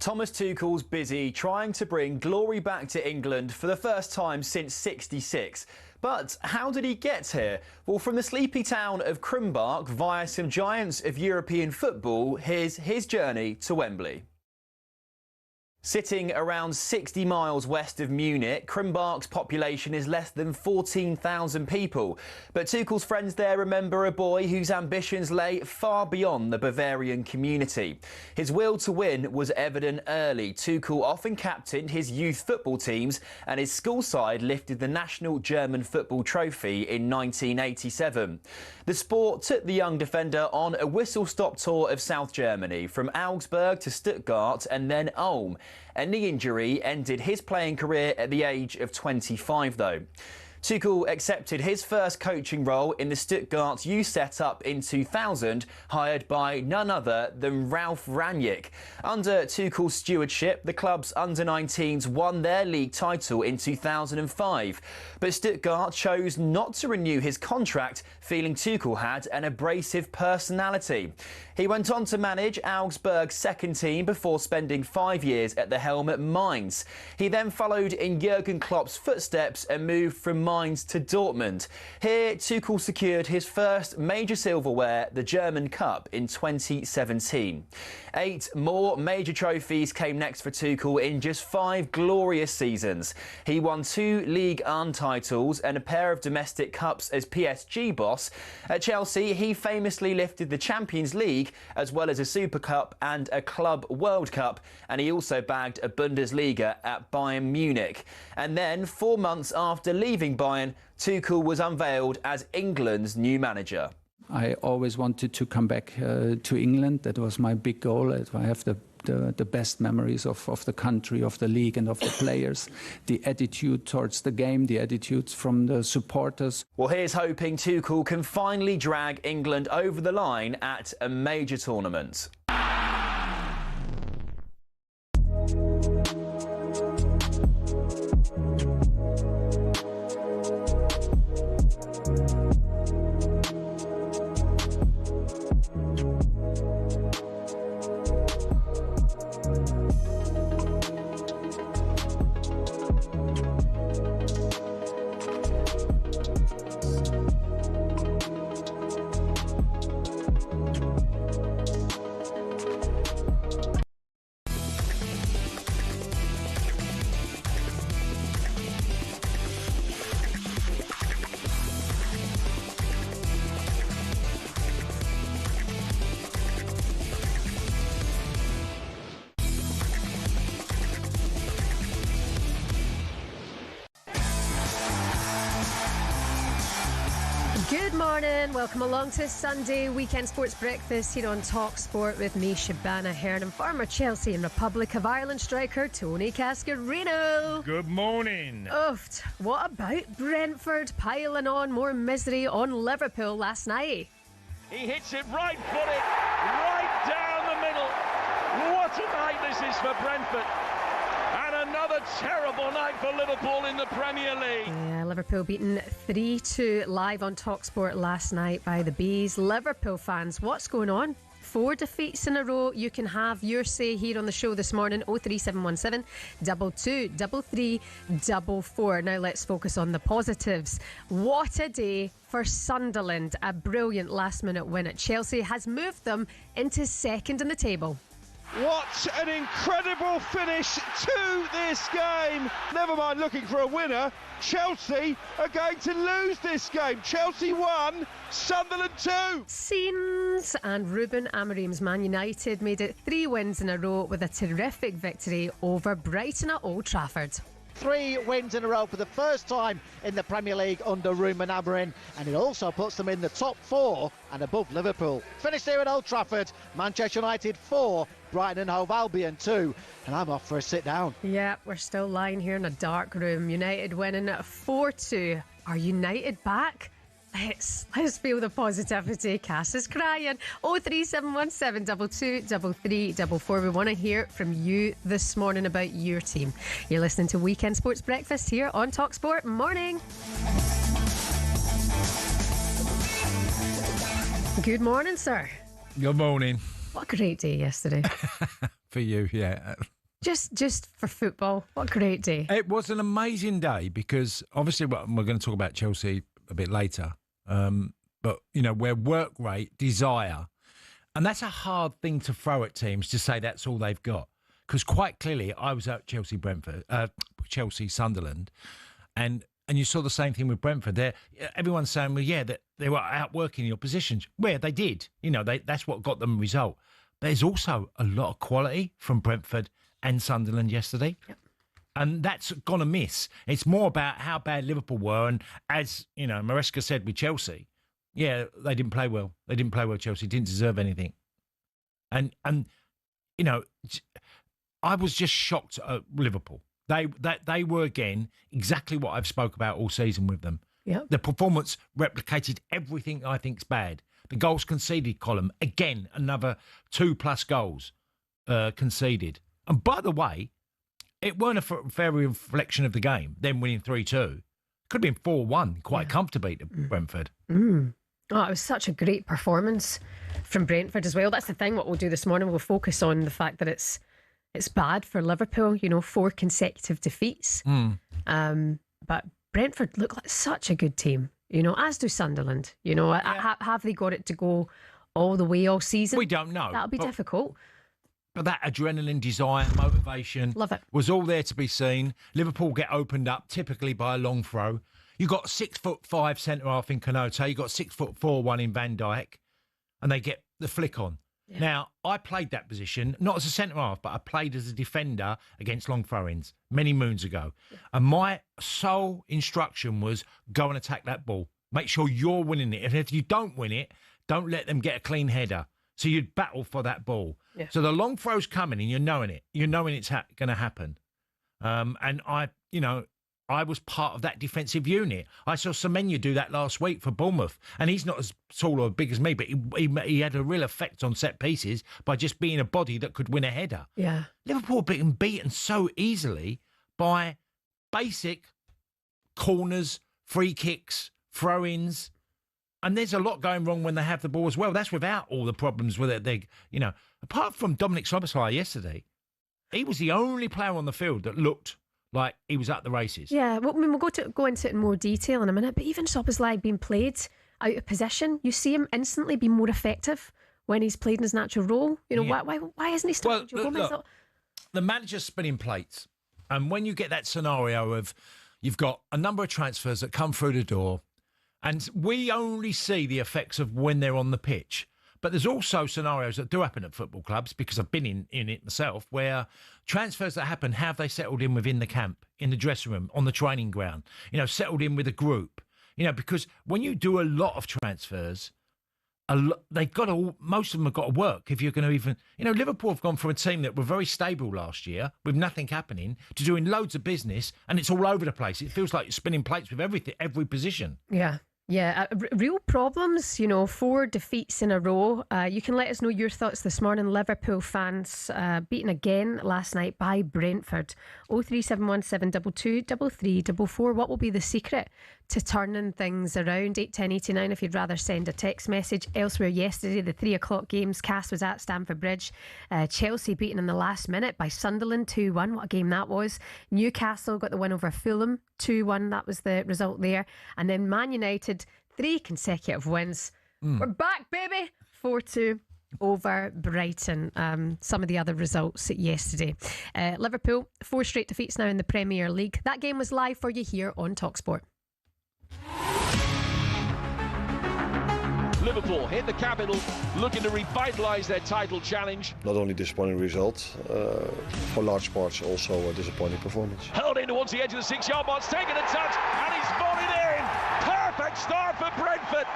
Thomas Tuchel's busy trying to bring glory back to England for the first time since '66. But how did he get here? Well, from the sleepy town of Krumbach via some giants of European football, here's his journey to Wembley. Sitting around 60 miles west of Munich, Krumbach's population is less than 14,000 people. But Tuchel's friends there remember a boy whose ambitions lay far beyond the Bavarian community. His will to win was evident early. Tuchel often captained his youth football teams, and his school side lifted the national German football trophy in 1987. The sport took the young defender on a whistle-stop tour of South Germany, from Augsburg to Stuttgart and then Ulm. A knee injury ended his playing career at the age of 25, though. Tuchel accepted his first coaching role in the Stuttgart youth setup in 2000, hired by none other than Ralf Rangnick. Under Tuchel's stewardship, the club's under-19s won their league title in 2005. But Stuttgart chose not to renew his contract, feeling Tuchel had an abrasive personality. He went on to manage Augsburg's second team before spending 5 years at the helm at Mainz. He then followed in Jurgen Klopp's footsteps and moved from Mainz to Dortmund. Here, Tuchel secured his first major silverware, the German Cup, in 2017. 8 more major trophies came next for Tuchel in just 5 glorious seasons. He won 2 Ligue 1 titles and a pair of domestic cups as PSG boss. At Chelsea, he famously lifted the Champions League, as well as a Super Cup and a Club World Cup, and he also bagged a Bundesliga at Bayern Munich. And then, 4 months after leaving Bayern, Tuchel was unveiled as England's new manager. I always wanted to come back to England. That was my big goal. I have the best memories of the country, of the league and of the players, the attitude towards the game, the attitudes from the supporters. Well, here's hoping Tuchel can finally drag England over the line at a major tournament. Good morning, welcome along to Sunday Weekend Sports Breakfast here on talkSPORT with me, Shebahn Aherne, and former Chelsea and Republic of Ireland striker Tony Cascarino. Good morning. Oof, what about Brentford piling on more misery on Liverpool last night? He hits it right-footed, right down the middle. What a night this is for Brentford. And another terrible night for Liverpool in the Premier League. Yeah, Liverpool beaten 3-2 live on talkSPORT last night by the Bees. Liverpool fans, what's going on? 4 defeats in a row. You can have your say here on the show this morning. 03717 22 33 44. Now let's focus on the positives. What a day for Sunderland. A brilliant last-minute win at Chelsea has moved them into second in the table. What an incredible finish to this game. Never mind looking for a winner. Chelsea are going to lose this game. Chelsea 1, Sunderland 2. Scenes, and Ruben Amorim's Man United made it 3 wins in a row with a terrific victory over Brighton at Old Trafford. 3 wins in a row for the first time in the Premier League under Ruben Amorim, and it also puts them in the top 4 and above Liverpool. Finished here at Old Trafford, Manchester United 4, Brighton and Hove Albion 2, and I'm off for a sit down. Yeah, we're still lying here in a dark room. United winning 4-2. Are United back? Let's feel the positivity. Cass is crying. 03717 22 33 44. We want to hear from you this morning about your team. You're listening to Weekend Sports Breakfast here on talkSPORT. Morning. Good morning, sir. Good morning. What a great day yesterday. For you, yeah. Just for football. What a great day. It was an amazing day because obviously we're going to talk about Chelsea a bit later. But, where work rate, desire, and that's a hard thing to throw at teams to say that's all they've got. Because quite clearly I was at Chelsea Sunderland, and you saw the same thing with Brentford. Everyone's saying, well, yeah, that they were outworking the opposition. Well, they did. That's what got them a result. But there's also a lot of quality from Brentford and Sunderland yesterday. Yep. And that's gone amiss. It's more about how bad Liverpool were. And as, Maresca said with Chelsea, yeah, they didn't play well. They didn't play well, Chelsea. Didn't deserve anything. And I was just shocked at Liverpool. They were, again, exactly what I've spoke about all season with them. Yep. The performance replicated everything I think's bad. The goals conceded column, again, another 2+ goals conceded. And by the way, it weren't a fair reflection of the game, them winning 3-2. Could have been 4-1 quite comfortably to Brentford. Oh, it was such a great performance from Brentford as well. That's the thing, what we'll do this morning. We'll focus on the fact that it's bad for Liverpool, 4 consecutive defeats. But Brentford look like such a good team, as do Sunderland. Have they got it to go all the way all season? We don't know. That'll be difficult. But that adrenaline, desire, motivation Love it. was all there to be seen. Liverpool get opened up typically by a long throw. You got 6'5" centre half in Konate. You got 6'4" one in Van Dijk, and they get the flick on. Yeah. Now, I played that position, not as a centre-half, but I played as a defender against long throw-ins many moons ago. Yeah. And my sole instruction was go and attack that ball. Make sure you're winning it. And if you don't win it, don't let them get a clean header. So you'd battle for that ball. Yeah. So the long throw's coming and you're knowing it. You're knowing it's going to happen. And I was part of that defensive unit. I saw Semenyo do that last week for Bournemouth. And he's not as tall or big as me, but he had a real effect on set pieces by just being a body that could win a header. Yeah. Liverpool being beaten so easily by basic corners, free kicks, throw-ins. And there's a lot going wrong when they have the ball as well. That's without all the problems with it. Apart from Dominic Szoboszlai yesterday, he was the only player on the field that looked like he was at the races. Yeah, well, we'll go into it in more detail in a minute, but even Szoboszlai being played out of position, you see him instantly be more effective when he's played in his natural role. Why isn't he starting Joe Gomez? Look, the manager's spinning plates, and when you get that scenario of you've got a number of transfers that come through the door, and we only see the effects of when they're on the pitch. But there's also scenarios that do happen at football clubs, because I've been in it myself, where transfers that happen, have they settled in within the camp, in the dressing room, on the training ground, settled in with a group? Because when you do a lot of transfers, most of them have got to work if you're going to even... Liverpool have gone from a team that were very stable last year with nothing happening to doing loads of business, and it's all over the place. It feels like you're spinning plates with every position. Yeah. Yeah, real problems, 4 defeats in a row. You can let us know your thoughts this morning. Liverpool fans beaten again last night by Brentford. 0371722 3344. What will be the secret to turning things around? 81089 if you'd rather send a text message. Elsewhere yesterday, the 3 o'clock games, Cass was at Stamford Bridge. Chelsea beaten in the last minute by Sunderland 2-1. What a game that was. Newcastle got the win over Fulham 2-1. That was the result there. And then Man United, 3 consecutive wins. We're back, baby. 4-2 over Brighton. Some of the other results yesterday. Liverpool, 4 straight defeats now in the Premier League. That game was live for you here on talkSPORT. Liverpool hit the capital, looking to revitalise their title challenge. Not only disappointing result, for large parts also a disappointing performance. Held in towards the edge of the 6-yard box, taking a touch, and he's volleyed in. Perfect start for Brentford.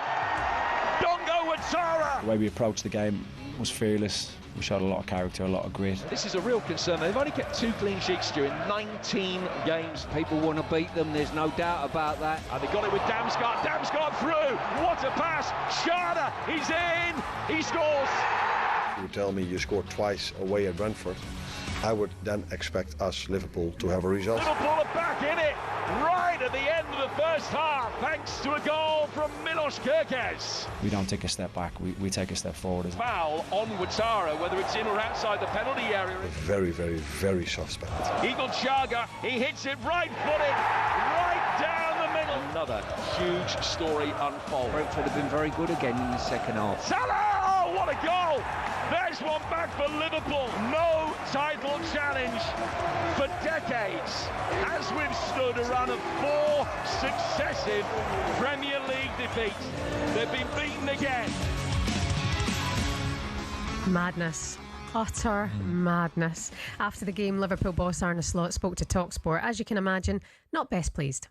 Dongo Watara. The way we approached the game was fearless. We showed a lot of character, a lot of grit. This is a real concern. They've only kept 2 clean sheets during 19 games. People want to beat them, there's no doubt about that. And they got it with Damsgaard. Damsgaard through. What a pass. Sharda, he's in. He scores. You tell me you scored twice away at Brentford. I would then expect us, Liverpool, to have a result. Liverpool are back in it. Right at the end of the first half, thanks to a goal from Milos Kerkez. We don't take a step back, we take a step forward. Foul on Ouattara, whether it's in or outside the penalty area. A very, very, very soft spot. Eagle Chaga, he hits it right-footed, right down the middle. Another huge story unfolds. Brentford have been very good again in the second half. Salah! Oh, what a goal! There's one back for Liverpool. No title challenge for decades. Has withstood a run of 4 successive Premier League defeats. They've been beaten again. Madness. Utter madness. After the game, Liverpool boss Arne Slot spoke to talkSPORT. As you can imagine, not best pleased.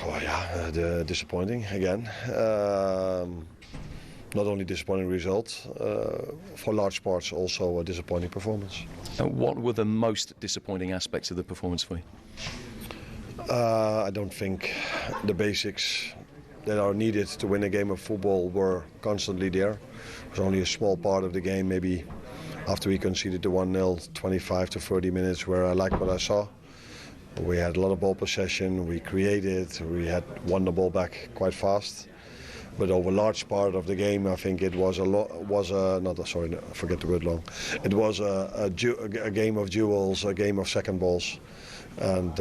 Oh yeah, disappointing again. Not only disappointing result, for large parts also a disappointing performance. And what were the most disappointing aspects of the performance for you? I don't think the basics that are needed to win a game of football were constantly there. It was only a small part of the game, maybe after we conceded the 1-0, 25 to 30 minutes, where I liked what I saw. We had a lot of ball possession, we created, we had won the ball back quite fast. But over a large part of the game, I think it was forget the word long. It was a game of duels, a game of second balls. And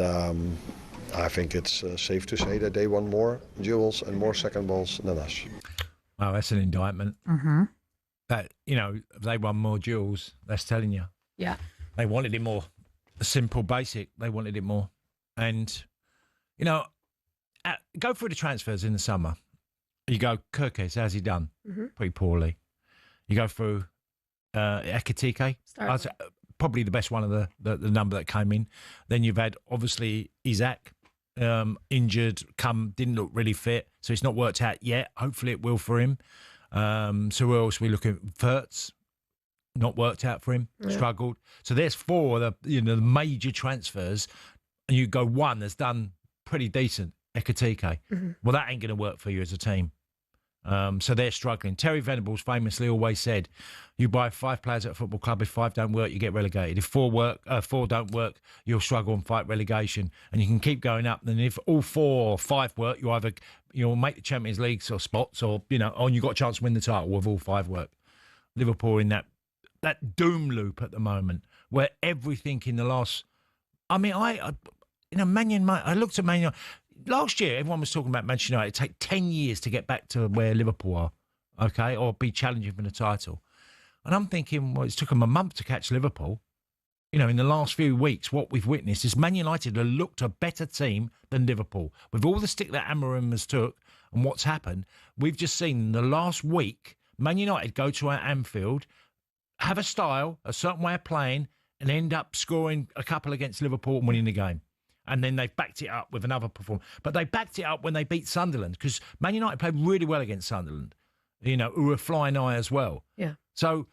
I think it's safe to say that they won more duels and more second balls than us. Well, that's an indictment. Mm-hmm. That, you know, if they won more duels, that's telling you. Yeah. They wanted it more. Simple, basic. They wanted it more. And, you know, go through the transfers in the summer. You go, Kerkez, how's he done? Mm-hmm. Pretty poorly. You go through Ekitike, probably the best one of the number that came in. Then you've had, obviously, Isaac, injured, didn't look really fit, so it's not worked out yet. Hopefully it will for him. So who else we look at? Verts, not worked out for him, struggled. So there's 4 of the major transfers, and you go one that's done pretty decent. Ekitike. Mm-hmm. Well, that ain't going to work for you as a team. So they're struggling. Terry Venables famously always said, you buy 5 players at a football club, if 5 don't work, you get relegated. If 4 don't work, you'll struggle and fight relegation. And you can keep going up. Then if all 4 or 5 work, you'll make the Champions League or spots, or you've got a chance to win the title with all 5 work. Liverpool in that doom loop at the moment, where everything in the last... I mean, I looked at Man United. Last year, everyone was talking about Manchester United. It take 10 years to get back to where Liverpool are, okay, or be challenging for the title. And I'm thinking, well, it's took them a month to catch Liverpool. In the last few weeks, what we've witnessed is Man United have looked a better team than Liverpool. With all the stick that Amorim has took and what's happened, we've just seen in the last week, Man United go to our Anfield, have a style, a certain way of playing, and end up scoring a couple against Liverpool and winning the game. And then they've backed it up with another performance. But they backed it up when they beat Sunderland, because Man United played really well against Sunderland, who were flying high as well. Yeah. So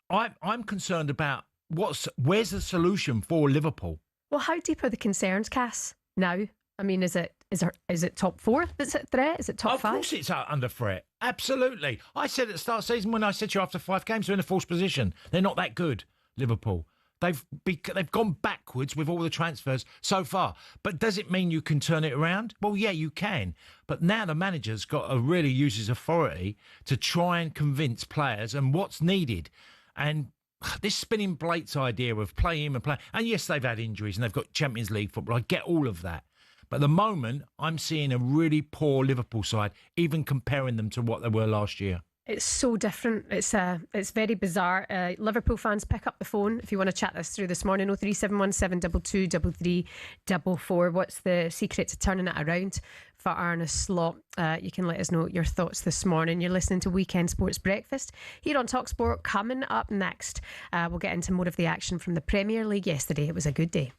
I'm concerned about where's the solution for Liverpool? Well, how deep are the concerns, Cass, now? I mean, is it top 4 that's at threat? Is it top 5? Of course it's under threat. Absolutely. I said at the start of the season, when I said to you after 5 games, they're in a false position. They're not that good, Liverpool. They've gone backwards with all the transfers so far. But does it mean you can turn it around? Well, yeah, you can. But now the manager's got to really use his authority to try and convince players and what's needed. And this spinning plates idea of play him and play... And yes, they've had injuries and they've got Champions League football. I get all of that. But at the moment, I'm seeing a really poor Liverpool side, even comparing them to what they were last year. It's so different. It's very bizarre. Liverpool fans, pick up the phone if you want to chat this through this morning. 03717 22 33 What's the secret to turning it around for Arne Slot? You can let us know your thoughts this morning. You're listening to Weekend Sports Breakfast here on talkSPORT. Coming up next, we'll get into more of the action from the Premier League yesterday. It was a good day.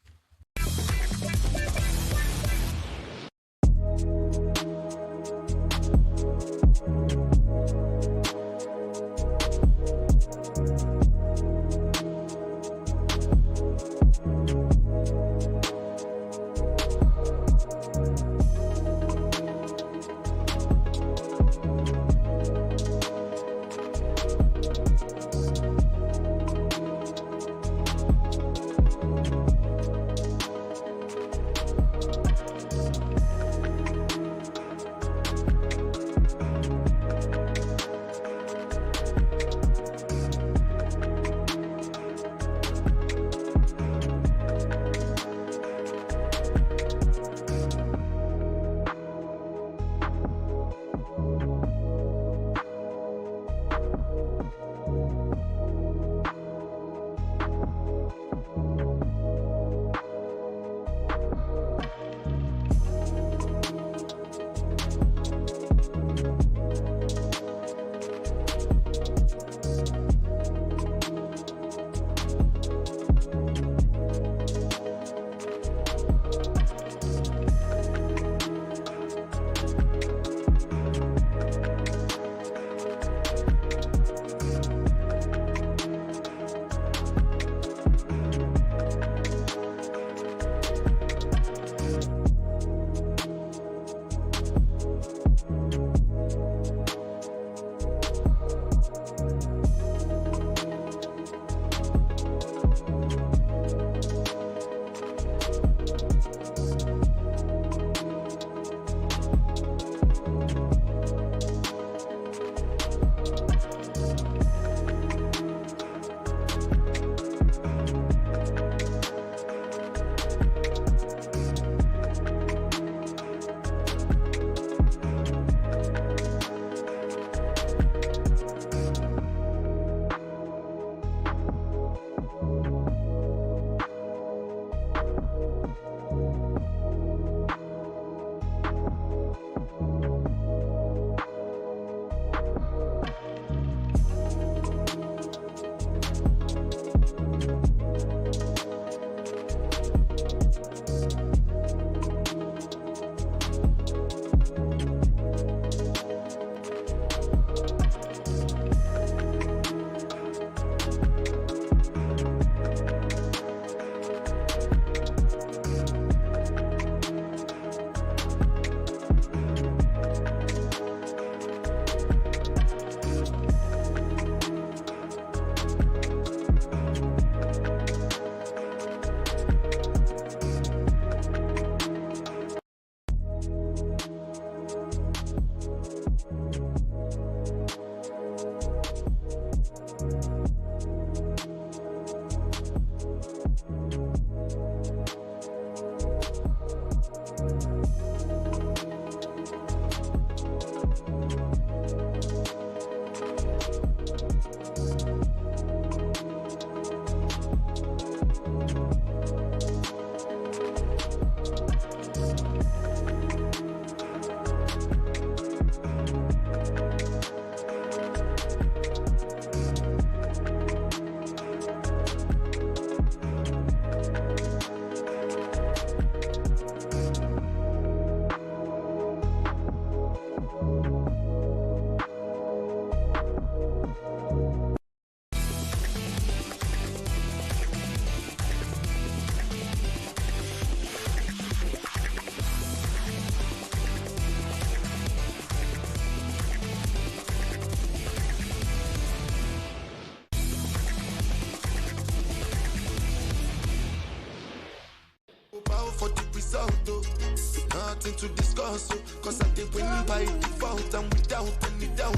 nothing to discuss, cause I did win by default and without any doubt,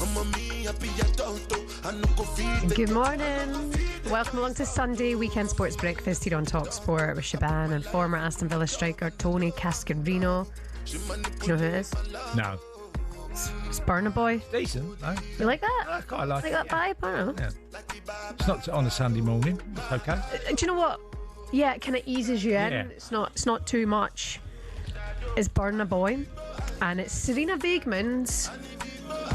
I'm a me happy adult, I no go feed. Good morning. Welcome along to Sunday Weekend Sports Breakfast here on talkSPORT with Shebahn and former Aston Villa striker Tony Cascarino. Do you know who it is? No. It's Burna Boy. Decent, no? You like that? I quite like it. That vibe? I don't know. Yeah. It's not on a Sunday morning. It's okay. Do you know what? Yeah, it kind of eases you in. Yeah. It's not too much. It's Burna Boy, and it's Serena Wiegmann's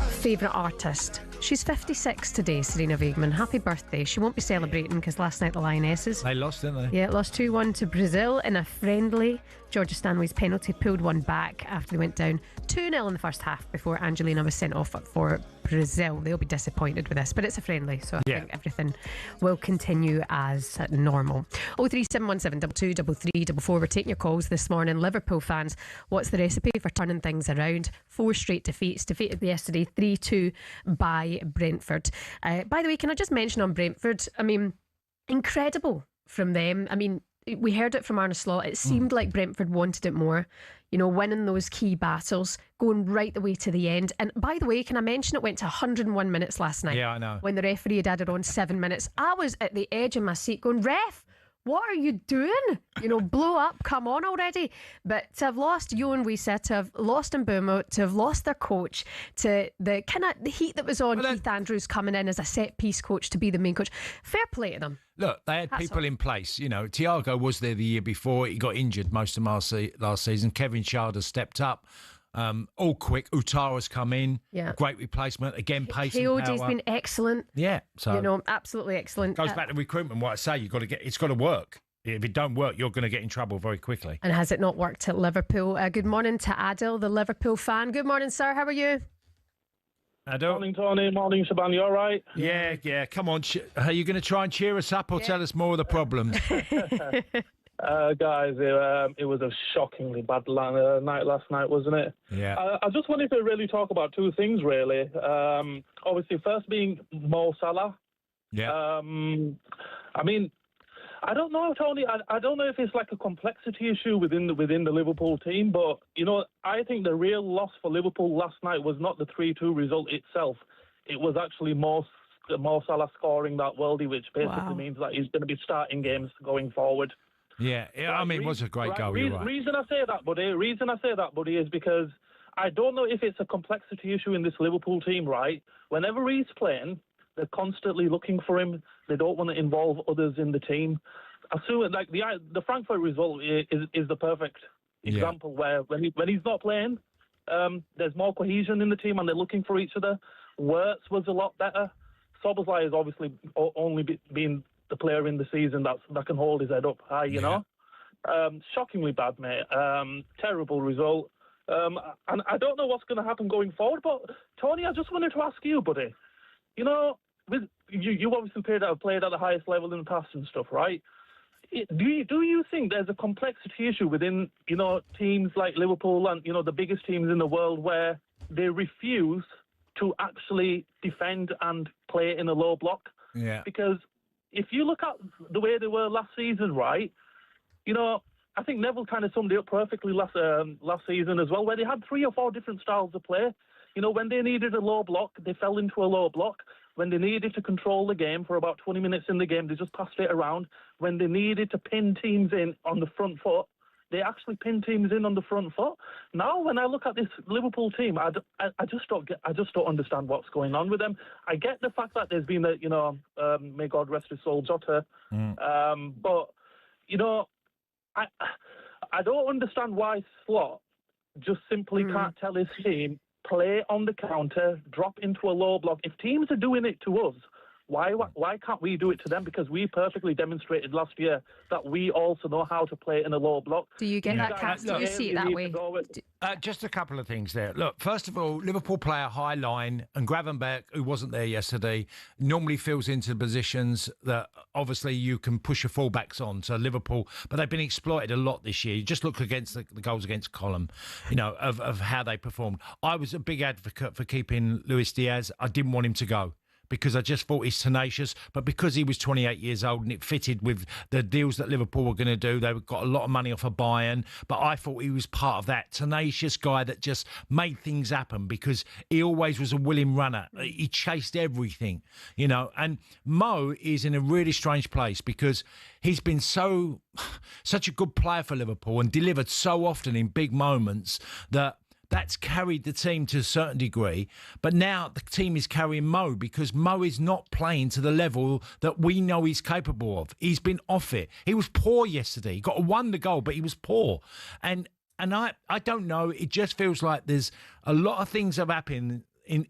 favourite artist. She's 56 today, Serena Wiegmann. Happy birthday. She won't be celebrating because last night the Lionesses... They lost, didn't they? Yeah, lost 2-1 to Brazil in a friendly. Georgia Stanway's penalty pulled one back after they went down 2-0 in the first half before Angelina was sent off for Brazil. They'll be disappointed with this, but it's a friendly, so I think everything will continue as normal. 03717 223344. We're taking your calls this morning. Liverpool fans, what's the recipe for turning things around? 4 straight defeats. Defeated yesterday 3-2 by Brentford. By the way, can I just mention on Brentford, I mean, incredible from them. I mean, we heard it from Arne Slot. It seemed like Brentford wanted it more, you know, winning those key battles, going right the way to the end. And by the way, can I mention it went to 101 minutes last night? Yeah, I know. When the referee had added on 7 minutes. I was at the edge of my seat going, ref, what are you doing? You know, blow up, come on already. But to have lost Johan Wiese, to have lost Mbeumo, to have lost their coach, to the kind of the heat that was on Keith Andrews coming in as a set-piece coach to be the main coach, fair play to them. Look, they had people in place. You know, Thiago was there the year before. He got injured most of last season. Kevin Schade stepped up. All quick. Utara's come in. Yeah. Great replacement. Again, pace and KOD's power. been excellent. Yeah. So, you know, absolutely excellent. Goes back to recruitment. What I say, it's got to work. If it don't work, you're going to get in trouble very quickly. And has it not worked at Liverpool? Good morning to Adil, the Liverpool fan. Good morning, sir. How are you? Adil. Morning, Tony. Morning, Shebahn. You all right? Yeah. Come on. Are you going to try and cheer us up or tell us more of the problems? Guys, it was a shockingly bad night last night, wasn't it? Yeah. I just wanted to really talk about 2 things, really. Obviously, first being Mo Salah. Yeah. I mean, I don't know, Tony. I don't know if it's like a complexity issue within the Liverpool team, but, you know, I think the real loss for Liverpool last night was not the 3-2 result itself. It was actually Mo Salah scoring that worldie, which basically means that he's going to be starting games going forward. Yeah, I mean, it was a great goal. You're right. Reason I say that, buddy, is because I don't know if it's a complexity issue in this Liverpool team, right? Whenever he's playing, they're constantly looking for him. They don't want to involve others in the team. I assume like the Frankfurt result is the perfect example where when he's not playing, there's more cohesion in the team and they're looking for each other. Wirtz was a lot better. Szoboszlai has obviously only been the player in the season that can hold his head up high, you know. Shockingly bad, mate. Terrible result. And I don't know what's going to happen going forward, but Tony, I just wanted to ask you, buddy. You know, you obviously played at the highest level in the past and stuff, right? Do you think there's a complexity issue within, you know, teams like Liverpool and, you know, the biggest teams in the world where they refuse to actually defend and play in a low block? Yeah. Because if you look at the way they were last season, right, you know, I think Neville kind of summed it up perfectly last season as well, where they had 3 or 4 different styles of play. You know, when they needed a low block, they fell into a low block. When they needed to control the game for about 20 minutes in the game, they just passed it around. When they needed to pin teams in on the front foot, they actually pin teams in on the front foot. Now, when I look at this Liverpool team, I just don't understand what's going on with them. I get the fact that there's been may God rest his soul, Jota. But, you know, I don't understand why Slot just simply can't tell his team, play on the counter, drop into a low block. If teams are doing it to us, why can't we do it to them? Because we perfectly demonstrated last year that we also know how to play in a low block. Do you get that, Cass? Do you see it that way? Just a couple of things there. Look, first of all, Liverpool play a high line, and Gravenberch, who wasn't there yesterday, normally fills into positions that obviously you can push your fullbacks on. So Liverpool, but they've been exploited a lot this year. You just look against the goals against Column, you know, of how they performed. I was a big advocate for keeping Luis Diaz. I didn't want him to go, because I just thought he's tenacious, but because he was 28 years old and it fitted with the deals that Liverpool were going to do, they got a lot of money off of Bayern, but I thought he was part of that tenacious guy that just made things happen because he always was a willing runner. He chased everything, you know, and Mo is in a really strange place because he's been such a good player for Liverpool and delivered so often in big moments that's carried the team to a certain degree. But now the team is carrying Mo because Mo is not playing to the level that we know he's capable of. He's been off it. He was poor yesterday. He got a wonder goal, but he was poor. And I don't know. It just feels like there's a lot of things have happened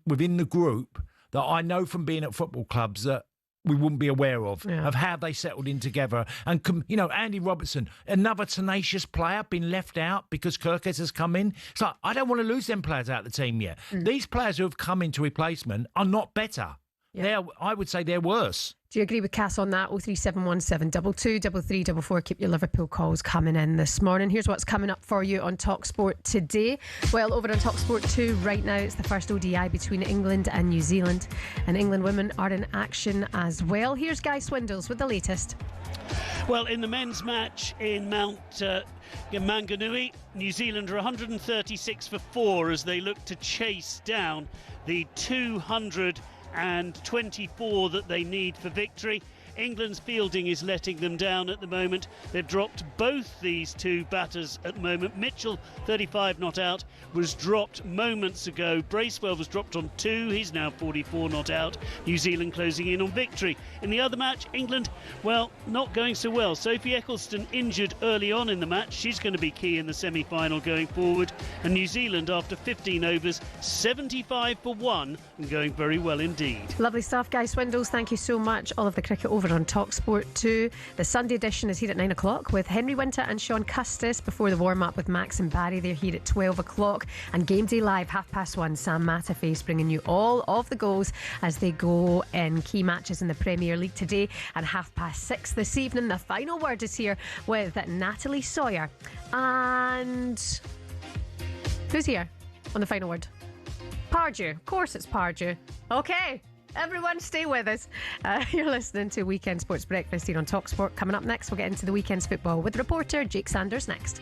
within the group that I know from being at football clubs that we wouldn't be aware of how they settled in together. And, you know, Andy Robertson, another tenacious player, been left out because Kirkes has come in. It's like, I don't want to lose them players out of the team yet. These players who have come into replacement are not better. I would say they're worse. Do you agree with Cass on that? 03717 22 3344. Keep your Liverpool calls coming in this morning. Here's what's coming up for you on talkSPORT today. Well, over on talkSPORT 2 right now, it's the first ODI between England and New Zealand, and England women are in action as well. Here's Guy Swindles with the latest. Well, in the men's match in Mount Manganui, New Zealand are 136 for 4 as they look to chase down the 224 that they need for victory. England's fielding is letting them down at the moment. They've dropped both these two batters at the moment. Mitchell, 35 not out, was dropped moments ago. Bracewell was dropped on 2. He's now 44 not out. New Zealand closing in on victory. In the other match, England, well, not going so well. Sophie Eccleston injured early on in the match. She's going to be key in the semi-final going forward. And New Zealand, after 15 overs, 75 for 1 and going very well indeed. Lovely stuff, Guy Swindles. Thank you so much. All of the cricket over on talkSPORT 2. The Sunday edition is here at 9 o'clock with Henry Winter and Sean Custis before the warm-up with Max and Barry. They're here at 12 o'clock. And Game Day Live, 1:30. Sam Matterface bringing you all of the goals as they go in key matches in the Premier League today. And 6:30 this evening, the final word is here with Natalie Sawyer. And who's here on the final word? Pardew. Of course it's Pardew. Okay. Everyone stay with us. You're listening to Weekend Sports Breakfast here on talkSPORT. Coming up next, we'll get into the weekend's football with reporter Jake Sanders next.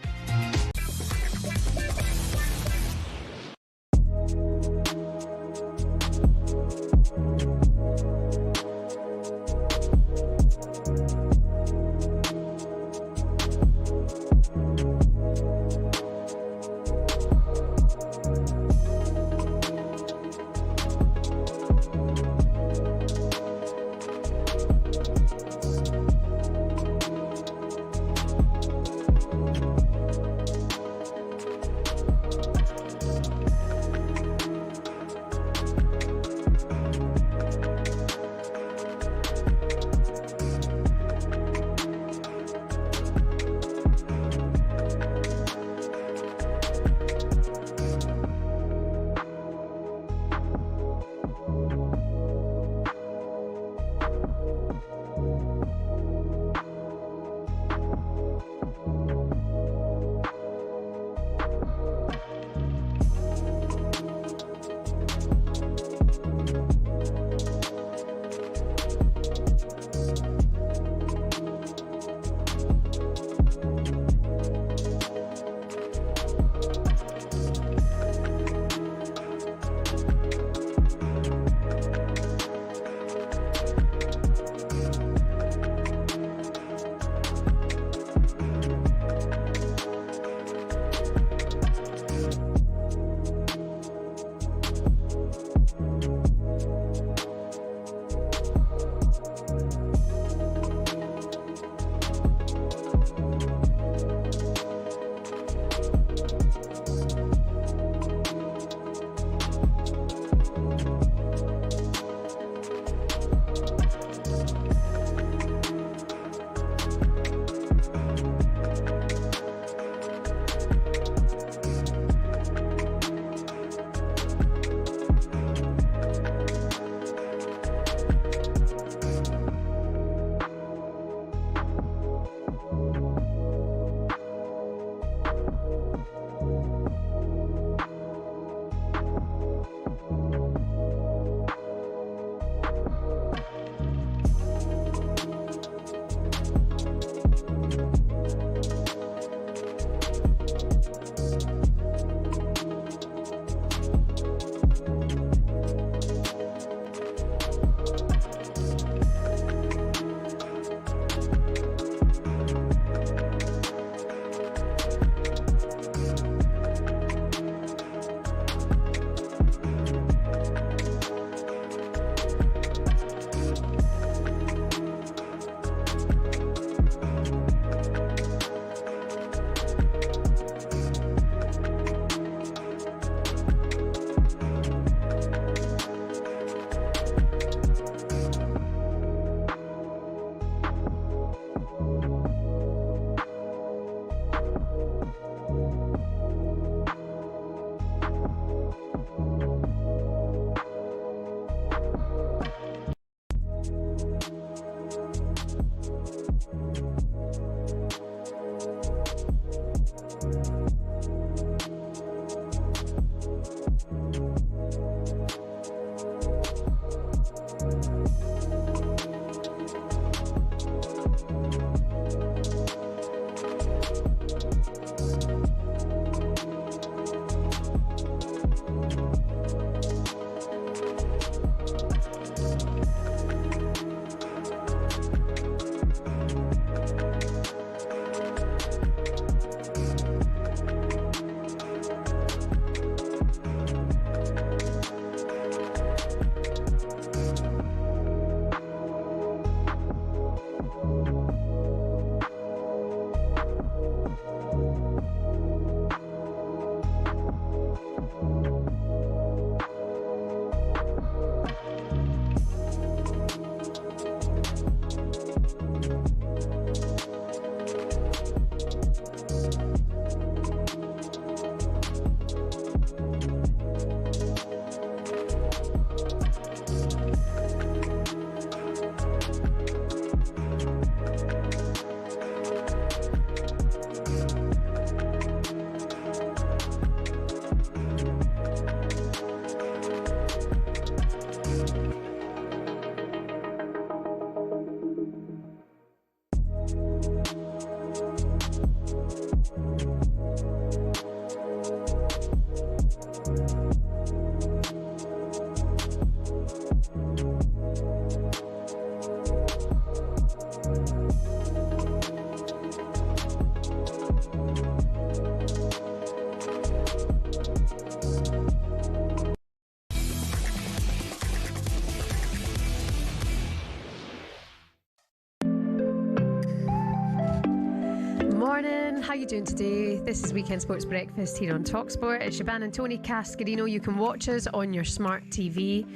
morning. How you doing today? This is Weekend Sports Breakfast here on talkSPORT. It's Shebahn and Tony Cascarino. You can watch us on your smart TV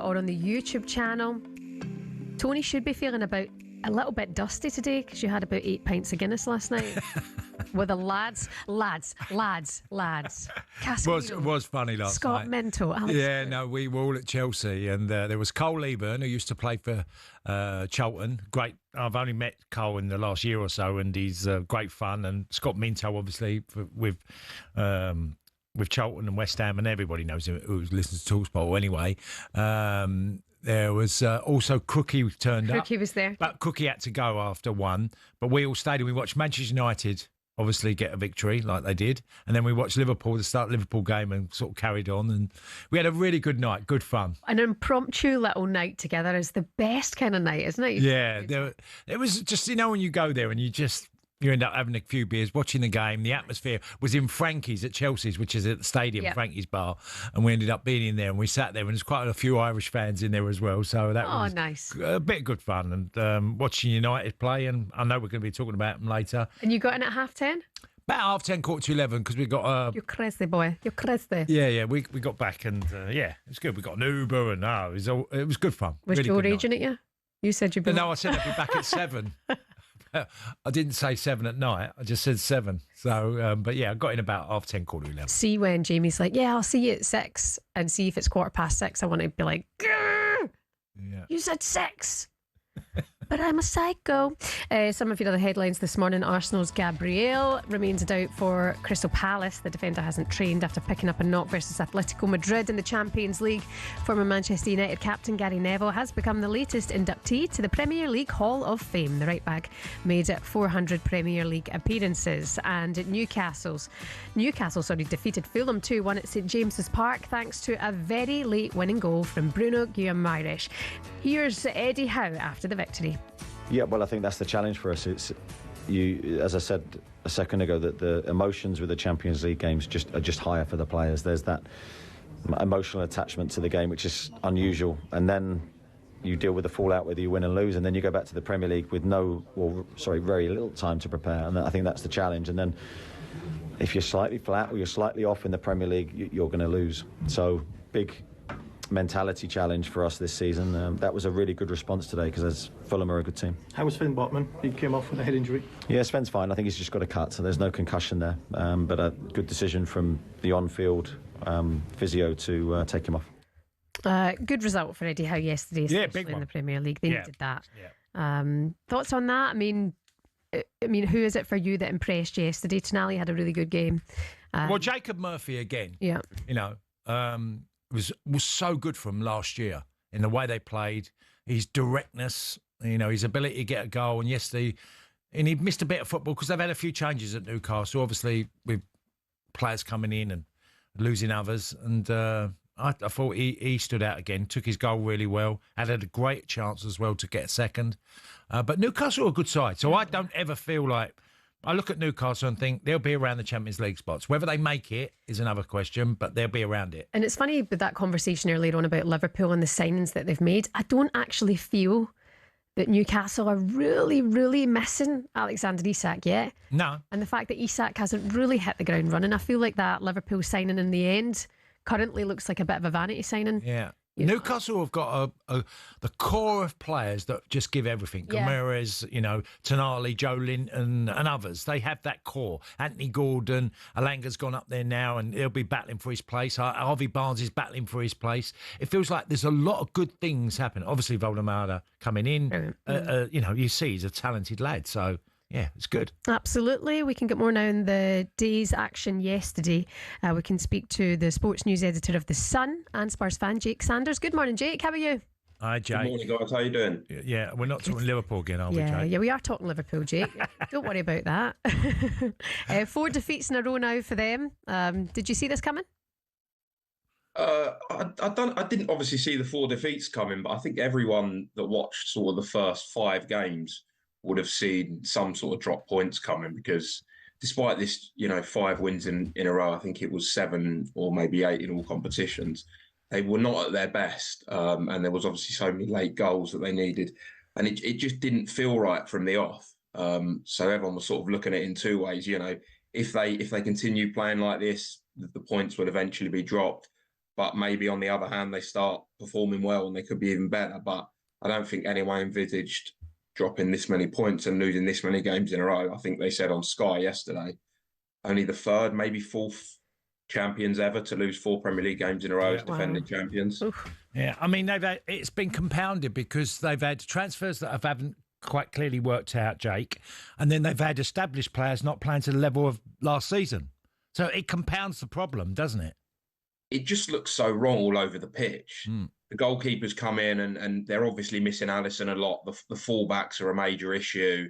or on the YouTube channel. Tony should be feeling about a little bit dusty today because you had about 8 pints of Guinness last night. With the lads. Cascarino. Was funny last night. Scott Minto. We were all at Chelsea, and there was Cole Eburn, who used to play for Charlton. Great. I've only met Cole in the last year or so, and he's great fun. And Scott Minto, obviously, with Charlton and West Ham, and everybody knows him who listens to talkSPORT anyway. There was also Cookie turned up. Cookie was there. But Cookie had to go after one. But we all stayed and we watched Manchester United obviously get a victory like they did. And then we watched Liverpool, the start of the Liverpool game, and sort of carried on. And we had a really good night, good fun. An impromptu little night together is the best kind of night, isn't it? Yeah. It was just, when you go there and you end up having a few beers, watching the game. The atmosphere was in Frankie's at Chelsea's, which is at the stadium, Frankie's bar. And we ended up being in there and we sat there, and there's quite a few Irish fans in there as well. So that was nice. A bit of good fun. And watching United play, and I know we're going to be talking about them later. And you got in at 10:30? About 10:30, 11:15, because we got... You're crazy, boy. You're crazy. Yeah, we got back and, it was good. We got an Uber and it was good fun. Was really Joe raging at you? You said you'd be... No, I said I'd be back at 7. I didn't say 7 at night. I just said 7. So, I got in about 10:30, 11:15. See when Jamie's like, I'll see you at 6, and see if it's 6:15. I want to be like, you said 6. But I'm a psycho. Some of your other headlines this morning. Arsenal's Gabriel remains a doubt for Crystal Palace. The defender hasn't trained after picking up a knock versus Atletico Madrid in the Champions League. Former Manchester United captain Gary Neville has become the latest inductee to the Premier League Hall of Fame. The right back made 400 Premier League appearances. And Newcastle defeated Fulham 2-1 at St James's Park thanks to a very late winning goal from Bruno Guimaraes. Here's Eddie Howe after the victory. Yeah, well, I think that's the challenge for us. It's as I said a second ago, that the emotions with the Champions League games are just higher for the players. There's that emotional attachment to the game, which is unusual, and then you deal with the fallout whether you win and lose, and then you go back to the Premier League with very little time to prepare, and I think that's the challenge. And then if you're slightly flat or you're slightly off in the Premier League, you're going to lose. So big mentality challenge for us this season. That was a really good response today because Fulham are a good team. How was Finn Botman? He came off with a head injury. Yeah, Sven's fine. I think he's just got a cut, so there's no concussion there. But a good decision from the on-field physio to take him off. Good result for Eddie Howe yesterday, especially in the Premier League. They needed that. Yeah. Thoughts on that? I mean, who is it for you that impressed yesterday? Tonali had a really good game. Well, Jacob Murphy again. Yeah. Was so good from last year in the way they played, his directness, his ability to get a goal. And yesterday, he missed a bit of football because they've had a few changes at Newcastle, obviously with players coming in and losing others. And I thought he stood out again, took his goal really well, had a great chance as well to get a second. But Newcastle are a good side, so I don't ever feel like... I look at Newcastle and think they'll be around the Champions League spots. Whether they make it is another question, but they'll be around it. And it's funny with that conversation earlier on about Liverpool and the signings that they've made. I don't actually feel that Newcastle are really, really missing Alexander Isak yet. No. And the fact that Isak hasn't really hit the ground running, I feel like that Liverpool signing in the end currently looks like a bit of a vanity signing. Yeah. Newcastle have got the core of players that just give everything. Guimaraes, Tonali, Joe Linton and others. They have that core. Anthony Gordon, Alanga's gone up there now and he'll be battling for his place. Harvey Barnes is battling for his place. It feels like there's a lot of good things happening. Obviously, Voldemar coming in. You see he's a talented lad. So... yeah, it's good. Absolutely. We can get more now in the day's action yesterday. We can speak to the sports news editor of The Sun and Spurs fan, Jake Sanders. Good morning, Jake. How are you? Hi, Jake. Good morning, guys. How are you doing? Yeah, we're not talking Liverpool again, are we, Jake? Yeah, we are talking Liverpool, Jake. Don't worry about that. 4 defeats in a row now for them. Did you see this coming? I didn't obviously see the 4 defeats coming, but I think everyone that watched sort of the first 5 games would have seen some sort of drop points coming, because despite this, 5 wins in a row, I think it was 7 or maybe 8 in all competitions, they were not at their best. And there was obviously so many late goals that they needed. And it just didn't feel right from the off. So everyone was sort of looking at it in two ways. You know, if they continue playing like this, the points will eventually be dropped. But maybe on the other hand, they start performing well and they could be even better. But I don't think anyone envisaged dropping this many points and losing this many games in a row. I think they said on Sky yesterday, only the third, maybe fourth champions ever to lose 4 Premier League games in a row as defending champions. Yeah, I mean, it's been compounded because they've had transfers that haven't quite clearly worked out, Jake, and then they've had established players not playing to the level of last season. So it compounds the problem, doesn't it? It just looks so wrong all over the pitch. The goalkeepers come in and they're obviously missing Alisson a lot. The fullbacks are a major issue.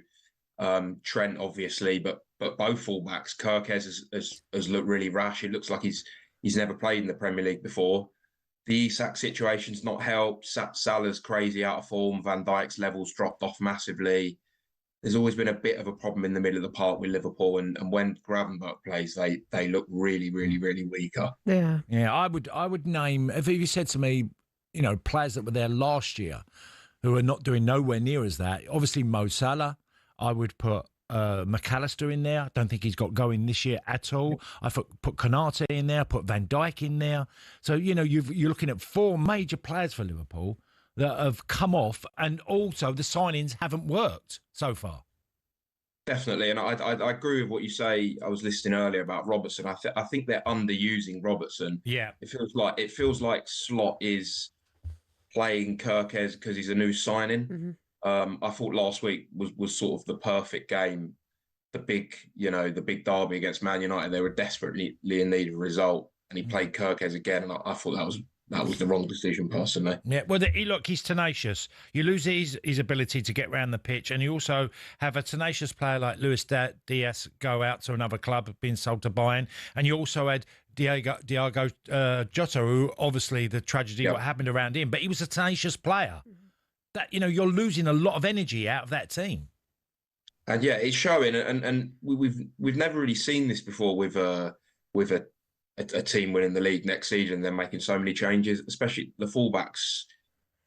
Trent, obviously, but both fullbacks. Kirkes has looked really rash. It looks like he's never played in the Premier League before. The Isak situation's not helped. Salah's crazy out of form. Van Dijk's levels dropped off massively. There's always been a bit of a problem in the middle of the park with Liverpool, and when Gravenberch plays, they look really, really, really weaker. Yeah. Yeah, I would name, if you said to me, you know, players that were there last year who are not doing nowhere near as that, obviously Mo Salah, I would put McAllister in there. I don't think he's got going this year at all. I put Konate in there, put Van Dijk in there. So, you know, you're looking at 4 major players for Liverpool that have come off, and also the signings haven't worked so far. Definitely, and I agree with what you say. I was listening earlier about Robertson. I think they're underusing Robertson. Yeah, it feels like Slot is playing Kirkes because he's a new signing. I thought last week was sort of the perfect game, the big derby against Man United. They were desperately in need of a result, and he played Kirkes again, and I thought that was the wrong decision, personally. Yeah, well, he's tenacious. You lose his ability to get around the pitch, and you also have a tenacious player like Luis Diaz go out to another club, being sold to Bayern, and you also had Diogo Jota, who obviously the tragedy what happened around him, but he was a tenacious player. That, you know, you're losing a lot of energy out of that team. And yeah, it's showing, and we've never really seen this before with a team winning the league next season. They're making so many changes, especially the fullbacks,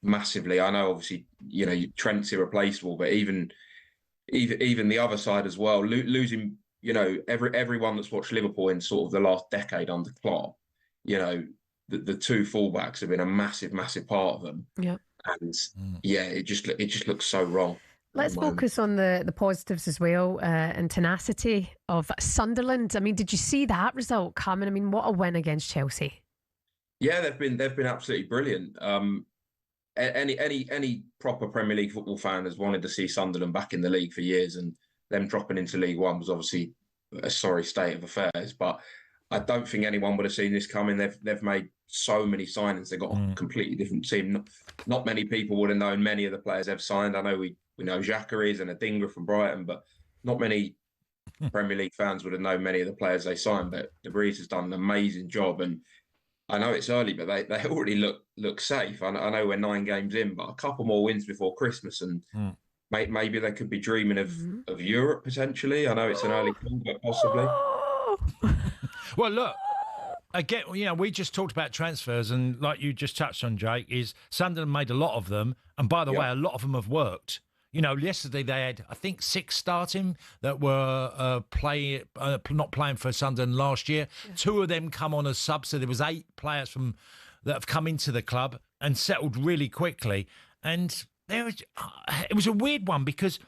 massively. I know, obviously, you know, Trent's irreplaceable, but even the other side as well, losing, you know, everyone that's watched Liverpool in sort of the last decade under Klopp, you know, the 2 fullbacks have been a massive part of them. Yeah. And yeah, it just looks so wrong. Let's focus on the positives as well, and tenacity of Sunderland. I mean, did you see that result coming? I mean, what a win against Chelsea. Yeah, they've been absolutely brilliant. Any proper Premier League football fan has wanted to see Sunderland back in the league for years, and them dropping into League One was obviously a sorry state of affairs. But I don't think anyone would have seen this coming. They've made so many signings. They've got a completely different team. Not many people would have known many of the players they've signed. I know we know Xhaka is and Adingra from Brighton, but not many Premier League fans would have known many of the players they signed. But De Vries has done an amazing job, and I know it's early, but they already look safe. I know we're 9 games in, but a couple more wins before Christmas, and maybe they could be dreaming of Europe potentially. I know it's an early call, but possibly. Well, look, again, you know, we just talked about transfers, and like you just touched on, Jake, is Sunderland made a lot of them, and by the way, a lot of them have worked. You know, yesterday they had, I think, 6 starting that were not playing for Sunderland last year. Yeah. 2 of them come on as subs, so there was 8 players that have come into the club and settled really quickly. And it was a weird one because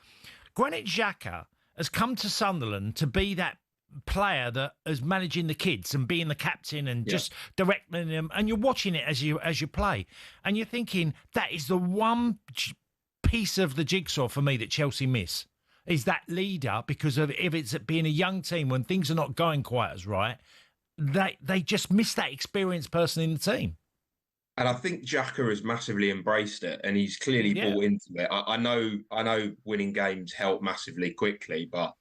Granit Xhaka has come to Sunderland to be that player that is managing the kids and being the captain and just directing them, and you're watching it as you play, and you're thinking that is the one piece of the jigsaw for me that Chelsea miss, is that leader, because of if it's being a young team when things are not going quite as right, they just miss that experienced person in the team. And I think Xhaka has massively embraced it, and he's clearly bought into it. I know winning games help massively quickly, but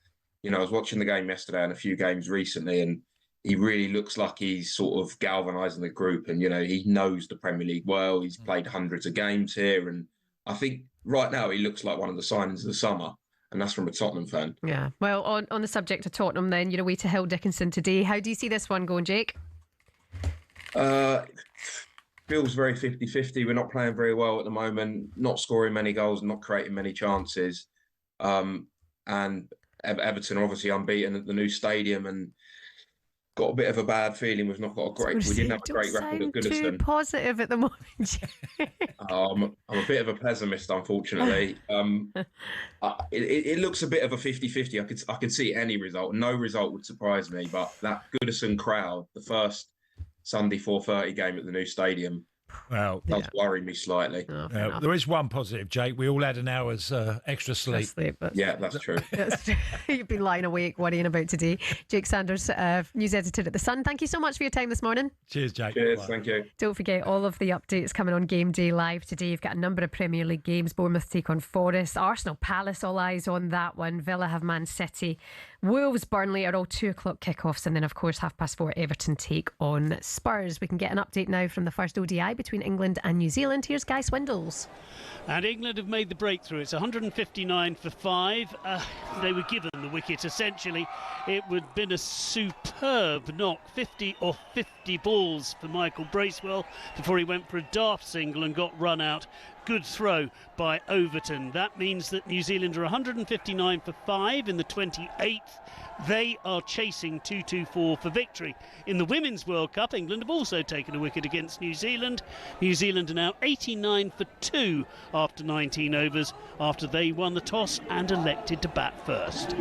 you know, I was watching the game yesterday and a few games recently, and he really looks like he's sort of galvanising the group. And, you know, he knows the Premier League well. He's played hundreds of games here. And I think right now he looks like one of the signings of the summer. And that's from a Tottenham fan. Yeah. Well, on the subject of Tottenham then, you're away to Hill Dickinson today. How do you see this one going, Jake? Feels very 50-50. We're not playing very well at the moment, not scoring many goals, not creating many chances. and Everton are obviously unbeaten at the new stadium, and got a bit of a bad feeling. We've not got a great. We didn't have a great record at Goodison. Too positive at the moment. I'm a bit of a pessimist, unfortunately. It looks a bit of a 50-50. I could see any result. No result would surprise me, but that Goodison crowd, the first Sunday 4:30 game at the new stadium, does worry me slightly. There is one positive, Jake. We all had an hour's extra sleep. Yeah, that's true. You've been lying awake worrying about today. Jake Sanders, news editor at The Sun. Thank you so much for your time this morning. Cheers, Jake. Cheers, thank you. Don't forget all of the updates coming on Game Day Live today. You've got a number of Premier League games. Bournemouth take on Forest. Arsenal Palace, all eyes on that one. Villa have Man City. Wolves, Burnley are all 2 o'clock kickoffs. And then, of course, 4:30, Everton take on Spurs. We can get an update now from the first ODI between England and New Zealand. Here's Guy Swindles. And England have made the breakthrough. It's 159 for 5. They were given the wicket, essentially. It would have been a superb knock, 50 off 50 balls for Michael Bracewell before he went for a daft single and got run out. Good throw by Overton. That means that New Zealand are 159 for 5 in the 28th. They are chasing 224 for victory. In the Women's World Cup, England have also taken a wicket against New Zealand. New Zealand are now 89 for 2 after 19 overs, after they won the toss and elected to bat first.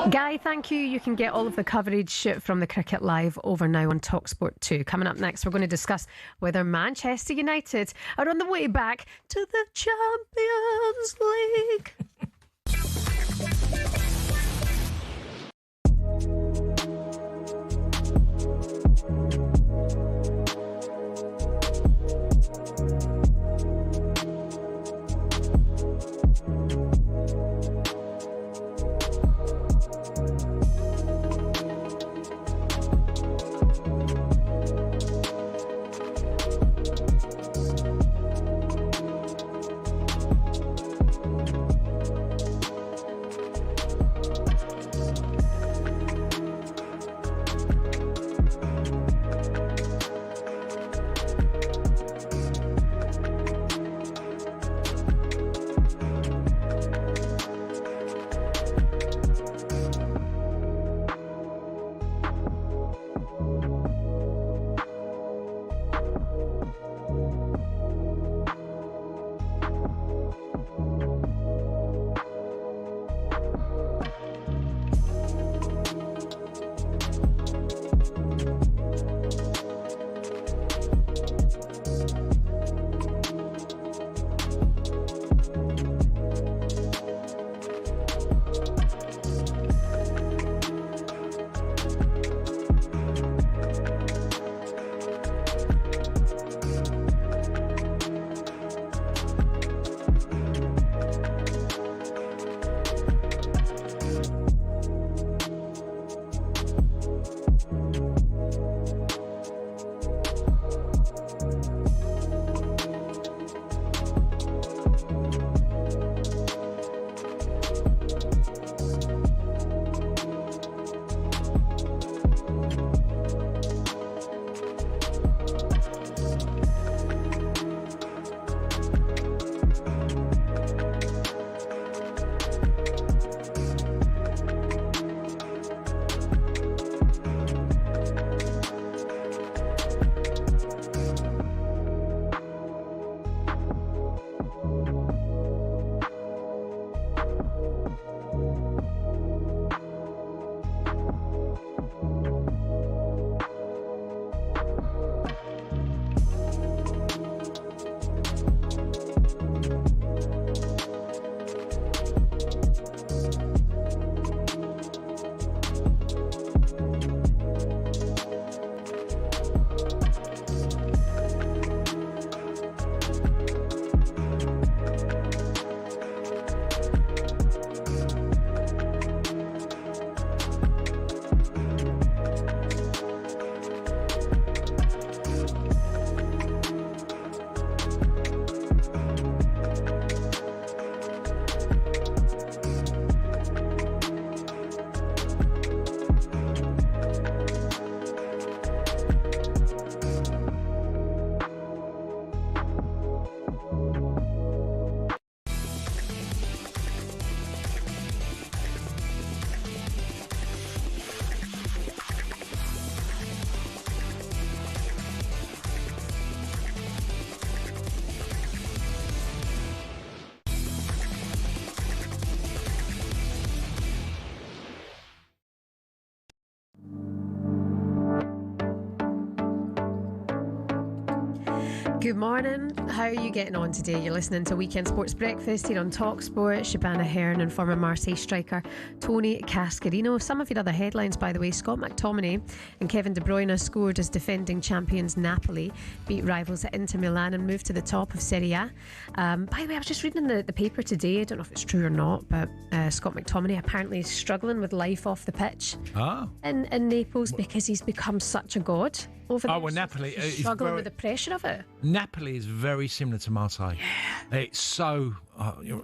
Guy, thank you. You can get all of the coverage from the Cricket Live over now on talkSPORT 2. Coming up next, we're going to discuss whether Manchester United are on the way back to the Champions League. Good morning. How are you getting on today? You're listening to Weekend Sports Breakfast here on talkSPORT. Shebahn Aherne and former Marseille striker Tony Cascarino. Some of your other headlines, by the way: Scott McTominay and Kevin De Bruyne scored as defending champions Napoli beat rivals at Inter Milan and moved to the top of Serie A. By the way, I was just reading in the paper today, I don't know if it's true or not, but Scott McTominay apparently is struggling with life off the pitch in Naples because he's become such a god over there. Oh, well, Napoli He's struggling with the pressure of it. Napoli is very similar to Marseille. Yeah. It's so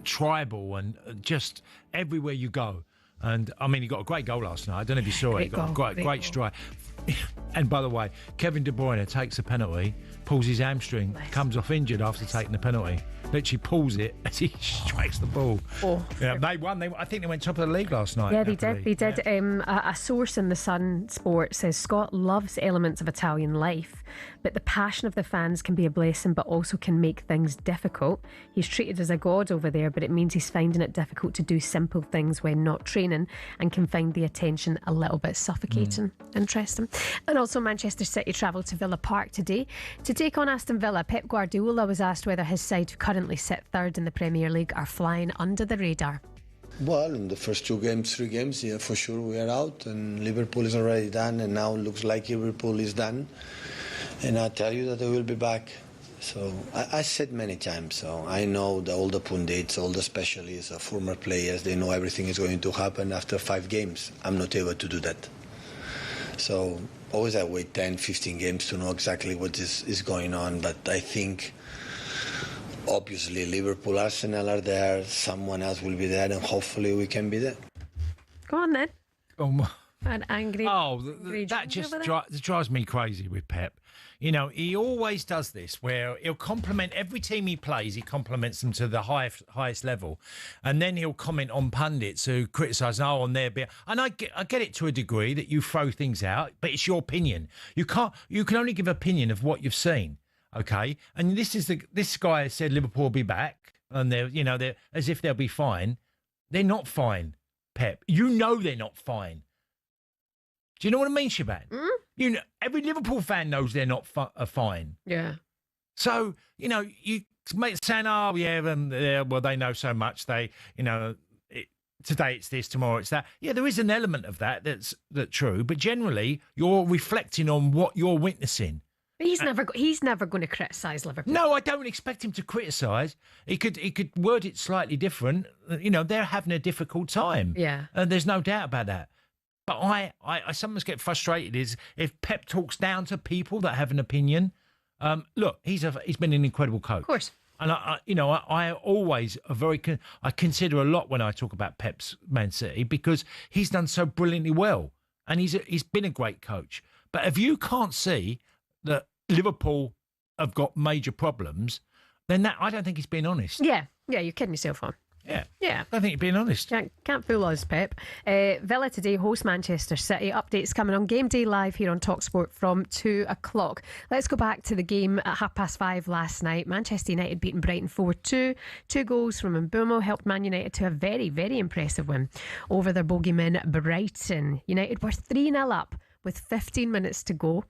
tribal and just everywhere you go. And, I mean, he got a great goal last night. I don't know if you saw it. He got a great strike. And, by the way, Kevin De Bruyne takes a penalty, pulls his hamstring, comes off injured after taking the penalty. Literally pulls it as he strikes the ball. Yeah, they won. I think they went top of the league last night. Yeah, they did. A source in the Sun Sport says Scott loves elements of Italian life, but the passion of the fans can be a blessing, but also can make things difficult. He's treated as a god over there, but it means he's finding it difficult to do simple things when not training, and can find the attention a little bit suffocating. Interesting. And also, Manchester City travelled to Villa Park today to take on Aston Villa. Pep Guardiola was asked whether his side, who currently sit third in the Premier League, are flying under the radar. Well, in the first 3 games, yeah, for sure we are out, and Liverpool is already done, and now it looks like Liverpool is done. And I tell you that they will be back. So I said many times, so I know all the pundits, all the specialists, former players, they know everything is going to happen after 5 games. I'm not able to do that. So always I wait 10, 15 games to know exactly what is going on, but I think obviously Liverpool, Arsenal are there, someone else will be there, and hopefully we can be there. Go on then. Oh, an angry. That just drives me crazy with Pep. You know, he always does this where he'll compliment every team he plays. He compliments them to the highest level, and then he'll comment on pundits who criticise. Oh, on their bit, and I get it to a degree that you throw things out, but it's your opinion. You can only give opinion of what you've seen. Okay, and this guy said Liverpool will be back, and they're as if they'll be fine. They're not fine, Pep. You know they're not fine. Do you know what I mean, Shebahn? You know, every Liverpool fan knows they're not fine. Yeah. So you saying, oh yeah, well they know so much. They, today it's this, tomorrow it's that. Yeah, there is an element of that's true, but generally you're reflecting on what you're witnessing. He's never going to criticise Liverpool. No, I don't expect him to criticise. He could word it slightly different. You know, they're having a difficult time. Yeah. And there's no doubt about that. But I sometimes get frustrated is if Pep talks down to people that have an opinion. Look, he's been an incredible coach. Of course. And I always I consider a lot when I talk about Pep's Man City because he's done so brilliantly well, and he's been a great coach. But if you can't see that Liverpool have got major problems, then I don't think he's being honest. Yeah, you're kidding yourself on. Yeah. I don't think you're being honest. Can't fool us, Pep. Villa today host Manchester City. Updates coming on Game Day Live here on talkSPORT from 2 o'clock. Let's go back to the game at 5:30 last night. Manchester United beating Brighton 4-2. 2 goals from Mbeumo helped Man United to a very, very impressive win over their bogeymen Brighton. United were 3-0 up with 15 minutes to go.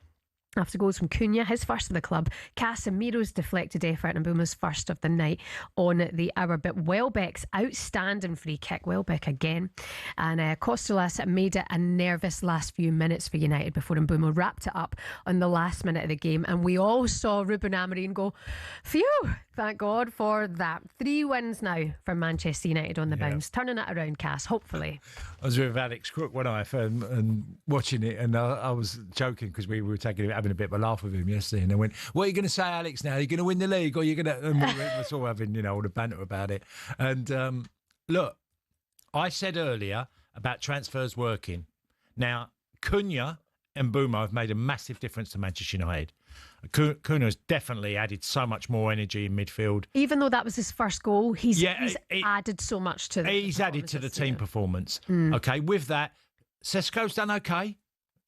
After goals from Cunha, his first of the club, Casemiro's deflected effort and Mbeumo's first of the night on the hour. But Welbeck's outstanding free kick, Welbeck again, and Costellas made it a nervous last few minutes for United before Mbeumo wrapped it up on the last minute of the game. And we all saw Ruben Amorim go, phew, thank God for that. 3 wins now for Manchester United on the bounce. Turning it around, Cass, hopefully. I was with Alex Crook one night and watching it, and I was joking because we were having a bit of a laugh with him yesterday, and I went, what are you going to say, Alex, now? Are you going to win the league, or are you going to... And we were sort of having, all the banter about it. And look, I said earlier about transfers working. Now, Cunha and Mbeumo have made a massive difference to Manchester United. Cunha has definitely added so much more energy in midfield. Even though that was his first goal, he's added so much to the He's added to the team performance. Okay, with that, Sesko's done okay.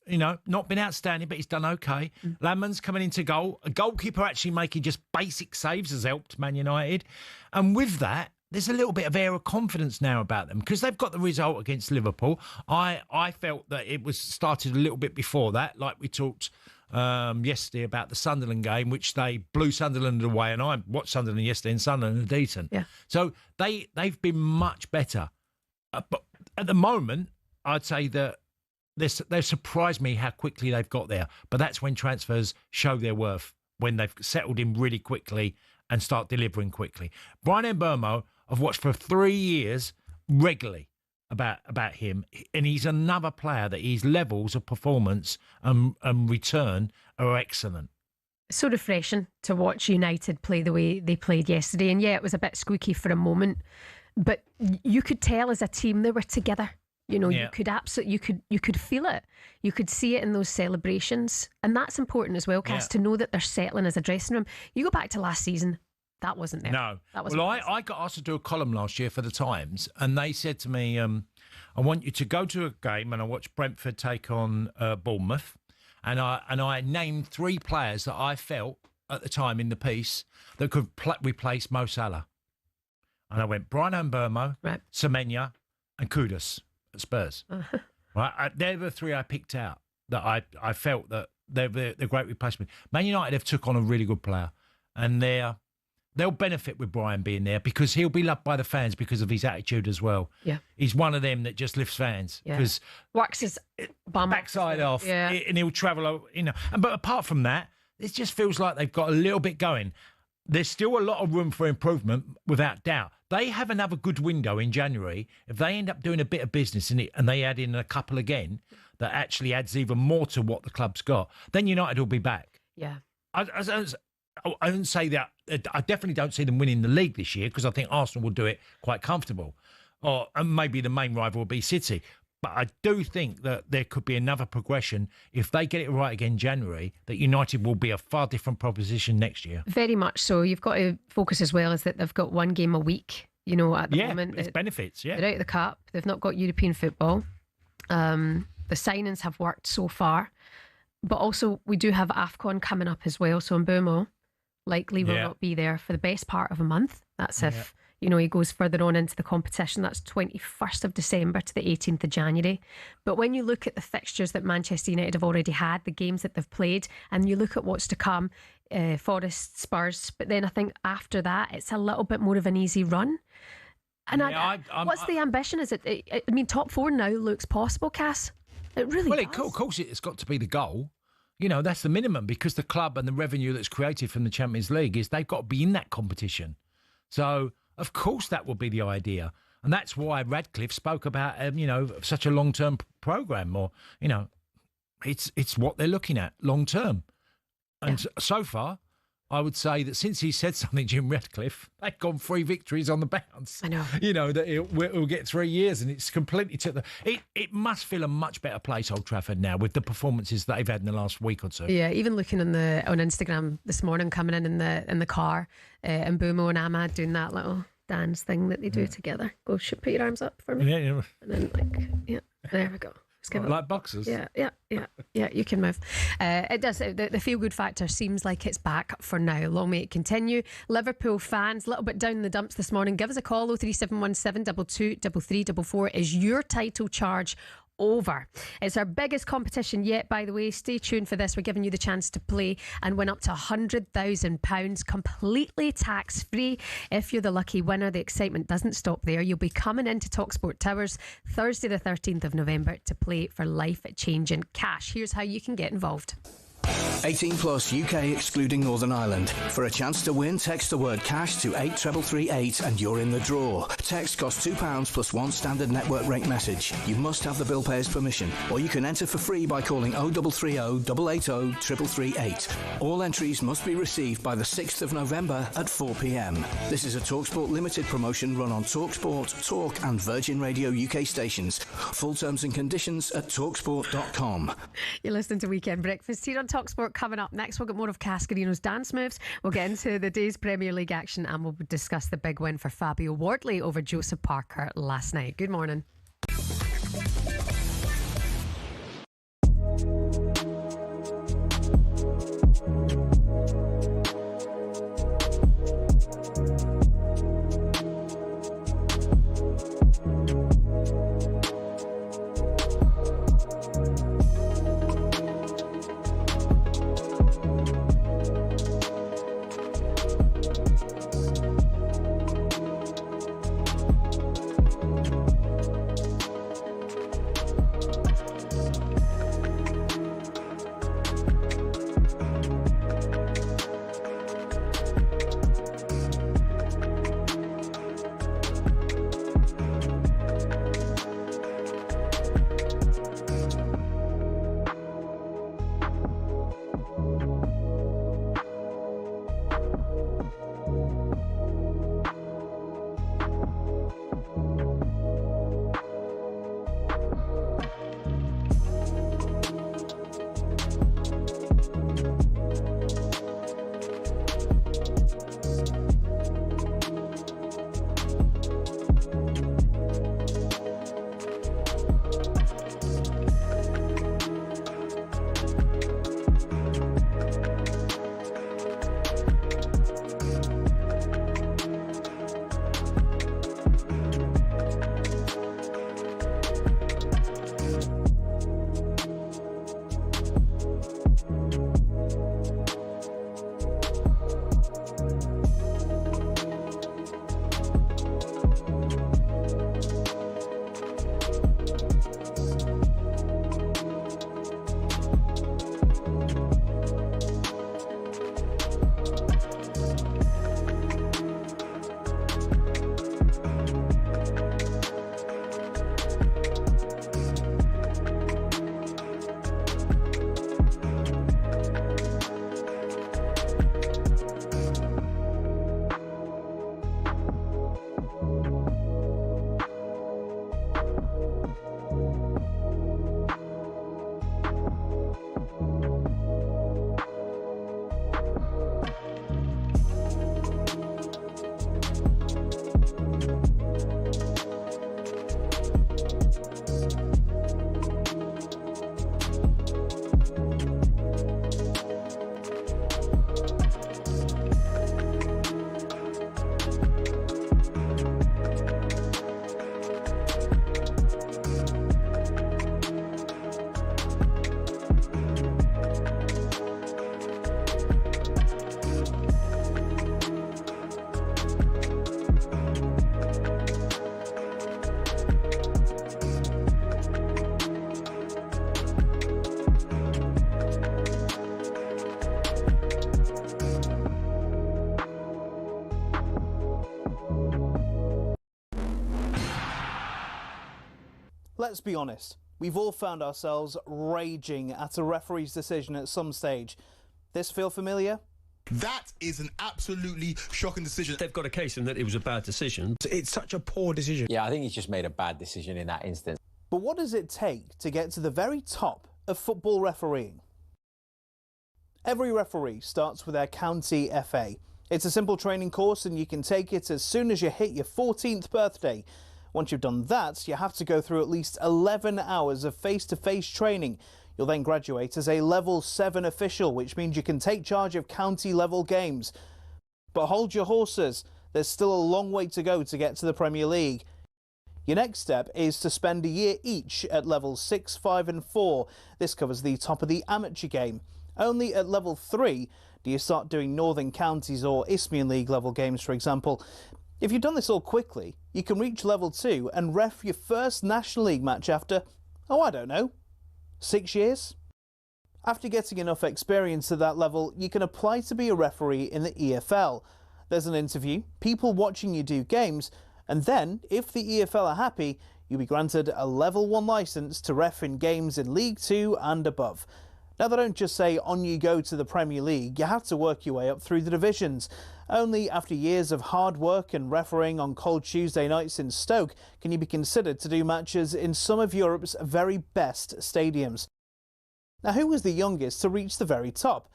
Not been outstanding, but he's done okay. Landman's coming into goal. A goalkeeper actually making just basic saves has helped Man United. And with that, there's a little bit of air of confidence now about them because they've got the result against Liverpool. I felt that it was started a little bit before that, like we talked yesterday about the Sunderland game, which they blew Sunderland away, and I watched Sunderland yesterday, and Sunderland are decent. Yeah. So they've been much better. But at the moment, I'd say that they've surprised me how quickly they've got there. But that's when transfers show their worth, when they've settled in really quickly and start delivering quickly. Brian Mbeumo, I've watched for 3 years regularly about him, and he's another player that his levels of performance and return are excellent. So refreshing to watch United play the way they played yesterday. And yeah, it was a bit squeaky for a moment, but you could tell as a team they were together. You know, you could absolutely, you could feel it. You could see it in those celebrations. And that's important as well, Cass, to know that they're settling as a dressing room. You go back to last season, that wasn't there. No. That wasn't I got asked to do a column last year for the Times, and they said to me, I want you to go to a game, and I watched Brentford take on Bournemouth, and I named 3 players that I felt at the time in the piece that could replace Mo Salah. And I went Brian Mbeumo, Semenya, and Kudus at Spurs. Right, they're the 3 I picked out that I felt that they're great replacement. Man United have took on a really good player, and they'll benefit with Brian being there because he'll be loved by the fans because of his attitude as well. Yeah, he's one of them that just lifts fans because works his backside off, and he'll travel. You know, but apart from that, it just feels like they've got a little bit going. There's still a lot of room for improvement, without doubt. They have another good window in January. If they end up doing a bit of business in it and they add in a couple again, that actually adds even more to what the club's got, then United will be back. Yeah. I don't say that. I definitely don't see them winning the league this year because I think Arsenal will do it quite comfortable. And maybe the main rival will be City. But I do think that there could be another progression if they get it right again in January, that United will be a far different proposition next year. Very much so. You've got to focus as well as that they've got 1 game a week, you know, at the moment. It's benefits, They're out of the cup. They've not got European football. The signings have worked so far. But also we do have AFCON coming up as well. So Mbeumo likely will not be there for the best part of a month. That's if... You know, he goes further on into the competition. That's 21st of December to the 18th of January. But when you look at the fixtures that Manchester United have already had, the games that they've played, and you look at what's to come, Forest, Spurs, but then I think after that, it's a little bit more of an easy run. And what's the ambition? Is it? I mean, top 4 now looks possible, Cass. It really does. Well, of course, it's got to be the goal. You know, that's the minimum because the club and the revenue that's created from the Champions League is they've got to be in that competition. So... Of course, that will be the idea. And that's why Radcliffe spoke about, you know, such a long-term programme. Or, you know, it's what they're looking at long-term. And so far, I would say that since he said something, Jim Radcliffe, they've gone 3 victories on the bounce. I know. You know, that it'll get 3 years and it's completely took the... It must feel a much better place, Old Trafford, now with the performances that they've had in the last week or two. Yeah, even looking on Instagram this morning, coming in the car, and Mbeumo and Ahmad doing that little dance thing that they do together. Go, put your arms up for me. Yeah. And then, there we go. Like boxers. Yeah, you can move. It does. The feel-good factor seems like it's back for now. Long may it continue. Liverpool fans, a little bit down in the dumps this morning. Give us a call, 03717 22 3344. Is your title charge over? It's our biggest competition yet, by the way. Stay tuned for this. We're giving you the chance to play and win up to £100,000 completely tax-free. If you're the lucky winner, the excitement doesn't stop there. You'll be coming into talkSPORT Towers Thursday the 13th of November to play for life-changing cash. Here's how you can get involved. 18 plus UK excluding Northern Ireland. For a chance to win, text the word cash to 83338 and you're in the draw. Text costs £2 plus 1 standard network rate message. You must have the bill payer's permission, or you can enter for free by calling 0330 880 3338. All entries must be received by the 6th of November at 4 p.m. This is a TalkSPORT Limited promotion run on TalkSPORT, Talk and Virgin Radio UK stations. Full terms and conditions at talksport.com. You're listening to Weekend Breakfast here on talkSPORT. Coming up next, we'll get more of Cascarino's dance moves. We'll get into the day's Premier League action and we'll discuss the big win for Fabio Wardley over Joseph Parker last night. Good morning. Let's be honest, we've all found ourselves raging at a referee's decision at some stage. This feel familiar? That is an absolutely shocking decision. They've got a case in that it was a bad decision. It's such a poor decision. Yeah, I think he's just made a bad decision in that instance. But what does it take to get to the very top of football refereeing? Every referee starts with their county FA. It's a simple training course and you can take it as soon as you hit your 14th birthday. Once you've done that, you have to go through at least 11 hours of face-to-face training. You'll then graduate as a Level 7 official, which means you can take charge of county-level games. But hold your horses, there's still a long way to go to get to the Premier League. Your next step is to spend a year each at Levels 6, 5 and 4. This covers the top of the amateur game. Only at Level 3 do you start doing Northern Counties or Isthmian League level games, for example. If you've done this all quickly, you can reach Level 2 and ref your first National League match after, I don't know, 6 years? After getting enough experience at that level, you can apply to be a referee in the EFL. There's an interview, people watching you do games, and then, if the EFL are happy, you'll be granted a Level 1 licence to ref in games in League 2 and above. Now, they don't just say on you go to the Premier League, you have to work your way up through the divisions. Only after years of hard work and refereeing on cold Tuesday nights in Stoke can you be considered to do matches in some of Europe's very best stadiums. Now, who was the youngest to reach the very top?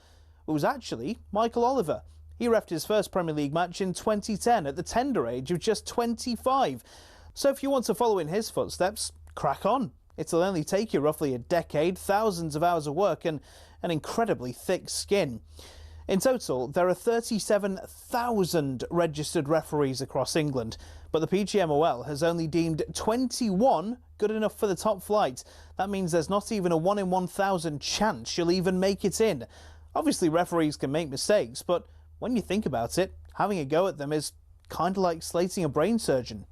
It was actually Michael Oliver. He refed his first Premier League match in 2010 at the tender age of just 25. So if you want to follow in his footsteps, crack on. It'll only take you roughly a decade, thousands of hours of work and an incredibly thick skin. In total, there are 37,000 registered referees across England, but the PGMOL has only deemed 21 good enough for the top flight. That means there's not even a 1 in 1,000 chance you'll even make it in. Obviously, referees can make mistakes, but when you think about it, having a go at them is kind of like slating a brain surgeon.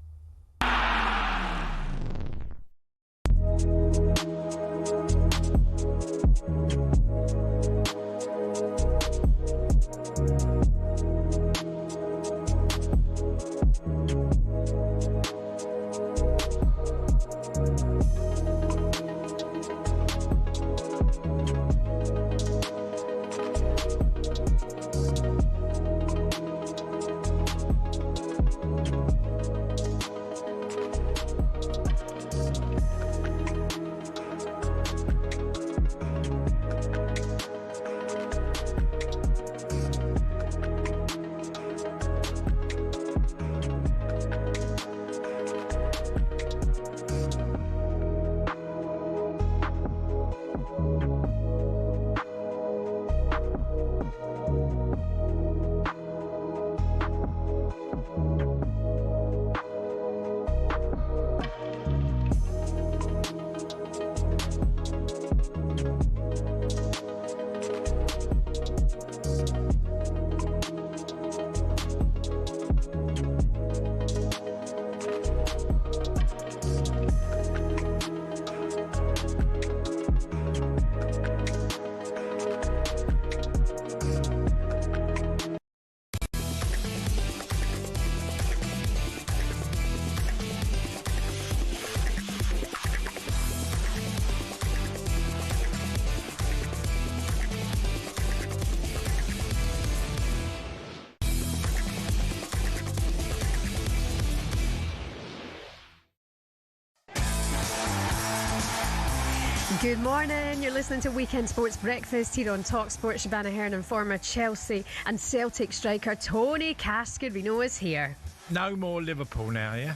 Good morning, you're listening to Weekend Sports Breakfast here on talkSPORT. Shebahn Aherne and former Chelsea and Celtic striker Tony Cascarino is here. No more Liverpool now, yeah?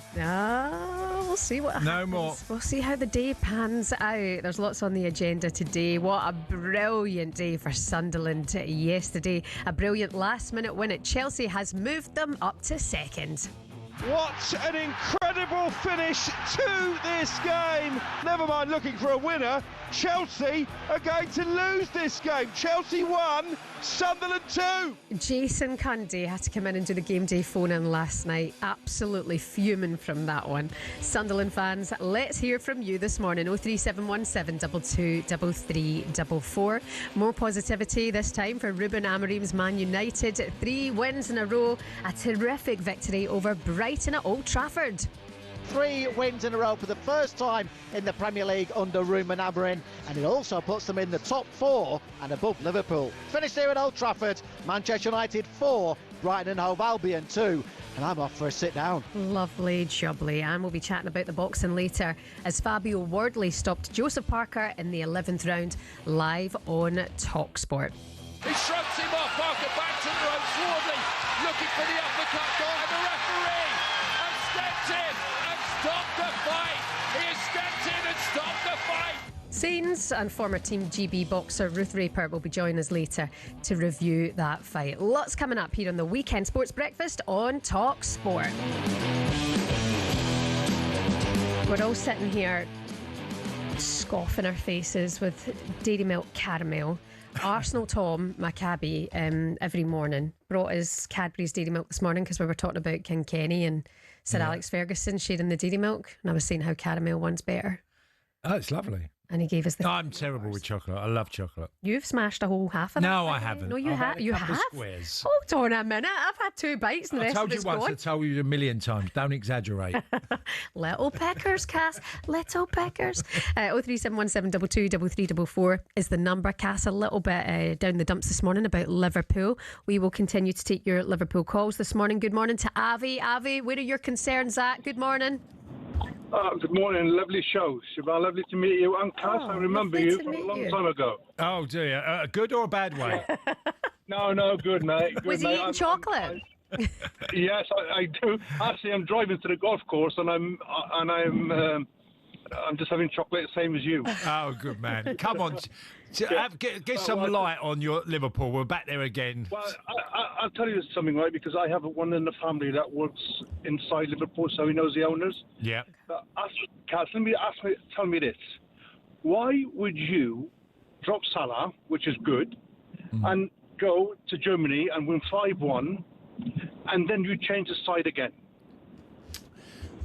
We'll see what happens. No more. We'll see how the day pans out. There's lots on the agenda today. What a brilliant day for Sunderland yesterday. A brilliant last-minute win at Chelsea has moved them up to second. What an incredible finish to this game. Never mind looking for a winner. Chelsea are going to lose this game. Chelsea 1, Sunderland 2. Jason Cundy had to come in and do the game day phone-in last night. Absolutely fuming from that one. Sunderland fans, let's hear from you this morning. 03717 223344. More positivity this time for Ruben Amorim's Man United. 3 wins in a row. A terrific victory over Brighton at Old Trafford. 3 wins in a row for the first time in the Premier League under Ruben Amorim, and it also puts them in the top 4 and above Liverpool. Finished here at Old Trafford, Manchester United 4, Brighton and Hove Albion 2, and I'm off for a sit down. Lovely jubbly, and we'll be chatting about the boxing later as Fabio Wardley stopped Joseph Parker in the 11th round, live on talkSPORT. He shrugs him off. Parker back to the ropes. Wardley looking for the uppercut, and the referee has stepped in and stopped the fight. He has stepped in and stopped the fight. Saints and former Team GB boxer Ruth Raper will be joining us later to review that fight. Lots coming up here on the Weekend Sports Breakfast on talkSPORT. We're all sitting here scoffing our faces with Dairy Milk Caramel. Arsenal Tom, my cabbie, every morning brought us Cadbury's Dairy Milk this morning because we were talking about King Kenny and Sir Alex Ferguson sharing the Dairy Milk, and I was saying how caramel one's better. Oh, it's lovely. And he gave us the... I'm terrible with chocolate. I love chocolate. You've smashed a whole half of it. No, I haven't. No, you have. You have? Squares. Hold on a minute. I've had 2 bites and the rest of it's gone. I told you once, I told you a million times. Don't exaggerate. Little peckers, Cass. Little peckers. 03717223344 is the number. Cass, a little bit down the dumps this morning about Liverpool. We will continue to take your Liverpool calls this morning. Good morning to Avi. Avi, where are your concerns at? Good morning. Good morning, lovely show. Shebahn, lovely to meet you. And Cass, I remember you from a long time ago. Oh, do you? A good or a bad way? No, good, mate. Good, Was he eating chocolate? Yes, I do. Actually, I'm driving to the golf course, and I'm just having chocolate, same as you. Oh, good man. Come on. Get some light on your Liverpool. We're back there again. Well, I'll tell you something, right? Because I have one in the family that works inside Liverpool, so he knows the owners. Yeah. Cass, tell me this. Why would you drop Salah, which is good, and go to Germany and win 5-1, and then you change the side again?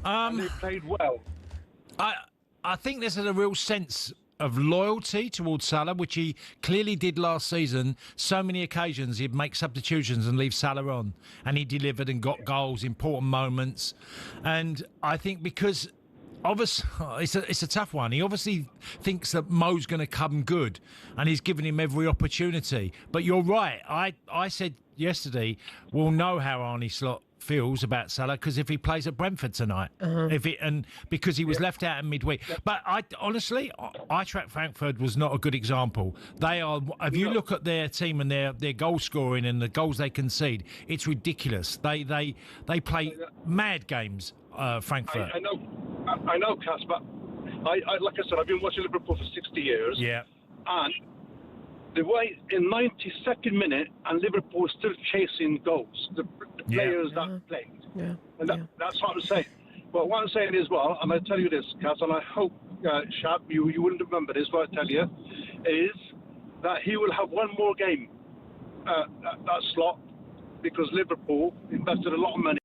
And they played well. I think there's a real sense of loyalty towards Salah, which he clearly did last season. So many occasions he'd make substitutions and leave Salah on, and he delivered and got goals, important moments. And I think because obviously it's a tough one. He obviously thinks that Mo's going to come good, and he's given him every opportunity. But you're right. I said yesterday, we'll know how Arne Slot feels about Salah because if he plays at Brentford tonight, because he was left out in midweek. But honestly, Eintracht Frankfurt was not a good example. They are. If you look at their team and their goal scoring and the goals they concede, it's ridiculous. They play mad games. Frankfurt. I know, Cass, but I like I said, I've been watching Liverpool for 60 years. Yeah. And the way in 92nd minute, and Liverpool still chasing goals. The players that played. Yeah. And that's what I'm saying. But what I'm saying is, well, and I tell you this, Cass, and I hope, Shab, you wouldn't remember this, but I tell you, is that he will have one more game, that slot, because Liverpool invested a lot of money.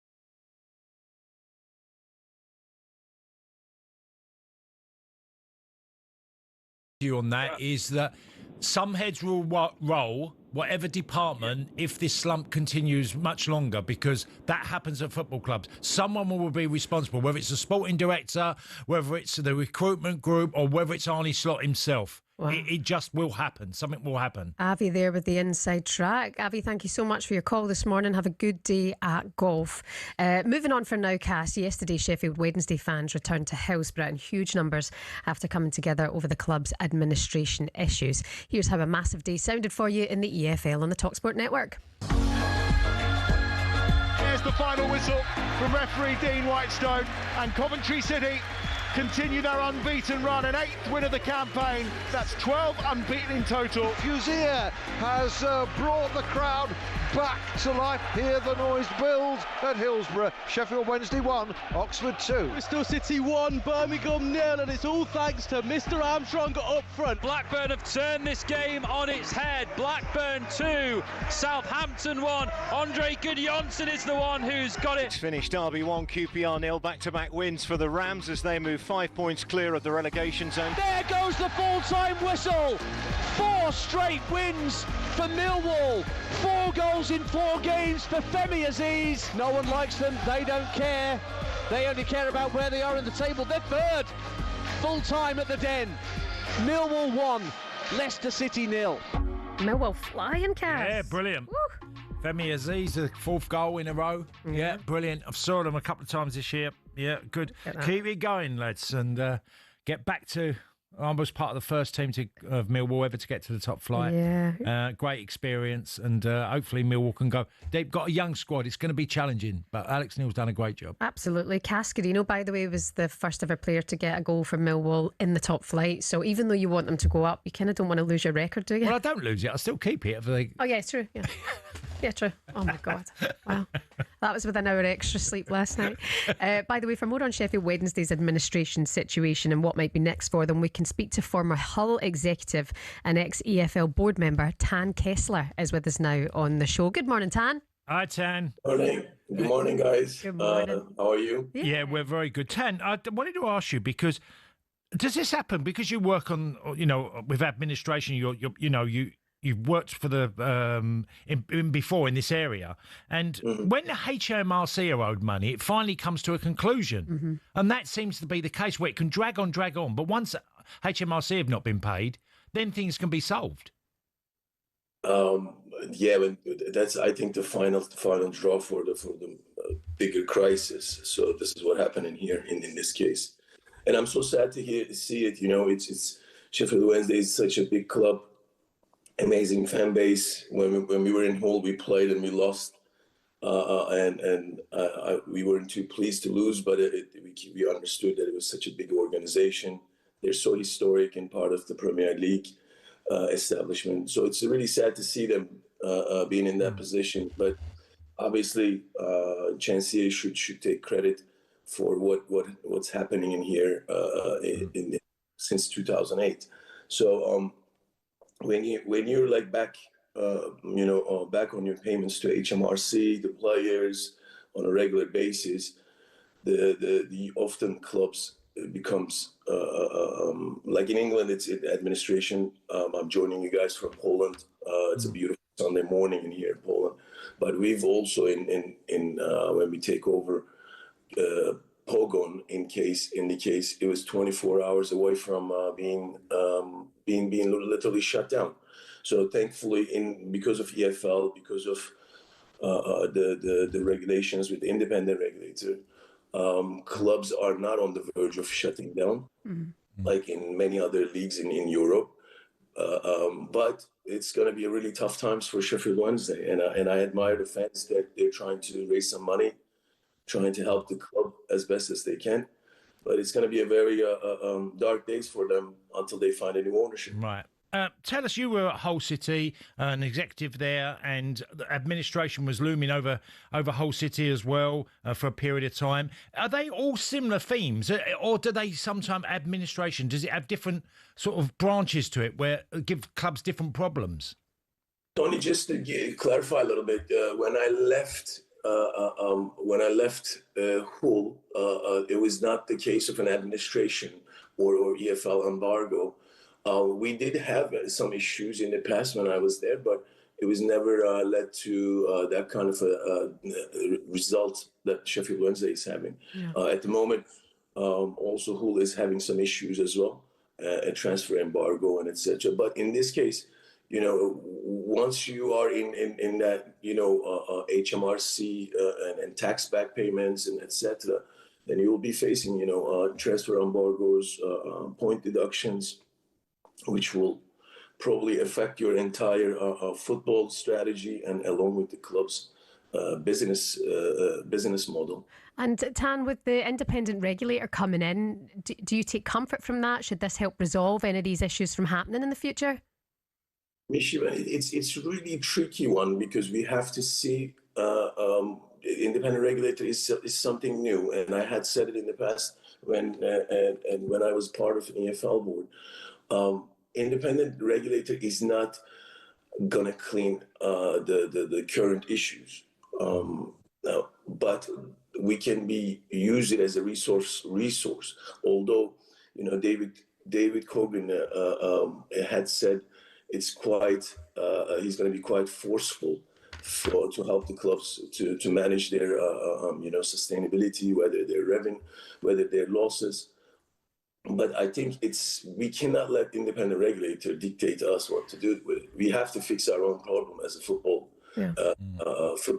On that is that some heads will roll whatever department if this slump continues much longer, because that happens at football clubs. Someone will be responsible, whether it's the sporting director, whether it's the recruitment group, or whether it's Arne Slot himself. Wow. It just will happen. Something will happen. Avi there with the inside track. Avi, thank you so much for your call this morning. Have a good day at golf. Moving on for now, Cass. Yesterday, Sheffield Wednesday fans returned to Hillsborough in huge numbers after coming together over the club's administration issues. Here's how a massive day sounded for you in the EFL on the talkSPORT network. Here's the final whistle from referee Dean Whitestone, and Coventry City continue their unbeaten run, an 8th win of the campaign. That's 12 unbeaten in total. Fuzier has brought the crowd back to life. Hear the noise build at Hillsborough. Sheffield Wednesday 1, Oxford 2. Bristol City 1, Birmingham 0, and it's all thanks to Mr. Armstrong up front. Blackburn have turned this game on its head. Blackburn 2, Southampton 1. Andre Gudjonsson is the one who's got it. It's finished. Derby 1, QPR 0. Back-to-back wins for the Rams as they move 5 points clear of the relegation zone. There goes the full-time whistle. 4 straight wins for Millwall. 4 goals in 4 games for Femi Aziz. No one likes them, they don't care. They only care about where they are in the table. They're third. Full time at the Den. Millwall 1, Leicester City 0. Millwall flying, Cass. Yeah, brilliant. Woo. Femi Aziz, the 4th goal in a row. Yeah, brilliant. I've saw them a couple of times this year. Yeah, good. Keep it going, lads, and get back to... I was part of the first team of Millwall ever to get to the top flight. Yeah. Great experience, and hopefully Millwall can go. They've got a young squad. It's going to be challenging, but Alex Neil's done a great job. Absolutely. Cascarino, by the way, was the first ever player to get a goal for Millwall in the top flight. So even though you want them to go up, you kind of don't want to lose your record, do you? Well, I don't lose it. I still keep it. Oh, yeah, it's true. Yeah. Yeah, true. Oh, my God. Wow. That was with an hour extra sleep last night. By the way, for more on Sheffield Wednesday's administration situation and what might be next for them, we can speak to former Hull executive and ex-EFL board member Tan Kessler is with us now on the show. Good morning, Tan. Hi, Tan. Morning. Good morning, guys. Good morning. How are you? Yeah, we're very good. Tan, I wanted to ask you, because does this happen because you work on, with administration, you've worked for the before in this area, and when the HMRC are owed money, it finally comes to a conclusion, and that seems to be the case where it can drag on. But once HMRC have not been paid, then things can be solved. Yeah, but that's, I think, the final draw for the bigger crisis. So this is what happened in here in this case, and I'm so sad to see it. It's Sheffield Wednesday is such a big club. Amazing fan base. When we were in Hull, we played and we lost, and we weren't too pleased to lose. But we understood that it was such a big organization. They're so historic and part of the Premier League establishment. So it's really sad to see them being in that position. But obviously, Chancellor should take credit for what's happening in here since 2008. So. When you're like back, back on your payments to HMRC, the players on a regular basis, the often clubs becomes like in England, it's administration. I'm joining you guys from Poland. It's a beautiful Sunday morning in here in Poland, but we've also in when we take over Pogon, in the case it was 24 hours away from being literally shut down. So thankfully, because of EFL, because of the regulations with the independent regulator, clubs are not on the verge of shutting down, like in many other leagues in Europe. But it's going to be a really tough times for Sheffield Wednesday, and I admire the fans that they're trying to raise some money, trying to help the club as best as they can. But it's going to be a very dark days for them until they find a new ownership. Right. Tell us, you were at Hull City, an executive there, and the administration was looming over Hull City as well for a period of time. Are they all similar themes, or do they sometimes, administration, does it have different sort of branches to it where give clubs different problems? Tony, just to clarify a little bit, when I left Hull, it was not the case of an administration or EFL embargo. We did have some issues in the past when I was there, but it was never led to that kind of a result that Sheffield Wednesday is having. Yeah. At the moment, also Hull is having some issues as well, a transfer embargo and etc. But in this case, once you are in that, HMRC and tax back payments and etc., then you will be facing, transfer embargoes, point deductions, which will probably affect your entire football strategy and along with the club's business model. And Tan, with the independent regulator coming in, do you take comfort from that? Should this help resolve any of these issues from happening in the future? It's really tricky one because we have to see independent regulator is something new, and I had said it in the past when I was part of an EFL board. Independent regulator is not gonna clean the current issues, but we can use it as a resource. Although David Cogan had said it's quite he's going to be quite forceful to help the clubs to manage their sustainability, whether their revenue, whether their losses. But I think we cannot let the independent regulator dictate us what to do with it. We have to fix our own problem as a football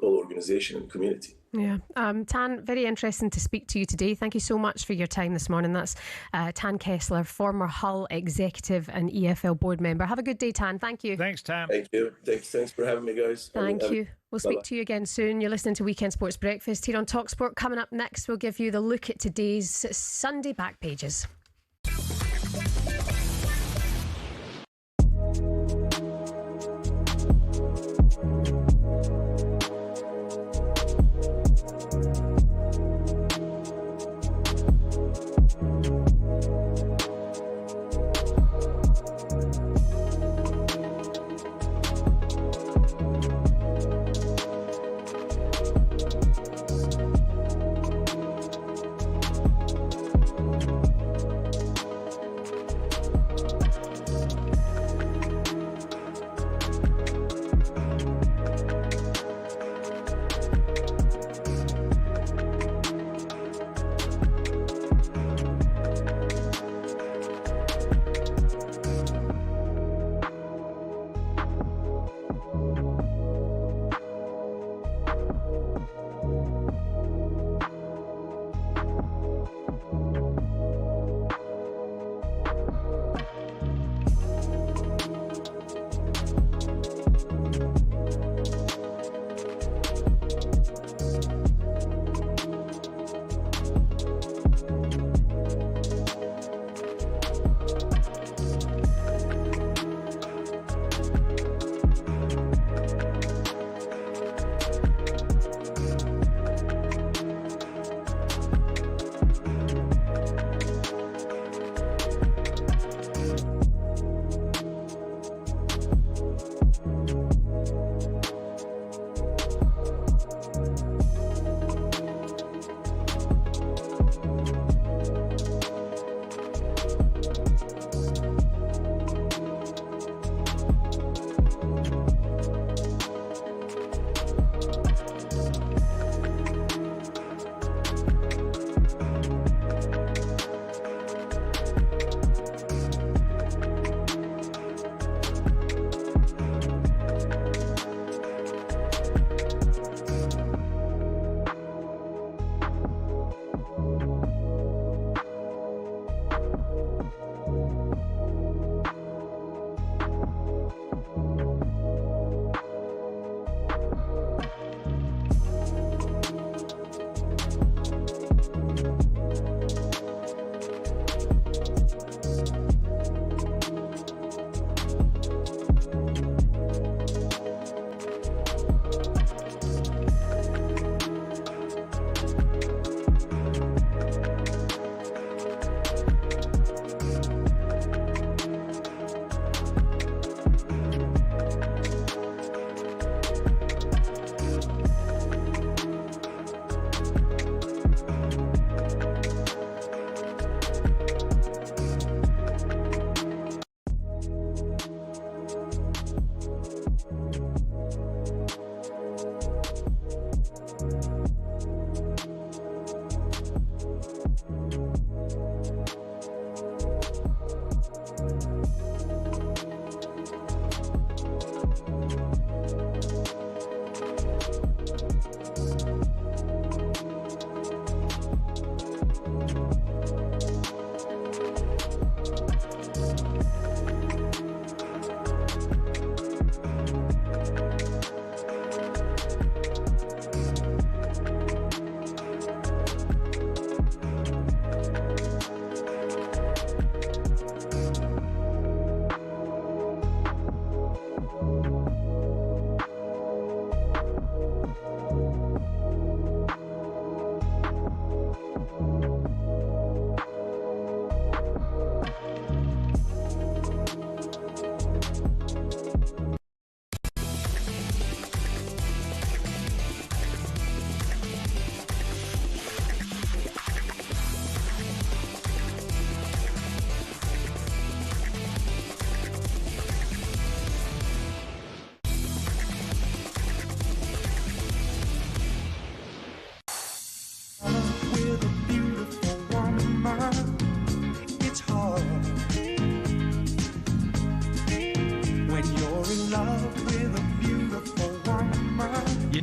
organization and community. Yeah. Tan, very interesting to speak to you today. Thank you so much for your time this morning. That's Tan Kessler, former Hull executive and EFL board member. Have a good day, Tan. Thank you. Thanks, Tan. Thank you. Thanks for having me, guys. Thank you. We'll speak to you again soon. You're listening to Weekend Sports Breakfast here on talkSPORT. Coming up next, we'll give you the look at today's Sunday back pages.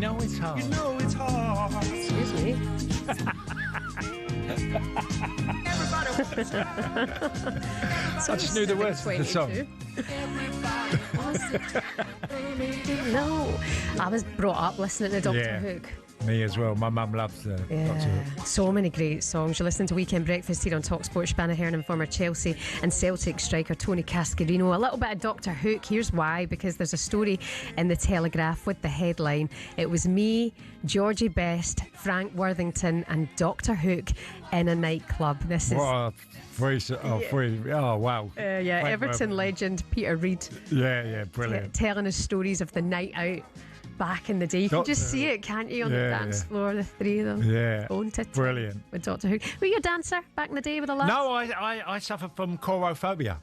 know it's hard. You know it's hard. Excuse me. I just knew the words to the song. No, I was brought up listening to Doctor Hook. Me as well. My mum loves Doctor Hook. So many great songs. You're listening to Weekend Breakfast here on talkSPORT. Shebahn Aherne and former Chelsea and Celtic striker Tony Cascarino. A little bit of Doctor Hook. Here's why. Because there's a story in the Telegraph with the headline. It was me, Georgie Best, Frank Worthington and Doctor Hook in a nightclub. This is... Oh, wow. Everton legend Peter Reid. Yeah, brilliant. Telling us stories of the night out back in the day. You can just see it, can't you, on the dance floor, the three of them. Yeah. Going to brilliant. With Doctor Who. Were you a dancer back in the day with the lads? No, I suffered from chorophobia.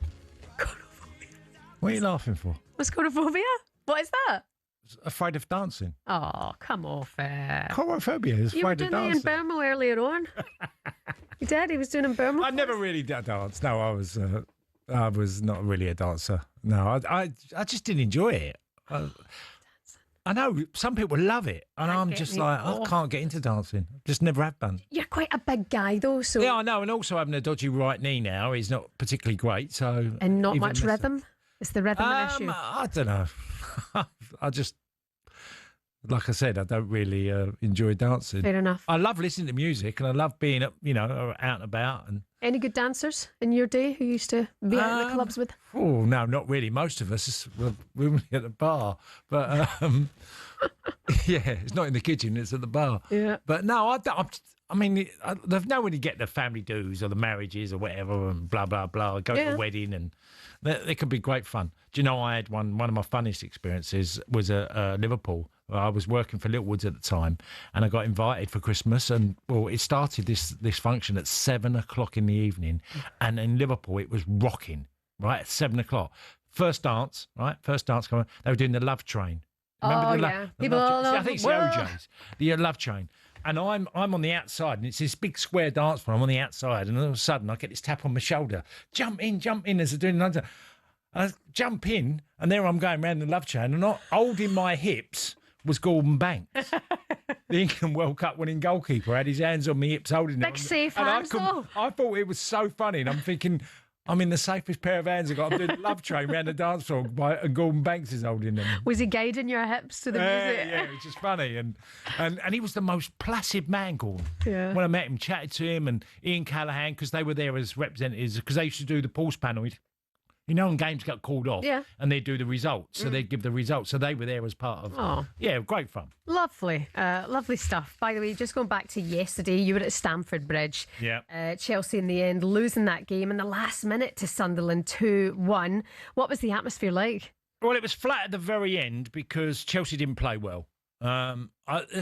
What are you laughing for? What's chorophobia? What is that? Afraid of dancing. Oh, come off it. Chorophobia is afraid of dancing. You were doing it in Burma earlier on. Your daddy was doing in Burma. I never really did dance. No, I was not really a dancer. No, I just didn't enjoy it. I know some people love it, and I'm just like, I can't get into dancing. Just never have done. You're quite a big guy, though, so... Yeah, I know, and also having a dodgy right knee now is not particularly great, so... And not much rhythm? Is the rhythm an issue? I don't know. I just... Like I said, I don't really enjoy dancing. Fair enough. I love listening to music, and I love being, out and about. And any good dancers in your day who used to be out in the clubs with? Oh, no, not really. Most of us we're at the bar. But, yeah, it's not in the kitchen, it's at the bar. Yeah. But no, I mean, there's no when you get the family dues or the marriages or whatever and blah, blah, blah. Go to a wedding and they can be great fun. Do you know, I had one of my funniest experiences was at Liverpool. I was working for Little Woods at the time, and I got invited for Christmas. And well, it started this function at 7:00 in the evening, and in Liverpool it was rocking right at 7:00. First dance coming. They were doing the Love Train. Remember people all I think it's the OJs, the Love Train. And I'm on the outside, and it's this big square dance floor. I'm on the outside, and all of a sudden I get this tap on my shoulder. Jump in, as they're doing London. I jump in, and there I'm going around the Love Train, and not holding my hips was Gordon Banks, the England World Cup winning goalkeeper. Had his hands on my hips holding them. Big safe hands, though. I thought it was so funny, and I'm thinking, I'm in the safest pair of hands I've got. I'm doing the Love Train around the dance floor, and Gordon Banks is holding them. Was he guiding your hips to the music? Yeah, it's just funny. And he was the most placid man, Gordon. Yeah. When I met him, chatted to him and Ian Callaghan, because they were there as representatives, because they used to do the pulse panel. You know, when games got called off, and they'd do the results, so they'd give the results. So they were there as part of. Yeah, great fun. Lovely, lovely stuff. By the way, just going back to yesterday, you were at Stamford Bridge. Yeah. Chelsea in the end losing that game in the last minute to Sunderland 2-1. What was the atmosphere like? Well, it was flat at the very end because Chelsea didn't play well. A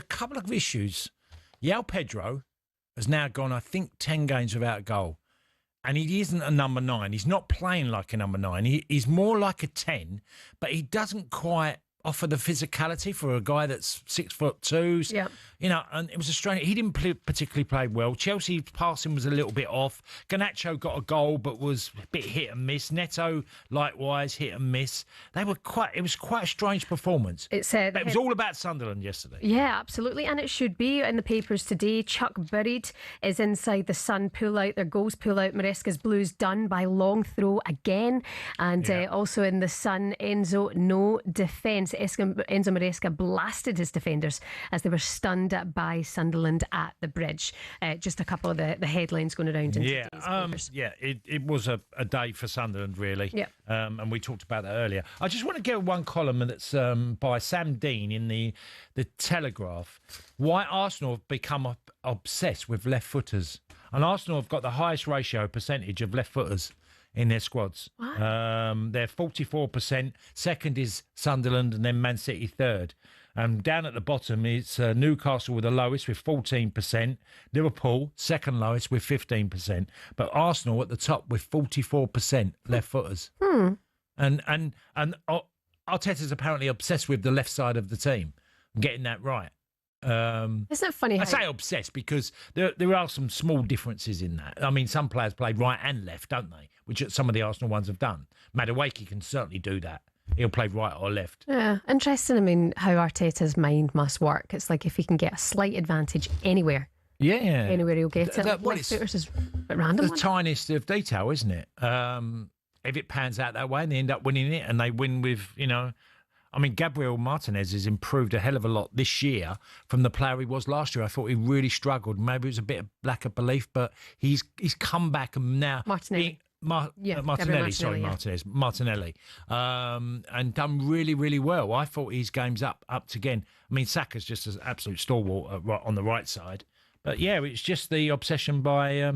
couple of issues. João Pedro has now gone, I think, 10 games without a goal. And he isn't a number 9. He's not playing like a number 9. He's more like a 10, but he doesn't quite offer the physicality for a guy that's 6'2". Yeah. You know, and it was a strange. He didn't particularly play well. Chelsea's passing was a little bit off. Garnacho got a goal, but was a bit hit and miss. Neto, likewise, hit and miss. It was quite a strange performance. It was all about Sunderland yesterday. Yeah, absolutely, and it should be in the papers today. Chuck Buried is inside the Sun. Pull out their goals. Pull out Maresca's Blues done by long throw again, and also in the Sun, Enzo no defence. Enzo Maresca blasted his defenders as they were stunned by Sunderland at the Bridge. Just a couple of the headlines going around in today's papers. It was a day for Sunderland, really. Yeah. And we talked about that earlier. I just want to get one column that's by Sam Dean in the Telegraph. Why Arsenal have become obsessed with left-footers. And Arsenal have got the highest percentage of left-footers in their squads. What? They're 44%. Second is Sunderland, and then Man City third. Down at the bottom, it's Newcastle with the lowest with 14%. Liverpool, second lowest with 15%. But Arsenal at the top with 44% left footers. And Arteta's apparently obsessed with the left side of the team, getting that right. Isn't it funny? I say obsessed because there are some small differences in that. I mean, some players play right and left, don't they? Which some of the Arsenal ones have done. Madueke can certainly do that. he'll play right or left. Yeah, interesting. I mean, how Arteta's mind must work. It's like if he can get a slight advantage anywhere. Yeah. Anywhere he'll get it. It's is a bit random. the tiniest of detail, isn't it? If it pans out that way and they end up winning it and they win with, I mean, Gabriel Martinez has improved a hell of a lot this year from the player he was last year. I thought he really struggled. Maybe it was a bit of lack of belief, but he's come back and now... Martinelli. Martinelli. And done really, really well. I thought his game's up again. I mean, Saka's just an absolute stalwart on the right side. But yeah, it's just the obsession by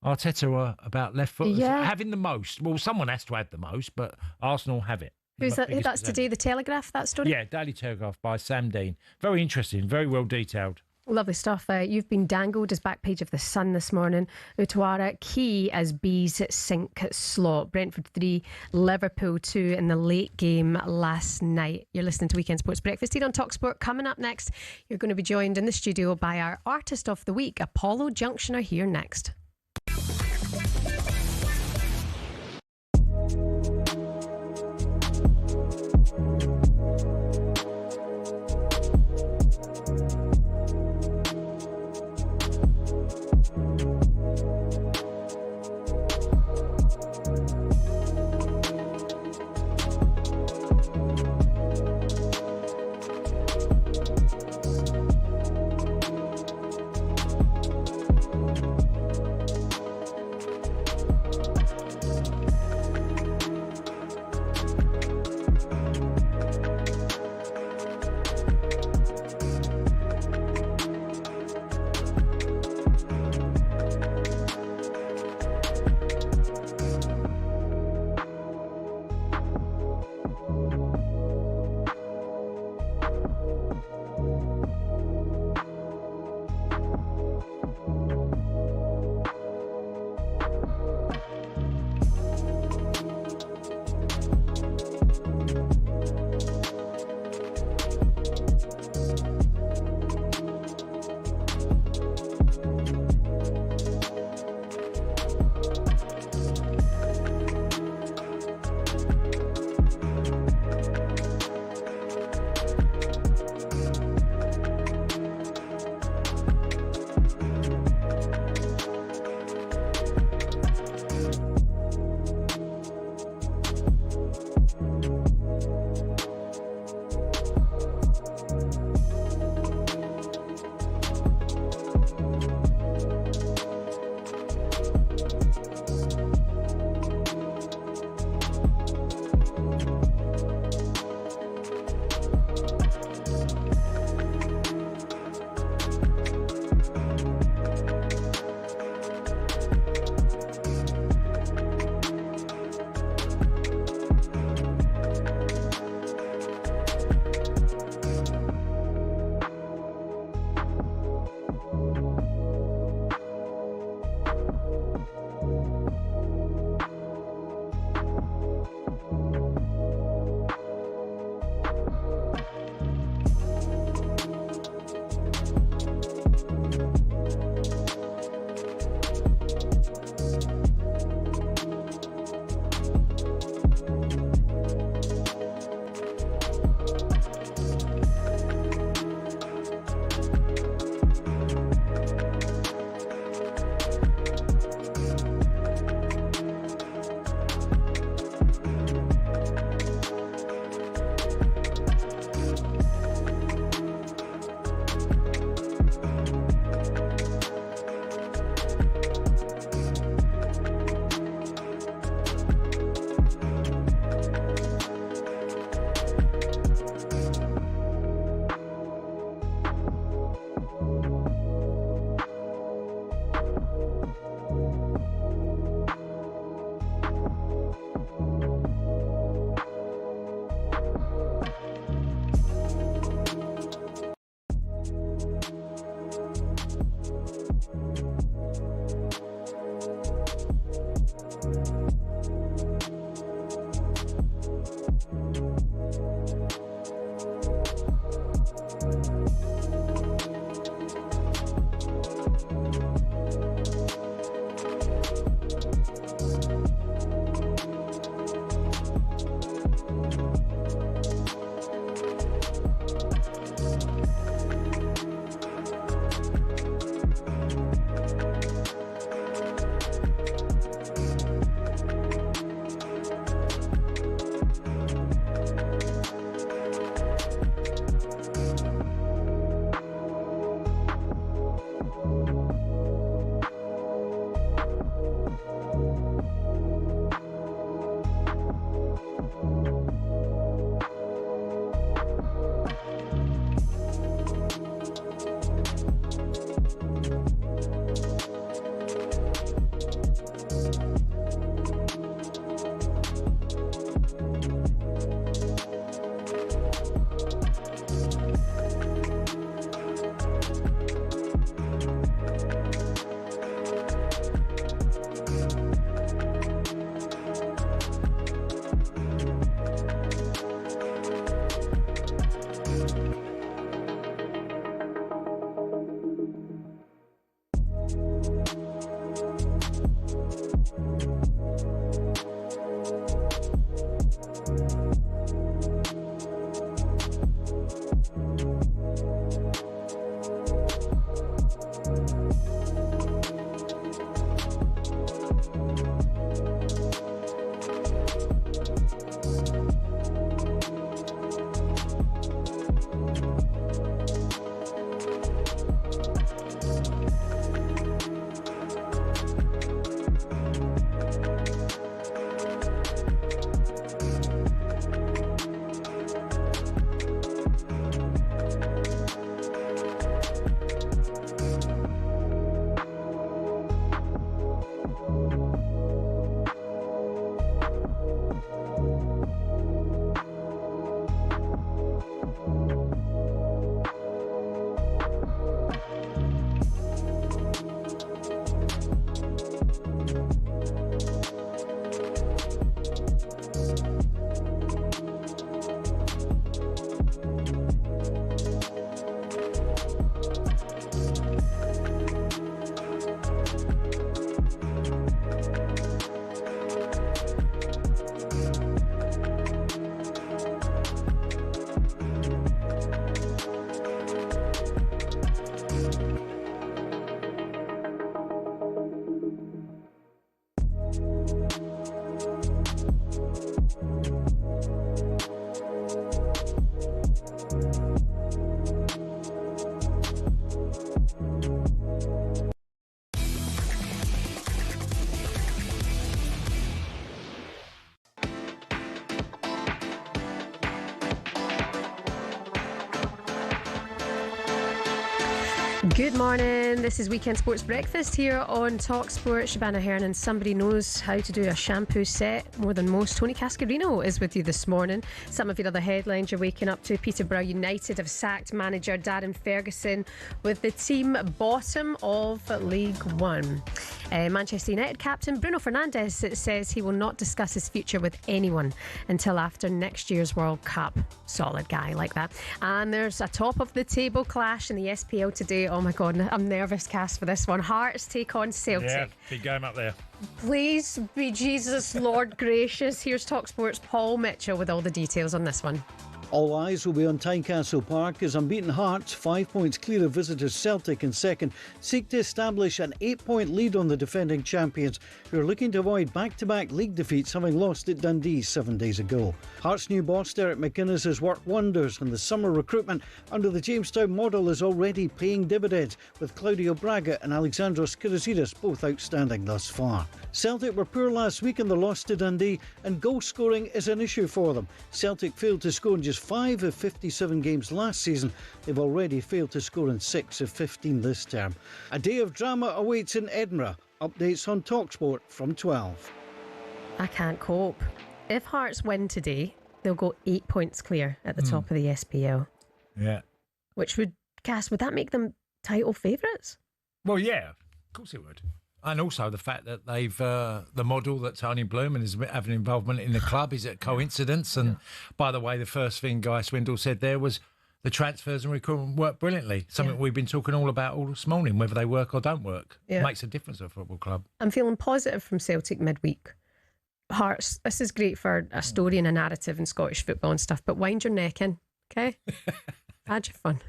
Arteta about left foot. Yeah. Having the most. Well, someone has to have the most, but Arsenal have it. Who's that? That's today, the Telegraph, that story? Yeah, Daily Telegraph by Sam Dean. Very interesting, very well detailed. Lovely stuff. You've been dangled as back page of The Sun this morning. Utawara key as Bees sink slot. Brentford 3, Liverpool 2 in the late game last night. You're listening to Weekend Sports Breakfast here on talkSPORT. Coming up next, you're going to be joined in the studio by our Artist of the Week. Apollo Junction are here next. Good morning. This is Weekend Sports Breakfast here on talkSPORT. Shebahn Aherne, and somebody knows how to do a shampoo set more than most. Tony Cascarino is with you this morning. Some of your other headlines you're waking up to. Peterborough United have sacked manager Darren Ferguson, with the team bottom of League One. Manchester United captain Bruno Fernandes says he will not discuss his future with anyone until after next year's World Cup. Solid guy like that. And there's a top of the table clash in the SPL today. Oh my God, I'm nervous, Cass, for this one. Hearts take on Celtic. Yeah, big game up there. Please be Jesus, Lord gracious. Here's talkSPORT's Paul Mitchell with all the details on this one. All eyes will be on Tynecastle Park as unbeaten Hearts, 5 points clear of visitors Celtic in second, seek to establish an 8-point lead on the defending champions, who are looking to avoid back-to-back league defeats, having lost at Dundee 7 days ago. Hearts' new boss Derek McInnes has worked wonders, and the summer recruitment under the Jamestown model is already paying dividends, with Claudio Braga and Alexandros Kyrgios both outstanding thus far. Celtic were poor last week in the loss to Dundee, and goal scoring is an issue for them. Celtic failed to score in just 5 of 57 games last season. They've already failed to score in 6 of 15 this term. A day of drama awaits in Edinburgh. Updates on talkSPORT from 12. I can't cope. If Hearts win today, they'll go 8 points clear at the top of the SPL. Yeah. Which would that make them title favourites? Well, yeah, of course it would. And also the fact that they've the model that Tony Bloom is having involvement in the club is a coincidence. And by the way, the first thing Guy Swindle said there was the transfers and recruitment work brilliantly. Something we've been talking all about all this morning, whether they work or don't work. Yeah. It makes a difference at a football club. I'm feeling positive from Celtic midweek. Hearts, this is great for a story and a narrative in Scottish football and stuff, but wind your neck in, okay? Had your fun.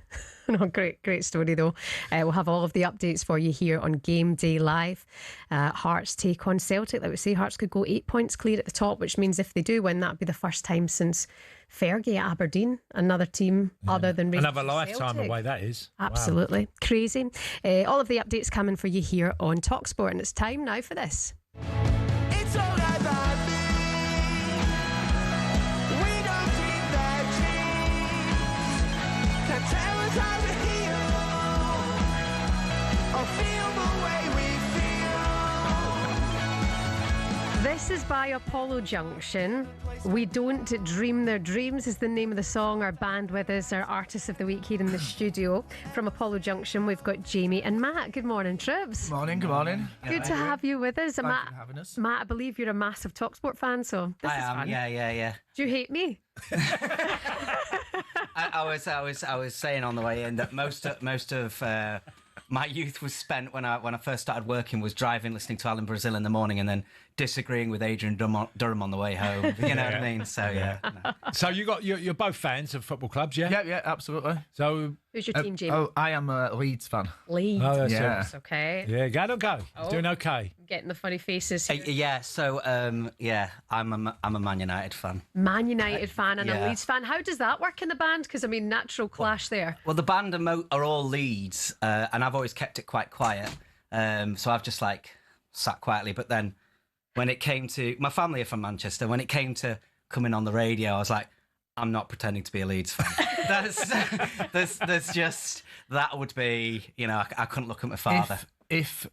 No, great story though. We'll have all of the updates for you here on Game Day Live. Hearts take on Celtic. Like we say, Hearts could go 8 points clear at the top, which means if they do win, that'd be the first time since Fergie at Aberdeen, another team other than Rangers. Another lifetime away, that is. Absolutely. Wow. Crazy. All of the updates coming for you here on talkSPORT, and it's time now for this. It's all right by me. We don't keep that dream. Can tell us how to heal or feel the way we feel. This is by Apollo Junction. We Don't Dream Their Dreams is the name of the song. Our band with us, our artists of the week here in the studio. From Apollo Junction, we've got Jamie and Matt. Good morning, Tribs. Good morning. Good to have you with us. Thank you for having us. Matt, I believe you're a massive talkSPORT fan, so this is fun. Yeah. Do you hate me? I was saying on the way in that most of my youth was spent when I first started working was driving, listening to Alan Brazil in the morning, and then disagreeing with Adrian Durham on the way home. You know what I mean? So yeah. No. So you're both fans of football clubs, yeah? Yeah, absolutely. So who's your team, Jamie? I am a Leeds fan. Leeds. Oh, that's That's okay. Yeah, go. Oh. Doing okay. Getting the funny faces here. Yeah. So I'm a Man United fan. Man United fan and a Leeds fan. How does that work in the band? Because I mean, natural clash there. Well, the band are all Leeds, and I've always kept it quite quiet. So I've just sat quietly. But then when it came to my family are from Manchester, when it came to coming on the radio, I was like, I'm not pretending to be a Leeds fan. There's just that would be, I couldn't look at my father. If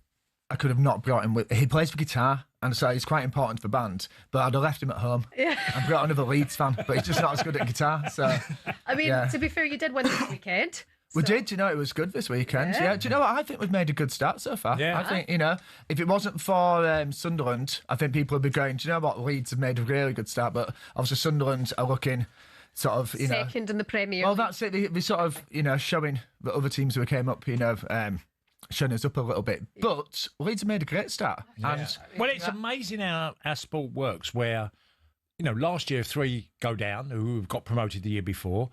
I could have not brought him he plays the guitar, and so he's quite important for bands, but I'd have left him at home and brought another Leeds fan, but he's just not as good at guitar. So I mean, to be fair, you did win this weekend. We did, it was good this weekend. Yeah. Do you know what? I think we've made a good start so far. Yeah. I think, if it wasn't for Sunderland, I think people would be going, do you know what? Leeds have made a really good start, but obviously Sunderland are looking sort of, second in the Premier. Well, that's it. They sort of, showing the other teams who came up, showing us up a little bit. But Leeds have made a great start. Yeah. And well, it's amazing how our sport works where, last year 3 go down who got promoted the year before.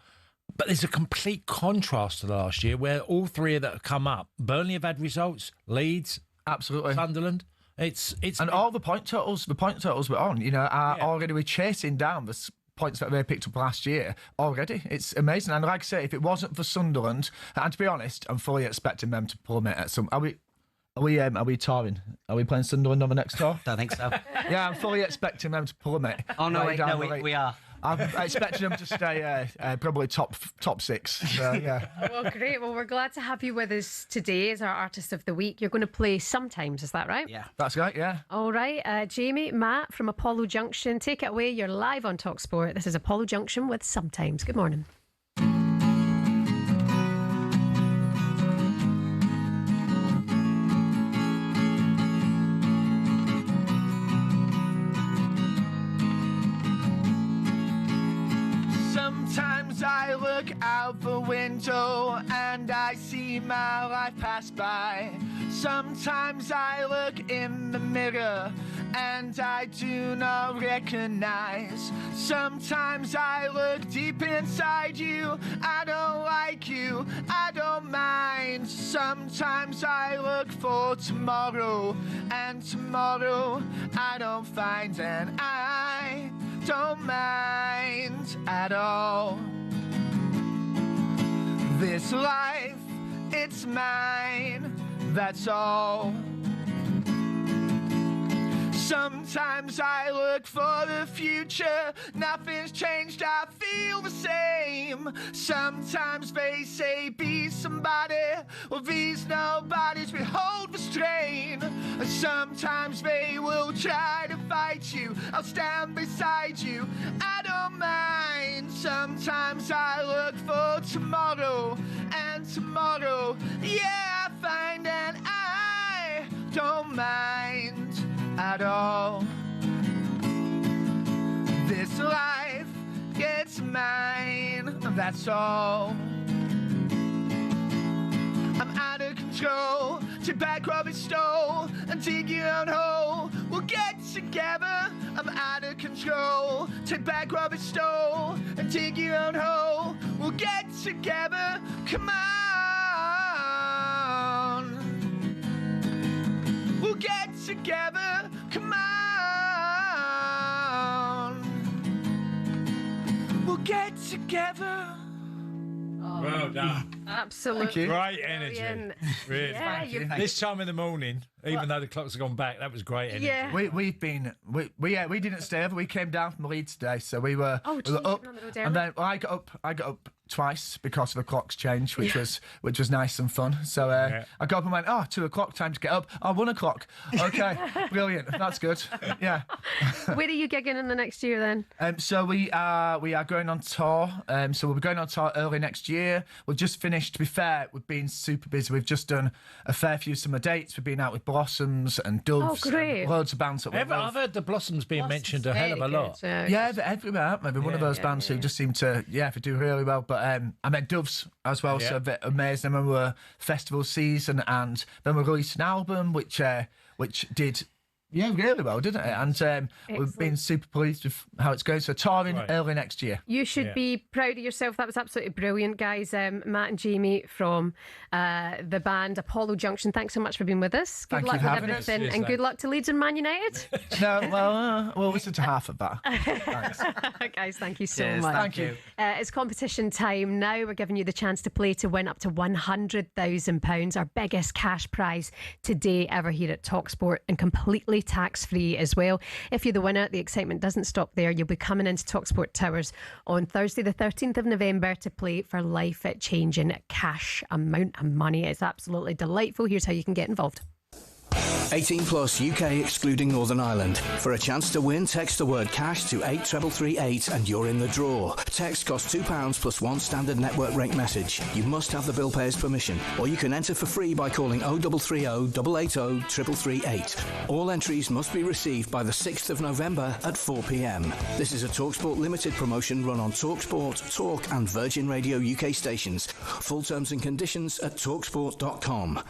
But there's a complete contrast to last year where all 3 that have come up, Burnley have had results, Leeds, absolutely, Sunderland. It's and all the point totals we're on, are already we're chasing down the points that they picked up last year already. It's amazing. And like I say, if it wasn't for Sunderland, and to be honest, I'm fully expecting them to plummet at some. Are we touring? Are we playing Sunderland on the next tour? Don't think so. Yeah, I'm fully expecting them to plummet. Oh no, we are. I'm expecting them to stay probably top 6. So, yeah. Well, great. Well, we're glad to have you with us today as our Artist of the Week. You're going to play Sometimes, is that right? Yeah. That's right, yeah. All right. Jamie, Matt from Apollo Junction, take it away. You're live on talkSPORT. This is Apollo Junction with Sometimes. Good morning. Sometimes I look out the window and I see my life pass by. Sometimes I look in the mirror and I do not recognize. Sometimes I look deep inside you, I don't like you, I don't mind. Sometimes I look for tomorrow, and tomorrow I don't find, and I don't mind at all. This life, it's mine, that's all. Sometimes I look for the future, nothing's changed, I feel the same. Sometimes they say be somebody, well these nobodies behold the strain. Sometimes they will try to fight you, I'll stand beside you, I don't mind. Sometimes I look for tomorrow, and tomorrow, yeah, I find, and I don't mind at all. This life, it's mine, that's all. I'm out of control, take back what we stole and dig your own hole, we'll get together. I'm out of control, take back what we stole and dig your own hole, we'll get together, come on. We'll get together, come on. We'll get together. Well done. Absolutely. Great energy. Really. Yeah, This time in the morning, even though the clocks have gone back, that was great energy. Yeah. We didn't stay over. We came down from Leeds today, so we were up, and then I got up twice because the clocks changed, which was nice and fun. So I got up and went, 2 o'clock, time to get up. 1 o'clock. Okay, brilliant. That's good. Yeah. Where are you gigging in the next year then? So we are going on tour. So we'll be going on tour early next year. We've just finished. To be fair, we've been super busy. We've just done a fair few summer dates. We've been out with Blossoms and Doves. Oh, great. And loads of bands that we love. I've heard the Blossoms being mentioned a hell of a lot. Yeah, they're everywhere, aren't they? They're one of those bands who just seem to, they do really well. But I met Doves as well, so they're amazing. And we were festival season, and then we released an album which did really well, didn't it? And we've been super pleased with how it's going. So touring early next year. You should be proud of yourself. That was absolutely brilliant, guys. Matt and Jamie from the band Apollo Junction, thanks so much for being with us. Good luck with everything, and good luck to Leeds and Man United. No, well, we'll listen to half of that. Thanks. Guys, thank you so much. Thank you. It's competition time now. We're giving you the chance to play to win up to £100,000, our biggest cash prize today ever here at talkSPORT, and completely tax-free as well. If you're the winner, the excitement doesn't stop there. You'll be coming into talkSPORT Towers on Thursday the 13th of November to play for life-changing cash amount of money. It's absolutely delightful. Here's how you can get involved. 18 plus UK excluding Northern Ireland. For a chance to win, text the word cash to 83338 and you're in the draw. Text costs £2 plus 1 standard network rate message. You must have the bill payer's permission, or you can enter for free by calling 0330 880 3338. All entries must be received by the 6th of November at 4 p.m. This is a talkSPORT limited promotion run on talkSPORT, Talk and Virgin Radio UK stations. Full terms and conditions at talksport.com.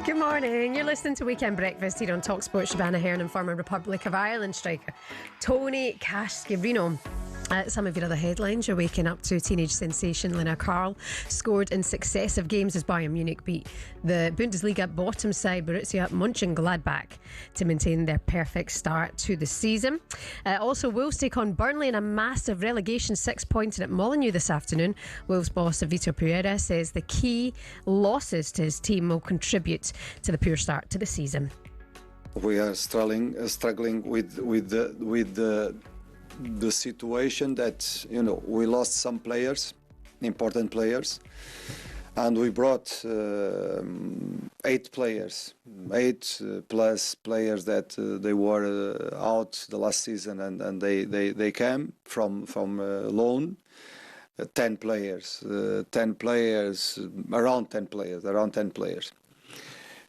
Good morning. You're listening to Weekend Breakfast here on talkSPORT. Shebahn Aherne and former Republic of Ireland striker Tony Cascarino. Some of your other headlines you're waking up to. Teenage sensation Lena Karl scored in successive games as Bayern Munich beat the Bundesliga bottom side Borussia Mönchengladbach to maintain their perfect start to the season. Also, Wolves take on Burnley in a massive relegation 6-pointer at Molineux this afternoon. Wolves boss Vitor Pereira says the key losses to his team will contribute to the poor start to the season. We are struggling with the situation that, you know, we lost some players, important players, and we brought 8 players, 8 plus players that they were out the last season, and they came from loan. 10 players, around 10 players.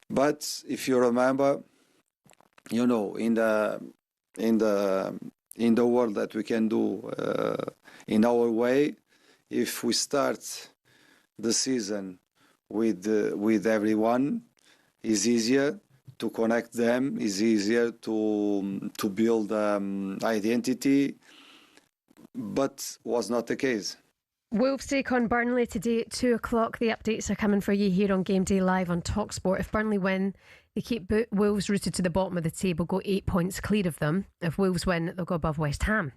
But if you remember, you know, in the world that we can do in our way, if we start the season with everyone, it's easier to connect them, it's easier to build identity, but was not the case. Wolves take on Burnley today at 2 o'clock. The updates are coming for you here on Game Day Live on talkSPORT. If Burnley win, they keep Wolves rooted to the bottom of the table, go 8 points clear of them. If Wolves win, they'll go above West Ham,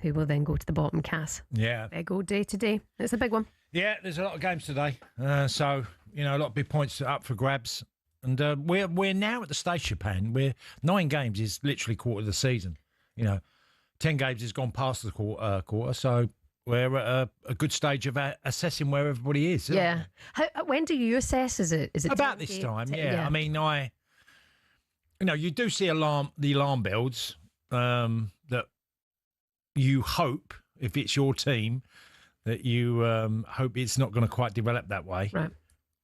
who will then go to the bottom, Cass. Yeah. Big old day today. It's a big one. Yeah, there's a lot of games today. So, you know, a lot of big points up for grabs. And we're now at the stage, Japan, where 9 games is literally quarter of the season. You know, 10 games has gone past the quarter, so we're at a good stage of assessing where everybody is. Yeah. When do you assess? Is it about this time? Yeah. I mean, you do see the alarm bells that you hope, if it's your team, that you hope it's not going to quite develop that way. Right.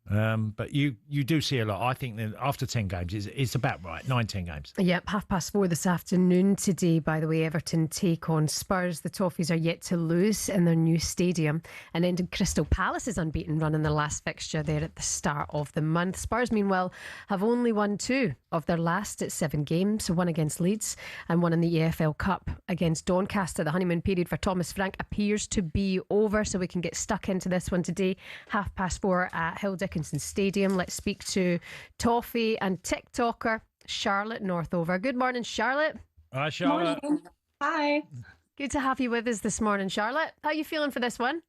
But you do see a lot. I think that after 10 games, it's about right. 9-10 games. Yep, 4:30 this afternoon today, by the way. Everton take on Spurs. The Toffees are yet to lose in their new stadium. And ended Crystal Palace's unbeaten run in the last fixture there at the start of the month. Spurs, meanwhile, have only won 2 of their last 7 games. One against Leeds and one in the EFL Cup against Doncaster. The honeymoon period for Thomas Frank appears to be over, so we can get stuck into this one today. 4:30 at Hill Dickinson Stadium. Let's speak to Toffee and TikToker Charlotte Northover. Good morning, Charlotte. Hi, Charlotte. Morning. Hi. Good to have you with us this morning, Charlotte. How are you feeling for this one?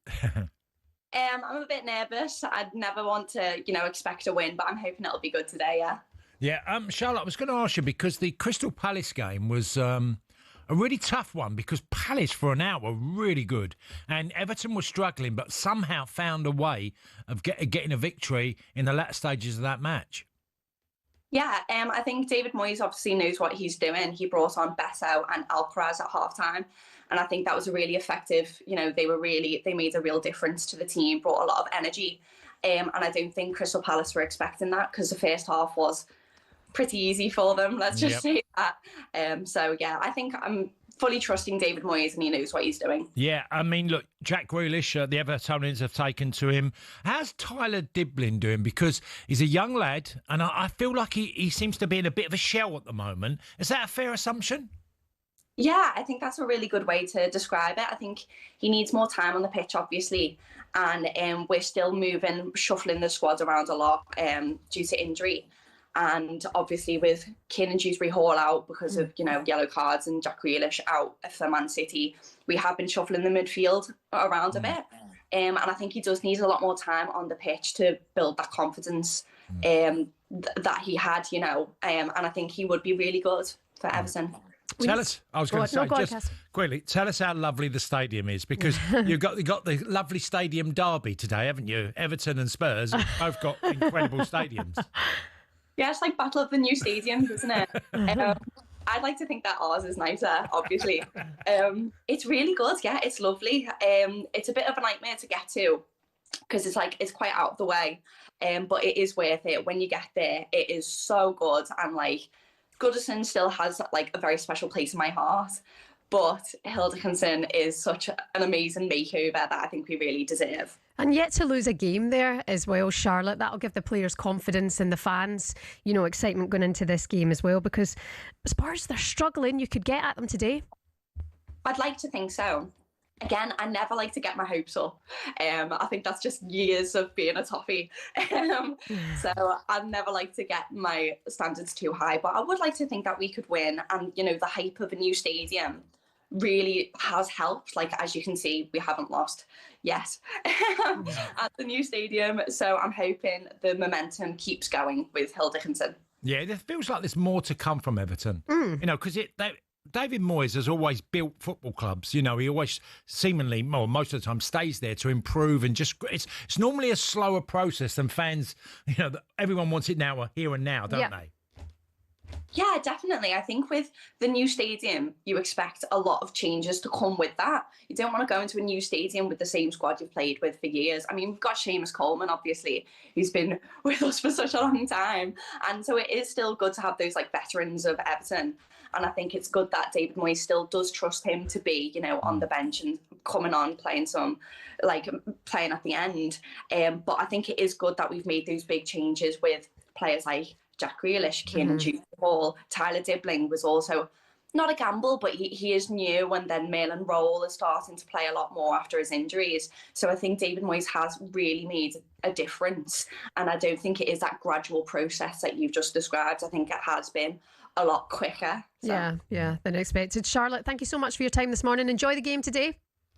I'm a bit nervous. I'd never want to, expect a win, but I'm hoping it'll be good today, yeah. Yeah, Charlotte, I was going to ask you, because the Crystal Palace game was a really tough one, because Palace for an hour were really good and Everton was struggling, but somehow found a way of getting a victory in the latter stages of that match. Yeah, I think David Moyes obviously knows what he's doing. He brought on Beto and Alcaraz at halftime, and I think that was a really effective. They made a real difference to the team, brought a lot of energy, and I don't think Crystal Palace were expecting that, because the first half was pretty easy for them. Let's just say that. So yeah, I think I'm fully trusting David Moyes, and he knows what he's doing. Yeah, I mean, look, Jack Grealish, the Evertonians have taken to him. How's Tyler Diblin doing? Because he's a young lad, and I feel like he seems to be in a bit of a shell at the moment. Is that a fair assumption? Yeah, I think that's a really good way to describe it. I think he needs more time on the pitch, obviously, and we're still shuffling the squad around a lot due to injury. And obviously with Keane and Dewsbury Hall out because of, yellow cards, and Jack Grealish out for Man City, we have been shuffling the midfield around a bit. And I think he does need a lot more time on the pitch to build that confidence that he had, and I think he would be really good for Everton. Tell us, I was going to say, just quickly, tell us how lovely the stadium is, because you got the lovely stadium derby today, haven't you? Everton and Spurs have both got incredible stadiums. Yeah, it's like Battle of the New Stadiums, isn't it? I'd like to think that ours is nicer, obviously. It's really good, yeah, it's lovely. It's a bit of a nightmare to get to, because it's quite out of the way, but it is worth it. When you get there, it is so good, and Goodison still has a very special place in my heart, but Hill Dickinson is such an amazing makeover that I think we really deserve. And yet to lose a game there as well, Charlotte. That'll give the players confidence and the fans, excitement going into this game as well, because Spurs, they're struggling. You could get at them today. I'd like to think so. Again, I never like to get my hopes up. I think that's just years of being a toffee. So I'd never like to get my standards too high. But I would like to think that we could win. And, the hype of a new stadium really has helped. Like, as you can see, we haven't lost yet at the new stadium. So I'm hoping the momentum keeps going with Hill Dickinson. Yeah, it feels like there's more to come from Everton. Because David Moyes has always built football clubs. He always seemingly, most of the time, stays there to improve and just. It's normally a slower process than fans. Everyone wants it now, here and now, don't they? Yeah, definitely. I think with the new stadium, you expect a lot of changes to come with that. You don't want to go into a new stadium with the same squad you've played with for years. I mean, we've got Seamus Coleman, obviously, who's been with us for such a long time. And so it is still good to have those veterans of Everton. And I think it's good that David Moyes still does trust him to be, on the bench and coming on, playing playing at the end. But I think it is good that we've made those big changes with players like Jack Grealish, Kieran Hall, Tyler Dibbling was also not a gamble, but he is new, and then Malin Roll is starting to play a lot more after his injuries. So I think David Moyes has really made a difference, and I don't think it is that gradual process that you've just described. I think it has been a lot quicker. So. Yeah, than expected. Charlotte, thank you so much for your time this morning. Enjoy the game today.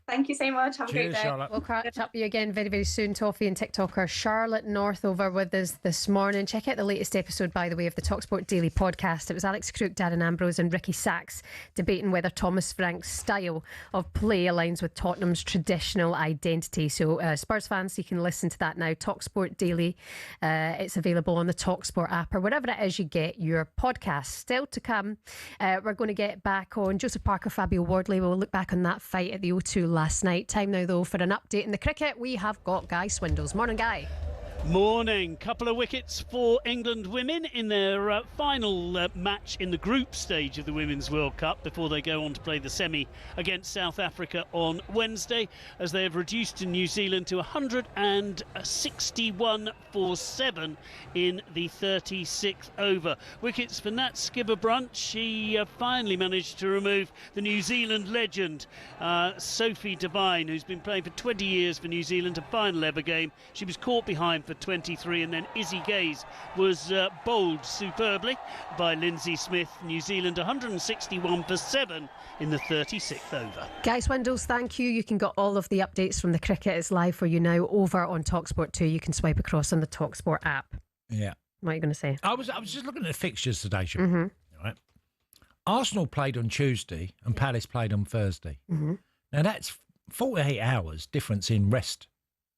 Thank you so much. Have a great day. Charlotte. We'll catch up with you again very, very soon. Toffee and TikToker Charlotte North over with us this morning. Check out the latest episode, by the way, of the talkSPORT Daily podcast. It was Alex Crook, Darren Ambrose and Ricky Sachs debating whether Thomas Frank's style of play aligns with Tottenham's traditional identity. So Spurs fans, you can listen to that now. talkSPORT Daily. It's available on the talkSPORT app or whatever it is you get your podcast. Still to come, we're going to get back on Joseph Parker, Fabio Wardley. We'll look back on that fight at the O2 last night. Time now, though, for an update in the cricket. We have got Guy Swindles. Morning, Guy. Morning. Couple of wickets for England women in their final match in the group stage of the Women's World Cup before they go on to play the semi against South Africa on Wednesday, as they have reduced New Zealand to 161 for 7 in the 36th over. Wickets for Nat Skibber-Brunt. She finally managed to remove the New Zealand legend, Sophie Devine, who's been playing for 20 years for New Zealand, a final ever game. She was caught behind for 23, and then Izzy Gaze was bowled superbly by Lindsay Smith. New Zealand 161 for 7 in the 36th over. Guy Swindles, thank you. You can get all of the updates from the cricket. It's live for you now over on talkSPORT 2. You can swipe across on the talkSPORT app. Yeah. What are you going to say? I was just looking at the fixtures today, Shebahn. Right. Arsenal played on Tuesday and Palace played on Thursday. Now that's 48 hours difference in rest.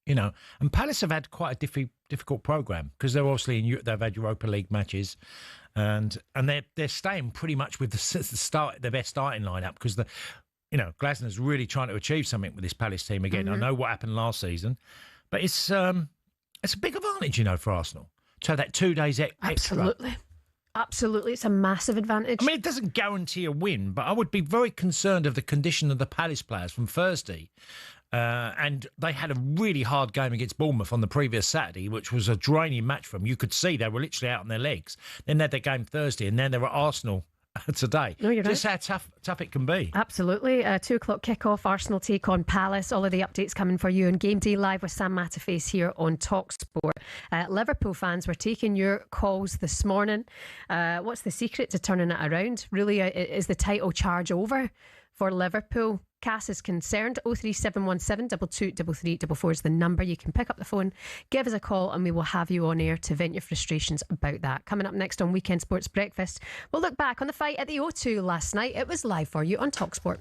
And Palace have had quite a difficult programme because they're obviously they've had Europa League matches, and they're staying pretty much with their best starting lineup because Glasner's really trying to achieve something with this Palace team again. I know what happened last season, but it's a big advantage, for Arsenal to have that 2 days extra. Absolutely, it's a massive advantage. I mean, it doesn't guarantee a win, but I would be very concerned of the condition of the Palace players from Thursday. And they had a really hard game against Bournemouth on the previous Saturday, which was a draining match for them. You could see they were literally out on their legs. Then they had their game Thursday, and then they were at Arsenal today. No, you're just right. How tough it can be. Absolutely. 2 o'clock kickoff, Arsenal take on Palace. All of the updates coming for you on Game Day Live with Sam Matterface here on talkSPORT. Liverpool fans, we're taking your calls this morning. What's the secret to turning it around? Really, is the title charge over for Liverpool? Cass is concerned. 03717 223344 is the number. You can pick up the phone, give us a call, and we will have you on air to vent your frustrations about that. Coming up next on Weekend Sports Breakfast, we'll look back on the fight at the O2 last night. It was live for you on talkSPORT.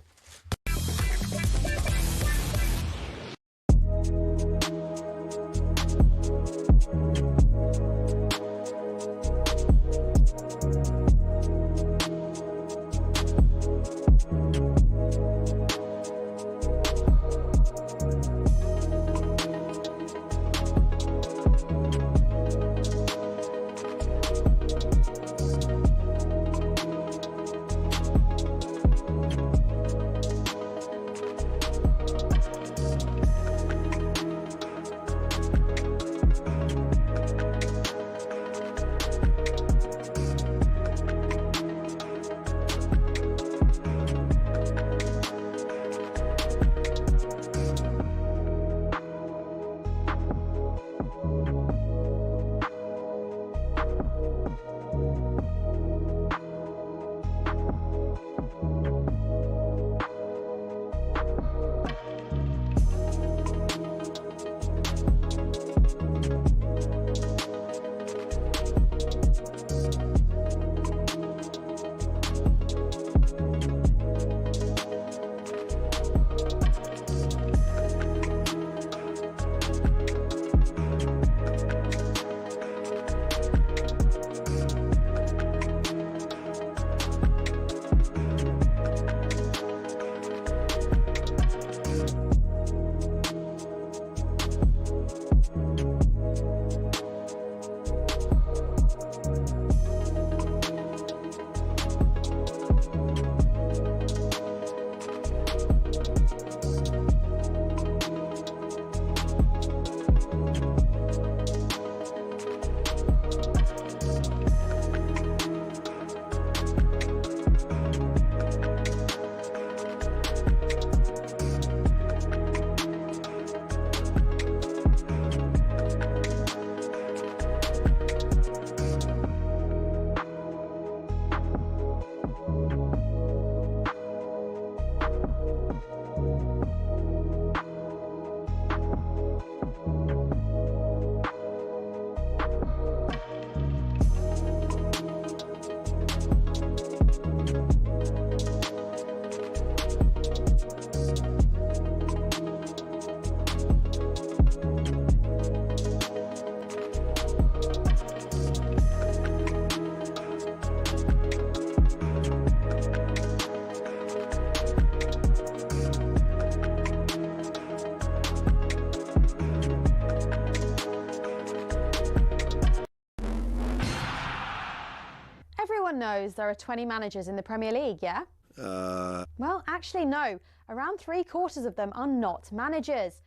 Everyone knows there are 20 managers in the Premier League, yeah? Well, actually, no. Around 3/4 of them are not managers.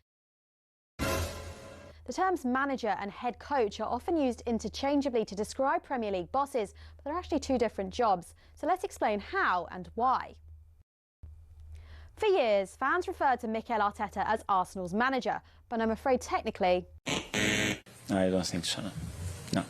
The terms manager and head coach are often used interchangeably to describe Premier League bosses, but they're actually two different jobs. So let's explain how and why. For years, fans referred to Mikel Arteta as Arsenal's manager, but I'm afraid technically... I don't think so, no.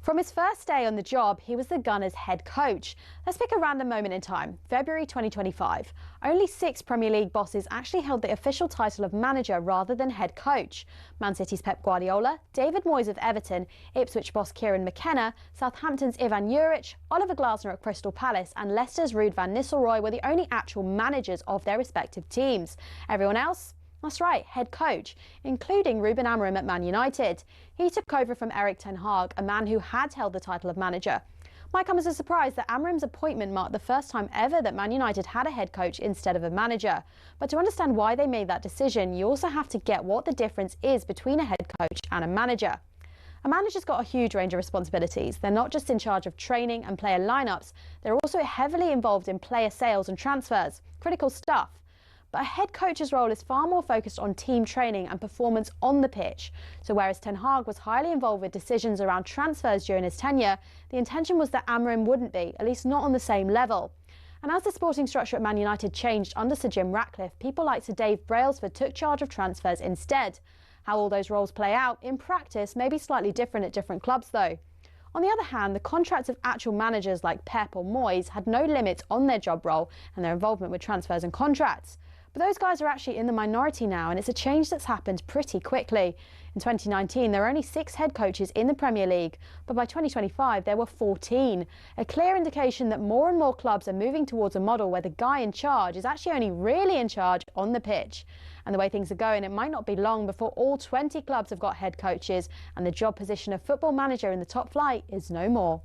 From his first day on the job, he was the Gunners' head coach. Let's pick a random moment in time, February 2025. Only 6 Premier League bosses actually held the official title of manager rather than head coach. Man City's Pep Guardiola, David Moyes of Everton, Ipswich boss Kieran McKenna, Southampton's Ivan Juric, Oliver Glasner at Crystal Palace and Leicester's Ruud van Nistelrooy were the only actual managers of their respective teams. Everyone else? That's right, head coach, including Ruben Amorim at Man United. He took over from Erik ten Hag, a man who had held the title of manager. Might come as a surprise that Amorim's appointment marked the first time ever that Man United had a head coach instead of a manager. But to understand why they made that decision, you also have to get what the difference is between a head coach and a manager. A manager's got a huge range of responsibilities. They're not just in charge of training and player lineups, they're also heavily involved in player sales and transfers. Critical stuff. But a head coach's role is far more focused on team training and performance on the pitch. So whereas Ten Hag was highly involved with decisions around transfers during his tenure, the intention was that Amorim wouldn't be, at least not on the same level. And as the sporting structure at Man United changed under Sir Jim Ratcliffe, people like Sir Dave Brailsford took charge of transfers instead. How all those roles play out in practice may be slightly different at different clubs though. On the other hand, the contracts of actual managers like Pep or Moyes had no limits on their job role and their involvement with transfers and contracts. But those guys are actually in the minority now, and it's a change that's happened pretty quickly. In 2019, there were only 6 head coaches in the Premier League, but by 2025, there were 14. A clear indication that more and more clubs are moving towards a model where the guy in charge is actually only really in charge on the pitch. And the way things are going, it might not be long before all 20 clubs have got head coaches, and the job position of football manager in the top flight is no more.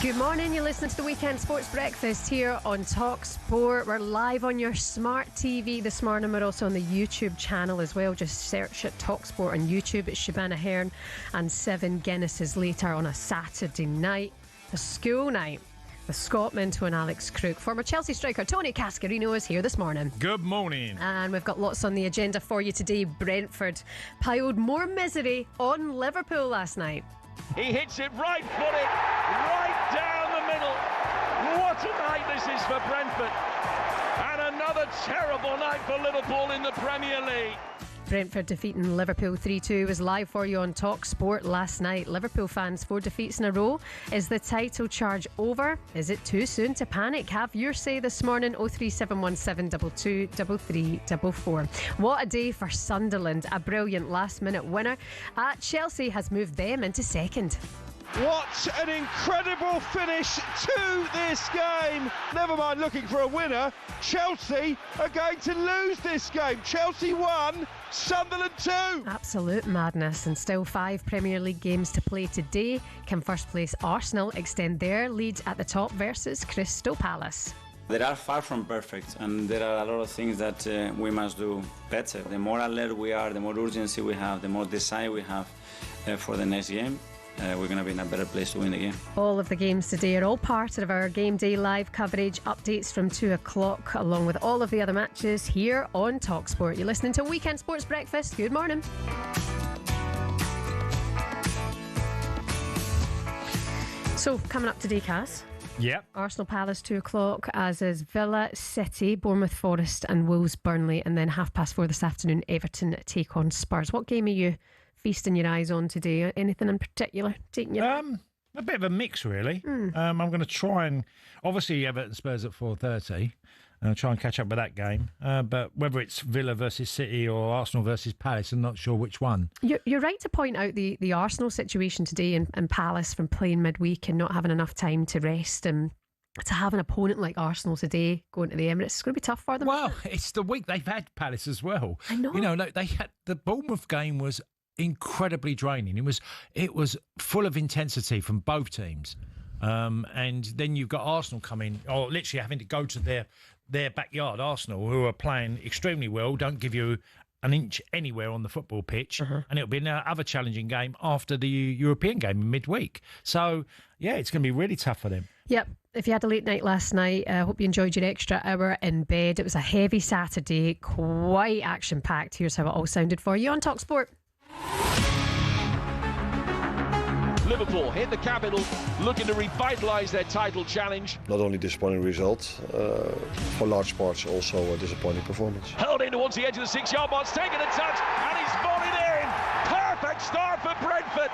Good morning, you're listening to the Weekend Sports Breakfast here on talkSPORT. We're live on your smart TV this morning. We're also on the YouTube channel as well. Just search at talkSPORT on YouTube. It's Shebahn Aherne and 7 Guinnesses later on a Saturday night, a school night with Scott Minto and Alex Crook. Former Chelsea striker Tony Cascarino is here this morning. Good morning. And we've got lots on the agenda for you today. Brentford piled more misery on Liverpool last night. He hits it right-footed, right down the middle. What a night this is for Brentford. And another terrible night for Liverpool in the Premier League. Brentford defeating Liverpool 3-2 was live for you on talkSPORT last night. Liverpool fans, 4 defeats in a row. Is the title charge over? Is it too soon to panic? Have your say this morning. 03717 223344. What a day for Sunderland. A brilliant last-minute winner at Chelsea has moved them into second. What an incredible finish to this game. Never mind looking for a winner. Chelsea are going to lose this game. Chelsea 1, Sunderland 2. Absolute madness, and still 5 Premier League games to play today. Can first place Arsenal extend their lead at the top versus Crystal Palace? They are far from perfect, and there are a lot of things that we must do better. The more alert we are, the more urgency we have, the more desire we have for the next game. We're going to be in a better place to win the game. All of the games today are all part of our game day live coverage, updates from 2 o'clock, along with all of the other matches here on talkSPORT. You're listening to Weekend Sports Breakfast. Good morning. So, coming up today, Cass. Yep. Arsenal Palace 2 o'clock, as is Villa, City, Bournemouth Forest and Wolves Burnley, and then 4:30 this afternoon Everton take on Spurs. What game are you feasting your eyes on today? Anything in particular taking you? A bit of a mix, really. I'm going to try and obviously Everton Spurs at 4:30. I'll try and catch up with that game. But whether it's Villa versus City or Arsenal versus Palace, I'm not sure which one. You're right to point out the Arsenal situation today and Palace from playing midweek and not having enough time to rest, and to have an opponent like Arsenal today going to the Emirates, it's going to be tough for them. Well, it's the week they've had Palace as well. I know. You know, they had the Bournemouth game was incredibly draining. It was full of intensity from both teams. And then you've got Arsenal coming, or literally having to go to their backyard, Arsenal, who are playing extremely well, don't give you an inch anywhere on the football pitch, and it'll be another challenging game after the European game in midweek. So, yeah, it's going to be really tough for them. Yep. If you had a late night last night, I hope you enjoyed your extra hour in bed. It was a heavy Saturday, quite action-packed. Here's how it all sounded for you on talkSPORT. Liverpool hit the capital, looking to revitalise their title challenge. Not only disappointing result, for large parts also a disappointing performance. Held in towards the edge of the 6-yard box, taking a touch, and he's volleyed in. Perfect start for Brentford.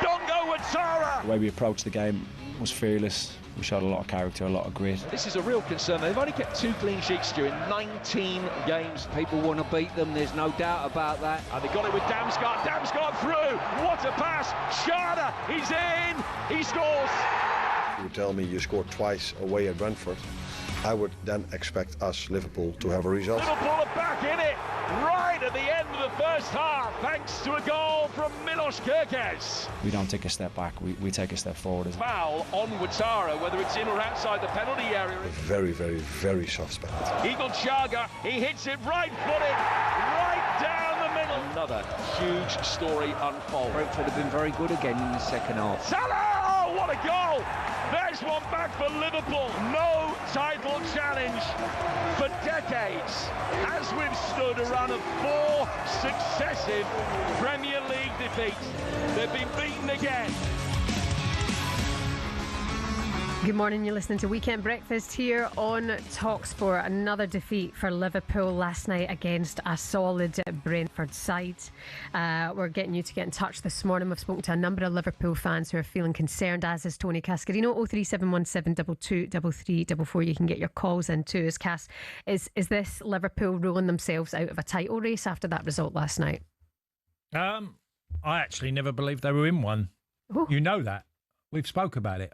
Dongo Watara. The way we approached the game was fearless. We showed a lot of character, a lot of grit. This is a real concern. They've only kept 2 clean sheets during 19 games. People want to beat them, there's no doubt about that. And they got it with Damsgaard. Damsgaard through. What a pass. Sharda, he's in. He scores. You tell me you scored twice away at Brentford, I would then expect us, Liverpool, to have a result. Liverpool are back in it right at the end of the first half, thanks to a goal from Milos Kerkez. We don't take a step back, we take a step forward. Foul on Watara, whether it's in or outside the penalty area. A very, very, very soft spot. Eagle Chaga, he hits it right-footed, right down the middle. Another huge story unfolds. Brentford have been very good again in the second half. Salah! Oh, what a goal! There's one back for Liverpool. No title challenge for decades. As we've stood a run of 4 successive Premier League defeats, they've been beaten again. Good morning, you're listening to Weekend Breakfast here on talkSPORT. Another defeat for Liverpool last night against a solid Brentford side. We're getting you to get in touch this morning. We've spoken to a number of Liverpool fans who are feeling concerned, as is Tony Cascarino. 03717 223344. You can get your calls in too. As Cass, is this Liverpool ruling themselves out of a title race after that result last night? I actually never believed they were in one. Ooh. You know that. We've spoke about it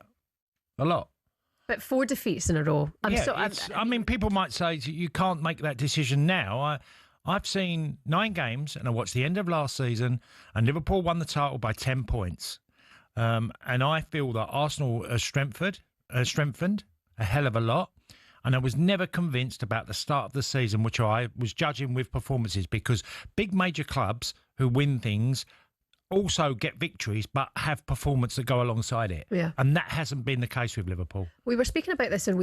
a lot. But 4 defeats in a row. I mean, people might say you can't make that decision now. I've seen 9 games, and I watched the end of last season, and Liverpool won the title by 10 points. And I feel that Arsenal has strengthened a hell of a lot. And I was never convinced about the start of the season, which I was judging with performances, because big major clubs who win things also get victories but have performance that go alongside it. Yeah. And that hasn't been the case with Liverpool. We were speaking about this on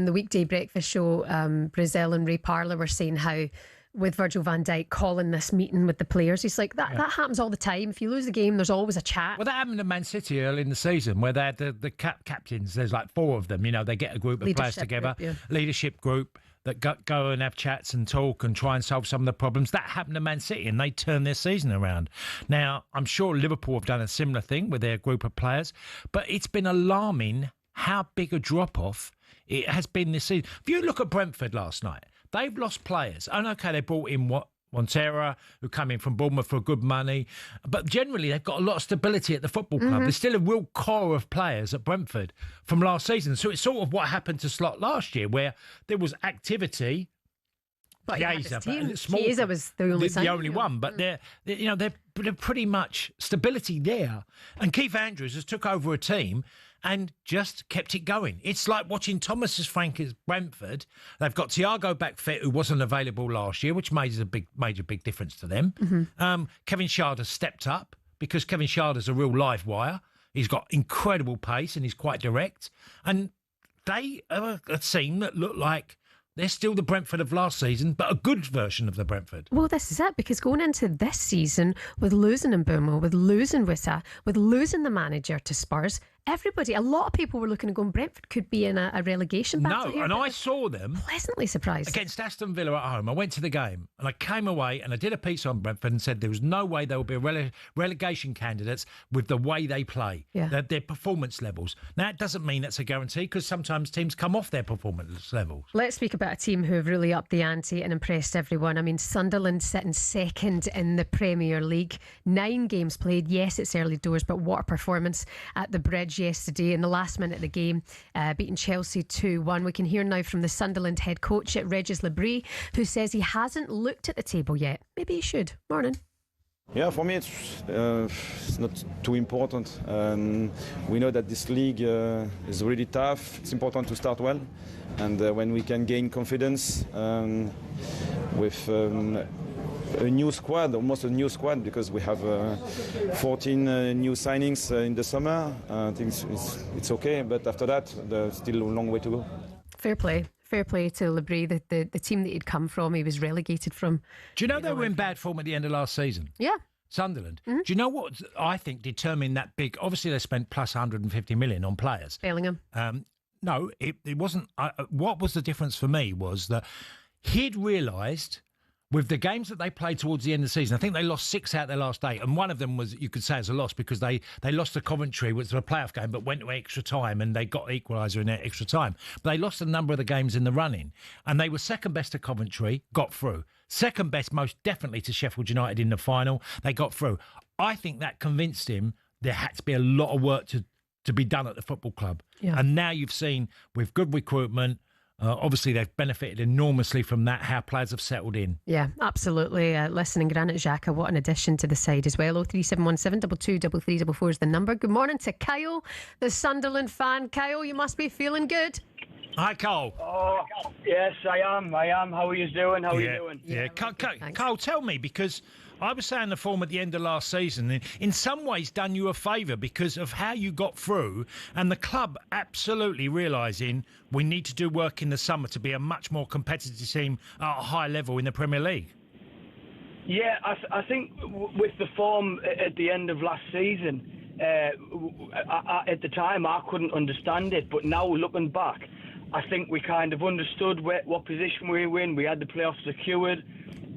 the weekday breakfast show. Brazil and Ray Parlour were saying how, with Virgil van Dijk calling this meeting with the players, he's like, that happens all the time. If you lose the game, there's always a chat. Well, that happened to Man City early in the season, where they had the captains. There's like 4 of them. You know, they get a group of players together, leadership group, that go and have chats and talk and try and solve some of the problems. That happened to Man City, and they turned their season around. Now, I'm sure Liverpool have done a similar thing with their group of players, but it's been alarming how big a drop-off it has been this season. If you look at Brentford last night, they've lost players. And okay, they brought in Montero, who come in from Bournemouth for good money. But generally, they've got a lot of stability at the football club. There's still a real core of players at Brentford from last season. So it's sort of what happened to Slot last year, where there was activity. But Chiesa was the only one. But they're pretty much stability there. And Keith Andrews has took over a team, and just kept it going. It's like watching Thomas's Frank at Brentford. They've got Thiago back fit, who wasn't available last year, which made a big difference to them. Kevin Schade stepped up because Kevin Schade's a real live wire. He's got incredible pace and he's quite direct. And they are a team that look like they're still the Brentford of last season, but a good version of the Brentford. Well, this is it, because going into this season with losing Mbeumo, with losing Wissa, with losing the manager to Spurs, a lot of people were looking and going, Brentford could be in a relegation battle here. And I saw them pleasantly surprised against Aston Villa at home. I went to the game and I came away and I did a piece on Brentford and said there was no way they will be relegation candidates with the way they play, their performance levels. Now, it doesn't mean that's a guarantee, because sometimes teams come off their performance levels. Let's speak about a team who have really upped the ante and impressed everyone. I mean, Sunderland sitting second in the Premier League. 9 games played. Yes, it's early doors, but what a performance at the Bridge yesterday in the last minute of the game, beating Chelsea 2-1. We can hear now from the Sunderland head coach at Regis Labrie, who says he hasn't looked at the table yet. Maybe he should. Morning. Yeah, for me it's not too important. We know that this league is really tough. It's important to start well, and when we can gain confidence with a new squad, almost a new squad, because we have 14 new signings in the summer. I think it's okay, but after that, there's still a long way to go. Fair play. Fair play to Labrie, the team that he'd come from, he was relegated from. Do you know they were in bad form at the end of last season? Yeah. Sunderland. Do you know what I think determined that big? Obviously, they spent plus 150 million on players. Bellingham. No, it wasn't. What was the difference for me was that he'd realised, with the games that they played towards the end of the season, I think they lost 6 out of their last 8, and one of them was, you could say, as a loss, because they lost to Coventry, which was a playoff game, but went to extra time, and they got the equaliser in that extra time. But they lost a number of the games in the running, and they were second best to Coventry, got through. Second best, most definitely, to Sheffield United in the final. They got through. I think that convinced him there had to be a lot of work to be done at the football club. Yeah. And now you've seen, with good recruitment, obviously, they've benefited enormously from that, how players have settled in. Yeah, absolutely. Listening, Granit Xhaka, what an addition to the side as well. 03717 22 3344 is the number. Good morning to Kyle, the Sunderland fan. Kyle, you must be feeling good. Hi, Cole. Oh, yes, I am. How are you doing? How are you doing? Yeah, Cole, tell me, because I was saying the form at the end of last season in some ways done you a favour because of how you got through, and the club absolutely realising we need to do work in the summer to be a much more competitive team at a high level in the Premier League. Yeah, I think with the form at the end of last season, at the time I couldn't understand it, but now looking back, I think we kind of understood what position we were in. We had the playoffs secured.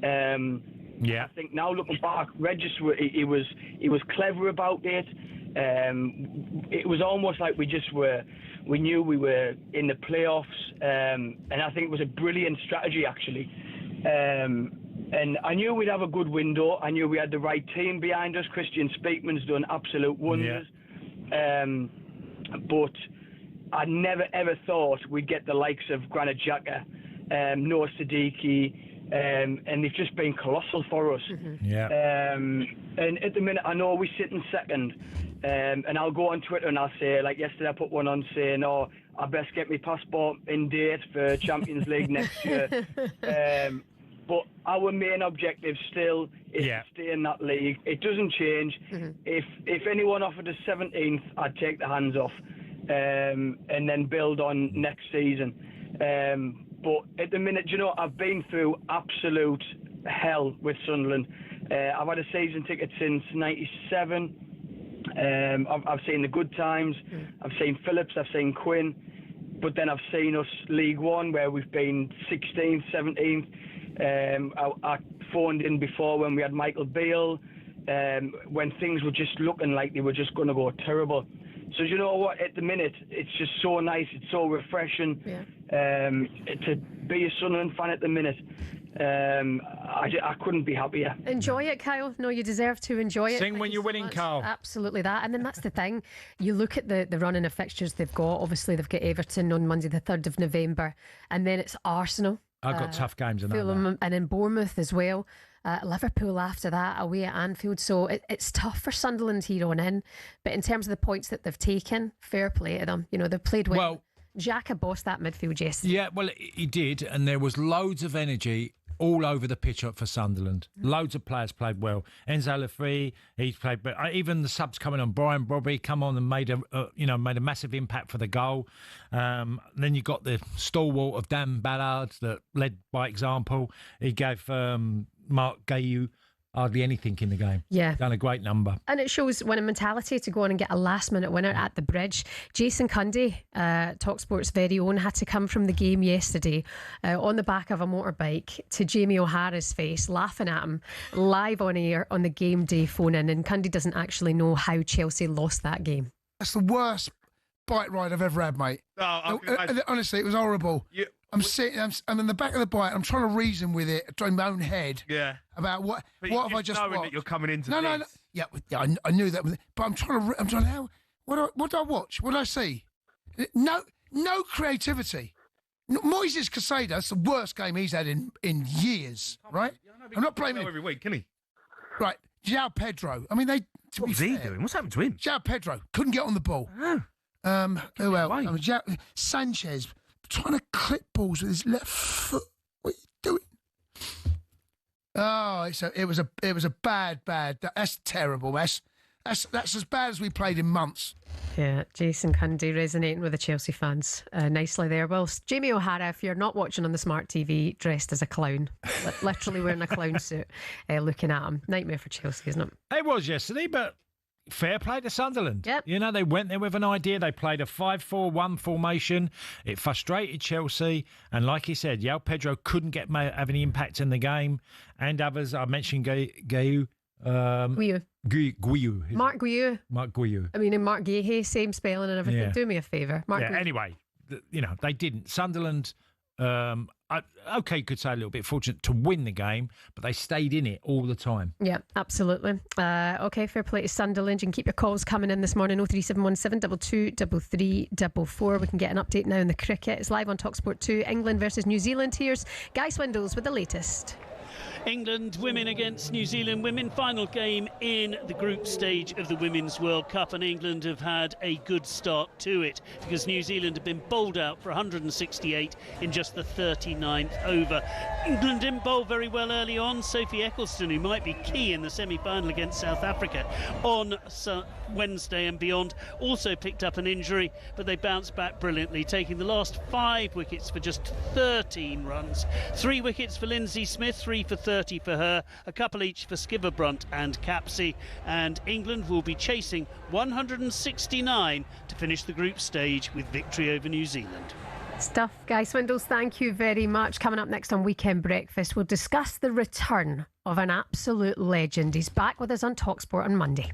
I think now looking back, Regis, he was clever about it. It was almost like we knew we were in the playoffs, and I think it was a brilliant strategy actually. And I knew we'd have a good window. I knew we had the right team behind us. Christian Speakman's done absolute wonders. But I never ever thought we'd get the likes of Granit Xhaka, Noah Siddiqui, and they've just been colossal for us. And at the minute, I know we sit in second, and I'll go on Twitter and I'll say, like yesterday I put one on saying, oh, I best get my passport in date for Champions League next year. But our main objective still is to stay in that league. It doesn't change. If anyone offered us 17th, I'd take the hands off. And then build on next season. But at the minute, you know, I've been through absolute hell with Sunderland. I've had a season ticket since '97. I've seen the good times. I've seen Phillips. I've seen Quinn. But then I've seen us League One, where we've been 16th, 17th. I phoned in before when we had Michael Beale, when things were just looking like they were just going to go terrible. So you know what? At the minute, it's just so nice. It's so refreshing to be a Sunderland fan at the minute. I couldn't be happier. Enjoy it, Kyle. No, you deserve to enjoy it. Sing when you're winning, Kyle. Absolutely that. And then that's the thing. You look at the running of fixtures they've got. Obviously, they've got Everton on Monday, the 3rd of November. And then it's Arsenal. I've got tough games in that. Fulham and then Bournemouth as well. Liverpool after that, away at Anfield. So it's tough for Sunderland here on in. But in terms of the points that they've taken, fair play to them. You know, they've played well. Well, Xhaka bossed that midfield yesterday. Yeah, well, he did, and there was loads of energy all over the pitch for Sunderland. Loads of players played well. Enzo Lafree, he's played, but even the subs coming on. Brian Brobby come on and made a massive impact for the goal. Then you got the stalwart of Dan Ballard that led by example. He gave Mark Gayu hardly anything in the game. Yeah. Done a great number. And it shows winning mentality to go on and get a last-minute winner at the bridge. Jason Cundy, talkSPORT's very own, had to come from the game yesterday on the back of a motorbike to Jamie O'Hara's face, laughing at him live on air on the game day phone-in. And Cundy doesn't actually know how Chelsea lost that game. That's the worst bike ride I've ever had, mate. Honestly, it was horrible. I'm sitting, I'm in the back of the bike. I'm trying to reason with it in my own head. Yeah. About what have I just knowing watched? that you're coming into No. this. Yeah, I knew that. But I'm trying to. What did I watch? What did I see? No creativity. Moises Caicedo's the worst game he's had in years. Right? I'm not blaming him every week, can he? Right. João Pedro. I mean, What's he doing? What's happened to him? João Pedro couldn't get on the ball. Oh. Who else? Sanchez trying to clip balls with his left foot. What are you doing? Oh, it was a bad. That's terrible. That's as bad as we played in months. Yeah, Jason Cundy resonating with the Chelsea fans nicely there. Whilst Jamie O'Hara, if you're not watching on the smart TV, dressed as a clown, literally wearing a clown suit, looking at him. Nightmare for Chelsea, isn't it? It was yesterday, but fair play to Sunderland. Yep. You know, they went there with an idea. They played a 5-4-1 formation. It frustrated Chelsea. And like he said, João Pedro couldn't have any impact in the game. And others, I mentioned Guiu. Guiu. Mark Guiu. Mark Guiu. I mean, and Mark Guehi, same spelling and everything. Yeah. Do me a favour. Mark Guiu. Anyway, they didn't. Sunderland, you could say a little bit fortunate to win the game, but they stayed in it all the time. Yeah, absolutely. Okay, fair play to Sunderland. You can keep your calls coming in this morning, 03717 22 3344. We can get an update now in the cricket. It's live on talkSPORT 2. England versus New Zealand. Here's Guy Swindles with the latest. England women against New Zealand women, final game in the group stage of the Women's World Cup, and England have had a good start to it because New Zealand have been bowled out for 168 in just the 39th over. England didn't bowl very well early on. Sophie Eccleston, who might be key in the semi-final against South Africa on Wednesday and beyond, also picked up an injury, but they bounced back brilliantly, taking the last 5 wickets for just 13 runs. 3 wickets for Lindsay Smith, 3 for 30 for her, a couple each for Skibberbrunt and Capsey, and England will be chasing 169 to finish the group stage with victory over New Zealand. Stuff, Guy Swindles, thank you very much. Coming up next on Weekend Breakfast, we'll discuss the return of an absolute legend. He's back with us on talkSPORT on Monday.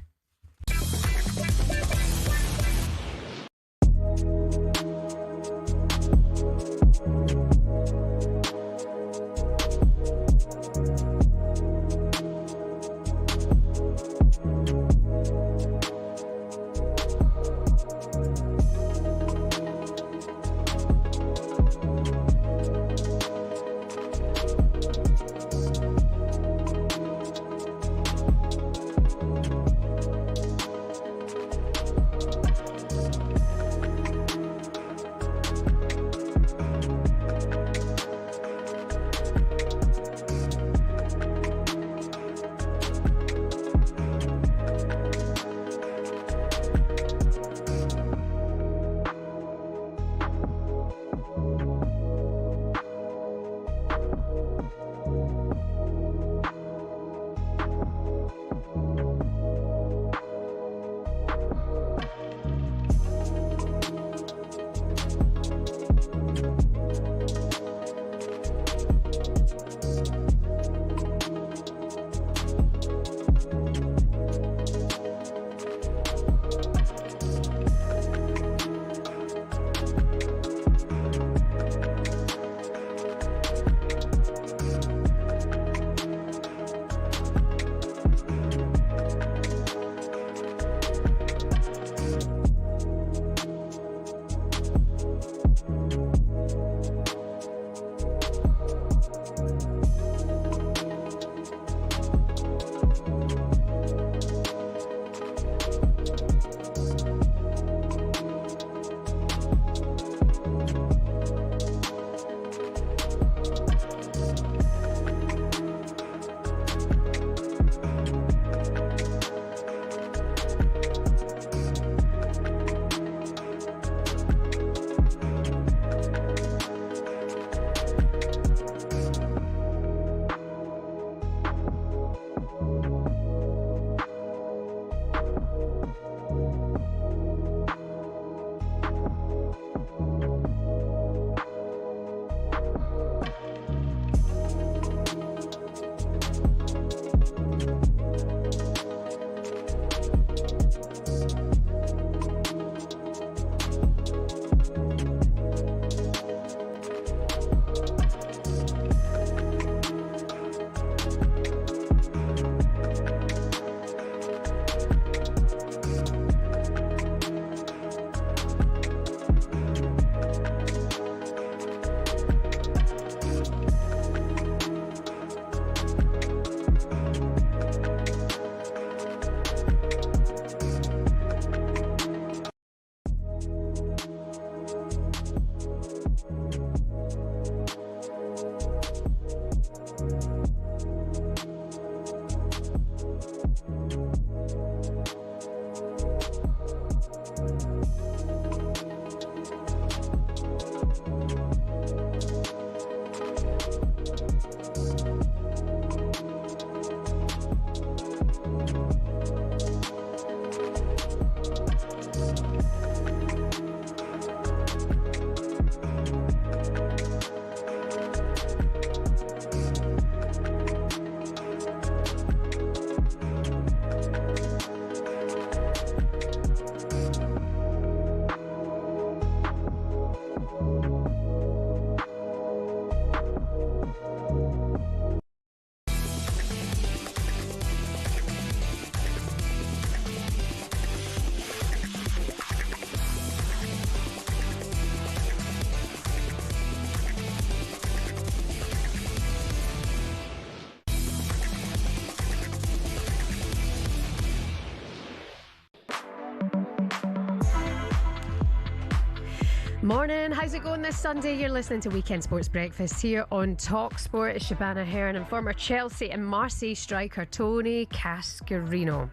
Morning, how's it going this Sunday? You're listening to Weekend Sports Breakfast here on talkSPORT. It's Shebahn Aherne and former Chelsea and Marseille striker Tony Cascarino.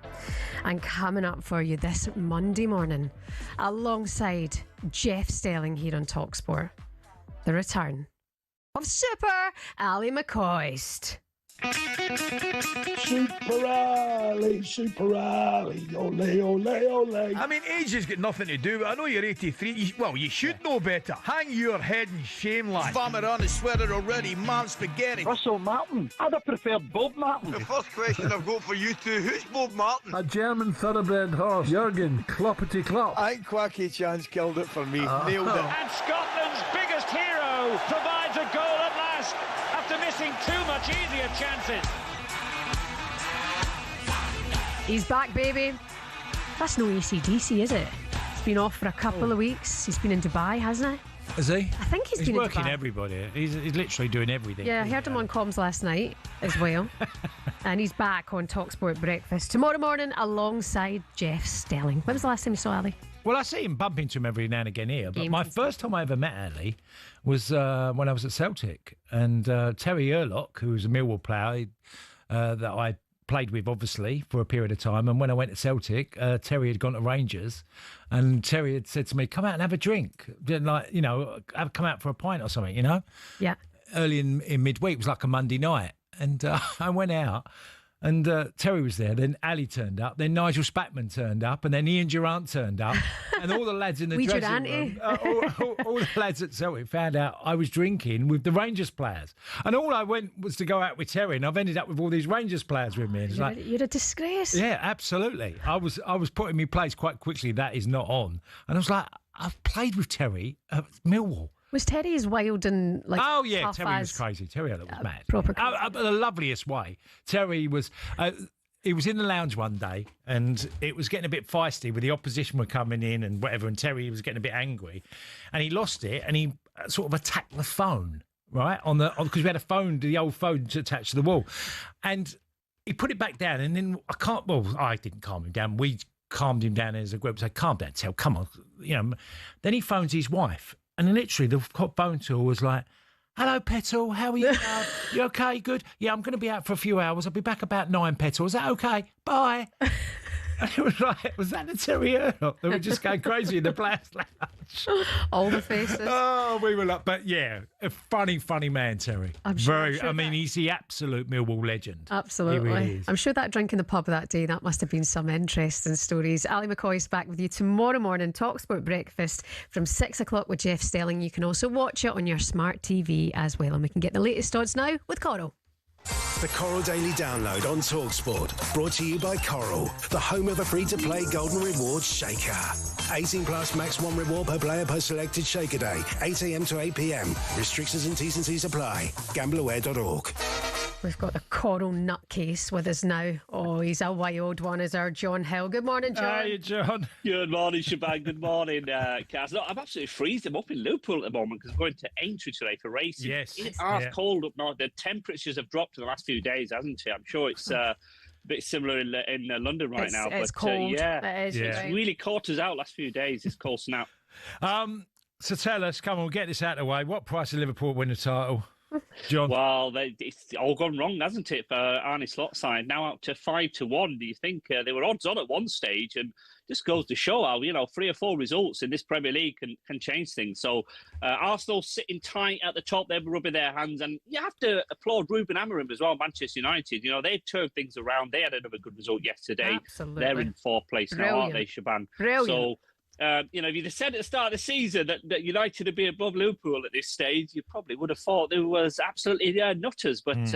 And coming up for you this Monday morning, alongside Jeff Stelling here on talkSPORT, the return of Super Ali McCoist. Super Ali, ole, ole, ole. I mean, age has got nothing to do with it. I know you're 83. You should know better. Hang your head in shame, lad. Vomit on his sweater already, man spaghetti. Russell Martin. I'd have preferred Bob Martin. The first question I've got for you two, who's Bob Martin? A German thoroughbred horse, Jurgen Kloppity Klopp. I think Quacky Chance killed it for me. Nailed it. And Scotland's biggest hero provides a goal at last after missing two much easier chances. He's back, baby. That's no AC/DC, is it? He's been off for a couple of weeks. He's been in Dubai, hasn't he? Is he? I think he's been working in Dubai. Everybody. He's literally doing everything. Yeah, I heard him on comms last night as well. And he's back on talkSPORT Breakfast tomorrow morning alongside Jeff Stelling. When was the last time you saw Ali? Well, I see him bump into him every now and again here, but my first time I ever met Ali was when I was at Celtic, and Terry Urlock, who was a Millwall player that I played with, obviously, for a period of time, and when I went to Celtic, Terry had gone to Rangers, and Terry had said to me, come out and have a drink, like, you know, come out for a pint or something, you know? Yeah. Early in midweek, it was like a Monday night, and I went out, and Terry was there, then Ali turned up, then Nigel Spackman turned up, and then Ian Durant turned up, and all the lads in the dressing room, all the lads at Celtic found out I was drinking with the Rangers players. And all I went was to go out with Terry, and I've ended up with all these Rangers players with me. And it's You're a disgrace. Yeah, absolutely. I was put in my place quite quickly, that is not on. And I was like, I've played with Terry at Millwall. Was Terry as wild and like? Oh yeah, tough Terry as was crazy. Terry was mad. Proper. The loveliest way. Terry was. He was in the lounge one day, and it was getting a bit feisty. With the opposition were coming in and whatever, and Terry was getting a bit angry, and he lost it, and he sort of attacked the phone right because we had a phone, the old phone attached to the wall, and he put it back down, and then I didn't calm him down. We calmed him down as a group. Said, "Calm down, Tel. Come on, you know." Then he phones his wife. And then literally the phone tool was like, hello, Petal, how are you? You okay? Good? Yeah, I'm going to be out for a few hours. I'll be back about 9, Petal. Is that okay? Bye. And it was like, was that the Terry Urlock? They were just going crazy in the players' lounge. All the faces. Oh, we were like, but yeah, a funny man, Terry. I'm sure he's the absolute Millwall legend. Absolutely. He really is. I'm sure that drink in the pub that day, that must have been some interesting stories. Ali McCoist back with you tomorrow morning, talkSPORT Breakfast from 6 o'clock with Jeff Stelling. You can also watch it on your smart TV as well. And we can get the latest odds now with Coral. The Coral Daily Download on talkSPORT. Brought to you by Coral, the home of the free-to-play Golden Rewards Shaker. 18 plus max 1 reward per player per selected Shaker day. 8 a.m. to 8 p.m. Restrictions and T's and C's apply. Gambleaware.org. We've got the Coral nutcase with us now. Oh, he's a wild one, is our John Hill. Good morning, John. Hi, John. Good morning, Shebahn. Good morning, Kaz. No, I'm absolutely freezing. I'm up in Liverpool at the moment because I'm going to Aintree today for racing. Yes. It's cold up north. The temperatures have dropped in the last few days, hasn't it? I'm sure it's a bit similar in London right now. It's cold. Yeah, it is. It's really caught us out last few days. It's cold snap. So tell us, come on, get this out of the way. What price did Liverpool win the title? John. Well, it's all gone wrong, hasn't it, for Arne Slot's side? Now up to 5-1. Do you think they were odds on at one stage? And just goes to show how 3 or 4 results in this Premier League can change things. So Arsenal sitting tight at the top, they're rubbing their hands, and you have to applaud Ruben Amorim as well. Manchester United, they've turned things around. They had another good result yesterday. Absolutely. They're in 4th place now, aren't they, Shebahn? Brilliant. So. If you'd have said at the start of the season that United would be above Liverpool at this stage, you probably would have thought there was absolutely nutters. But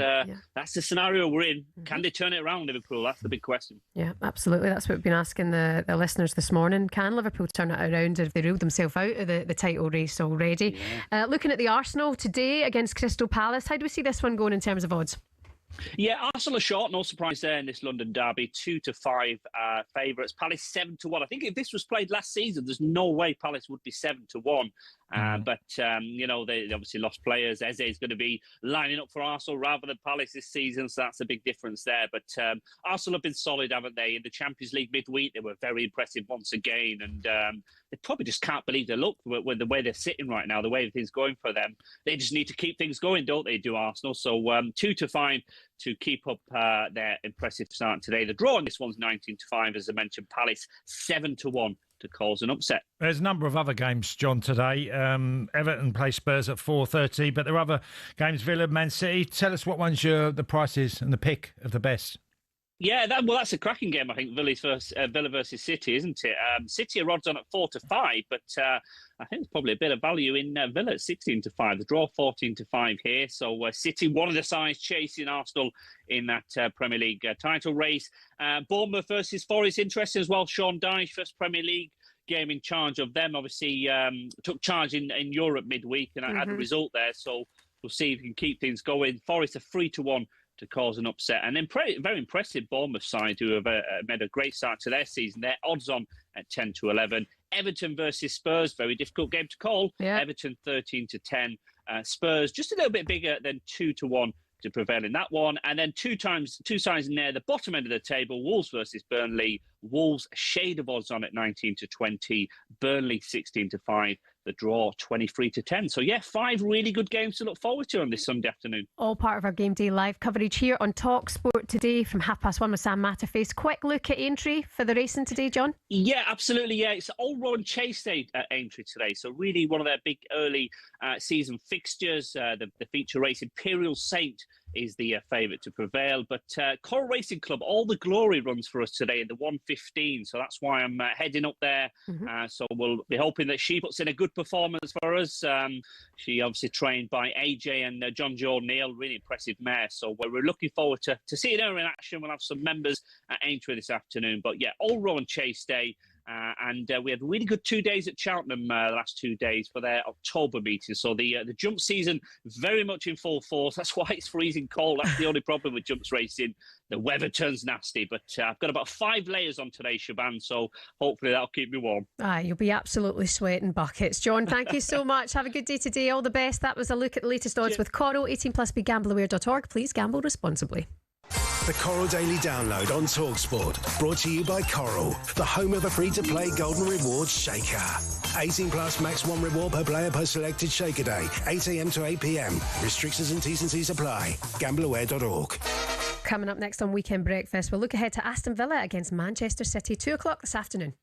that's the scenario we're in. Can they turn it around, Liverpool? That's the big question. Yeah, absolutely. That's what we've been asking the listeners this morning. Can Liverpool turn it around if they ruled themselves out of the title race already? Yeah. Looking at the Arsenal today against Crystal Palace, how do we see this one going in terms of odds? Yeah, Arsenal are short, no surprise there in this London derby. 2-5 favourites. Palace 7-1. I think if this was played last season, there's no way Palace would be 7-1. But they obviously lost players. Eze is going to be lining up for Arsenal rather than Palace this season, so that's a big difference there. But Arsenal have been solid, haven't they? In the Champions League midweek, they were very impressive once again, and they probably just can't believe their luck with the way they're sitting right now, the way everything's going for them. They just need to keep things going, don't they, do Arsenal? So 2-5 to keep up their impressive start today. The draw on this one's 19-5, as I mentioned. Palace 7-1 to cause an upset. There's a number of other games, John, today. Everton play Spurs at 4:30, but there are other games, Villa, Man City. Tell us what one's the prices and the pick of the best. Yeah, that's a cracking game, I think, Villa versus City, isn't it? City are odds on at 4-5, but I think there's probably a bit of value in Villa at 16-5. The draw 14-5 here. So City, one of the sides, chasing Arsenal in that Premier League title race. Bournemouth versus Forest, interesting as well. Sean Dyche, first Premier League game in charge of them. Obviously, took charge in Europe midweek and had a result there. So we'll see if he can keep things going. Forest are 3-1 to cause an upset. And then very impressive Bournemouth side, who have made a great start to their season. They're odds on at 10-11. Everton versus Spurs, very difficult game to call. Yeah. Everton 13-10. Spurs just a little bit bigger than 2-1 to prevail in that one. And then two sides near the bottom end of the table, Wolves versus Burnley. Wolves a shade of odds on at 19-20. Burnley 16-5. The draw 23-10. So yeah, 5 really good games to look forward to on this Sunday afternoon. All part of our Game Day live coverage here on talkSPORT today from 1:30 with Sam Matterface. Quick look at Aintree for the racing today, John. Yeah, absolutely. Yeah, it's Old Road Chase Day at Aintree today. So really one of their big early season fixtures. The feature race, Imperial Saint, is the favourite to prevail. But Coral Racing Club, all the glory runs for us today in the 1:15. So that's why I'm heading up there. So we'll be hoping that she puts in a good performance for us. She obviously trained by AJ and John Joe Neal, really impressive mare. So we're looking forward to seeing her in action. We'll have some members at Aintree this afternoon. But yeah, All Row and Chase Day. And we had really good 2 days at Cheltenham the last 2 days for their October meeting. So the jump season very much in full force. That's why it's freezing cold. That's the only problem with jumps racing. The weather turns nasty. But I've got about 5 layers on today, Shebahn. So hopefully that'll keep me warm. You'll be absolutely sweating buckets. John, thank you so much. Have a good day today. All the best. That was a look at the latest odds with Coral. 18+ BeGambleAware.org. Please gamble responsibly. The Coral Daily Download on talkSPORT. Brought to you by Coral, the home of the free-to-play Golden Rewards Shaker. 18+ max 1 reward per player per selected Shaker day. 8 a.m. to 8 p.m. Restrictions and T's and C's apply. GambleAware.org. Coming up next on Weekend Breakfast, we'll look ahead to Aston Villa against Manchester City. 2 o'clock this afternoon.